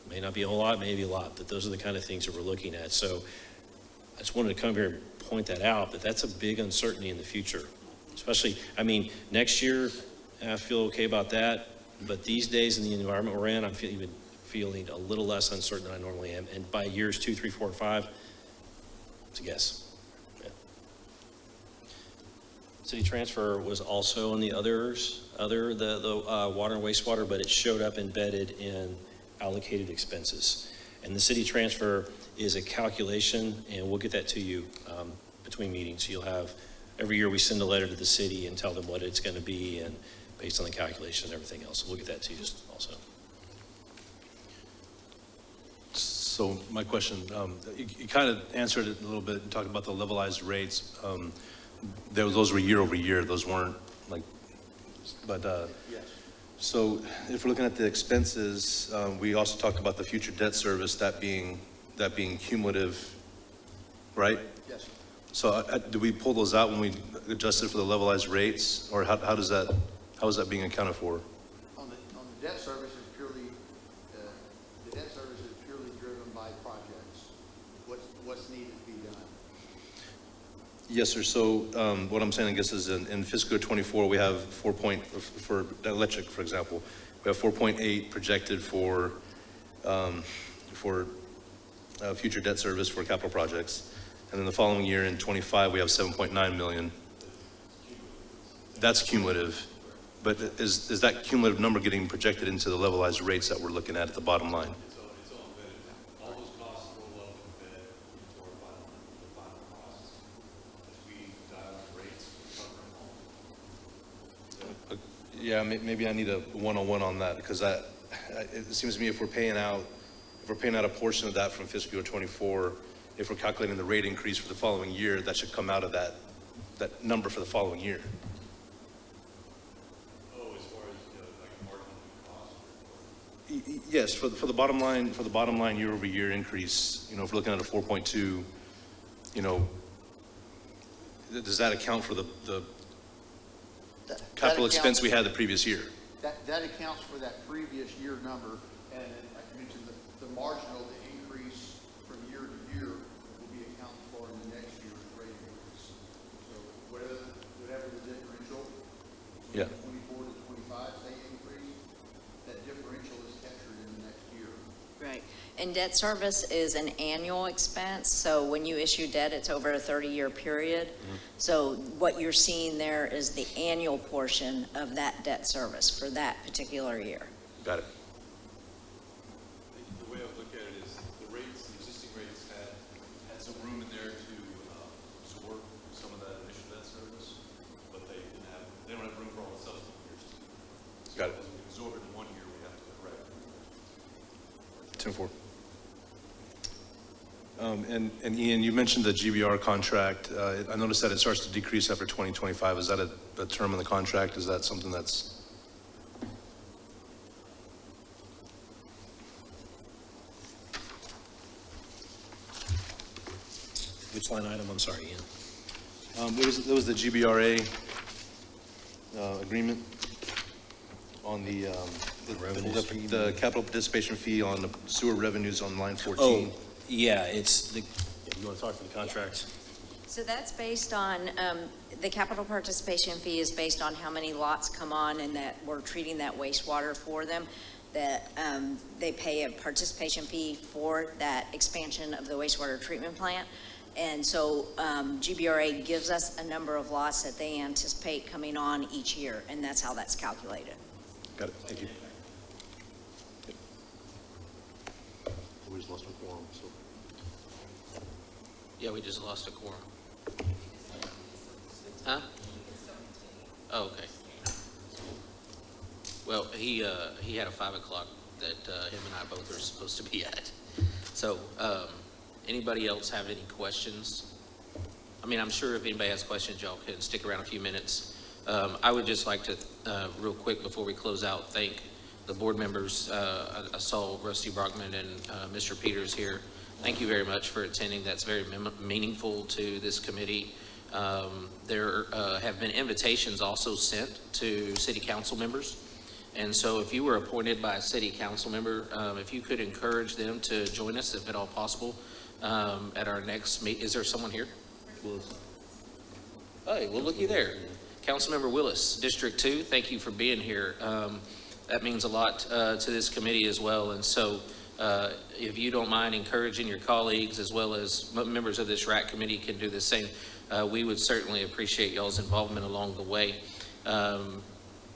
May not be a whole lot, maybe a lot, but those are the kind of things that we're looking at. So I just wanted to come here and point that out, that that's a big uncertainty in the future. Especially, I mean, next year, I feel okay about that, but these days in the environment we're in, I'm even feeling a little less uncertain than I normally am. And by years 2, 3, 4, and 5, it's a guess. Yeah. City transfer was also on the the water and wastewater, but it showed up embedded in allocated expenses. And the city transfer is a calculation, and we'll get that to you between meetings. You'll have, every year we send a letter to the city and tell them what it's going to be, and based on the calculation and everything else. So we'll get that to you just also. So my question, you kind of answered it a little bit and talked about the levelized rates. Those were year over year, those weren't like, but, Yes. so if we're looking at the expenses, we also talked about the future debt service, that being cumulative, right? Yes. So do we pull those out when we adjusted for the levelized rates, or how is that being accounted for? On the debt service is purely, the debt service is purely driven by projects, what's needed to be done. Yes, sir. So what I'm saying, I guess, is in fiscal year '24, we have for electric, for example, we have 4.8 projected for future debt service for capital projects. And then the following year in '25, we have 7.9 million. That's cumulative. But is that cumulative number getting projected into the levelized rates that we're looking at the bottom line? It's all embedded. All those costs roll up and embedded into our final costs. As we dial the rates, we cover them all. Yeah, maybe I need a one-on-one on that, because it seems to me if we're paying out a portion of that from fiscal year '24, if we're calculating the rate increase for the following year, that should come out of that number for the following year. Oh, as far as, like marginal cost? Yes, for the bottom line year over year increase, if we're looking at a 4.2, does that account for the That capital accounts- expense we had the previous year? That accounts for that previous year number, and like I mentioned, the marginal, the increase from year to year will be accounted for in the next year's rate increase. So whatever the differential, Yeah. 24 to 25, say increase, that differential is captured in the next year. Right. And debt service is an annual expense, so when you issue debt, it's over a 30-year period. So what you're seeing there is the annual portion of that debt service for that particular year. Got it. The way I would look at it is the existing rates had some room in there to absorb some of that initial debt service, but they don't have room for all the subsequent years. Got it. So as we absorb it in one year, we have to correct. 10-4. And Ian, you mentioned the GBR contract. I noticed that it starts to decrease after 2025. Is that a term in the contract? Is that something that's? Which line item? I'm sorry, Ian. It was the GBRA agreement on the revenues. the capital participation fee on the sewer revenues on line 14. Oh, yeah, you want to talk to the contracts? So that's based on, the capital participation fee is based on how many lots come on and that we're treating that wastewater for them. That they pay a participation fee for that expansion of the wastewater treatment plant. And so GBRA gives us a number of lots that they anticipate coming on each year, and that's how that's calculated. Got it. Thank you. We just lost our quorum, so. Yeah, we just lost a quorum. Huh? Oh, okay. Well, he had a 5 o'clock that him and I both are supposed to be at. So, anybody else have any questions? I mean, I'm sure if anybody has questions, y'all can stick around a few minutes. I would just like to, real quick before we close out, thank the board members. I saw Rusty Brockman and Mr. Peters here. Thank you very much for attending. That's very meaningful to this committee. There have been invitations also sent to city council members. And so if you were appointed by a city council member, if you could encourage them to join us, if at all possible, at our next meet. Is there someone here? Hey, well, looky there. Councilmember Willis, District 2, thank you for being here. That means a lot to this committee as well. And so if you don't mind encouraging your colleagues as well as members of this RAC committee can do the same, we would certainly appreciate y'all's involvement along the way.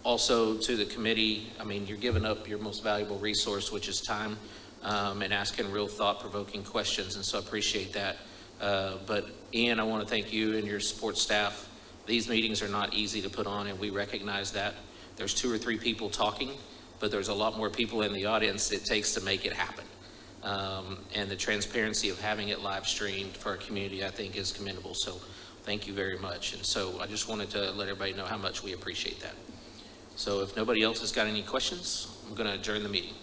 Also to the committee, I mean, you're giving up your most valuable resource, which is time, and asking real thought-provoking questions, and so I appreciate that. But Ian, I want to thank you and your support staff. These meetings are not easy to put on, and we recognize that. There's 2 or 3 people talking, but there's a lot more people in the audience it takes to make it happen. And the transparency of having it live streamed for our community, I think, is commendable. So thank you very much. And so I just wanted to let everybody know how much we appreciate that. So if nobody else has got any questions, I'm going to adjourn the meeting.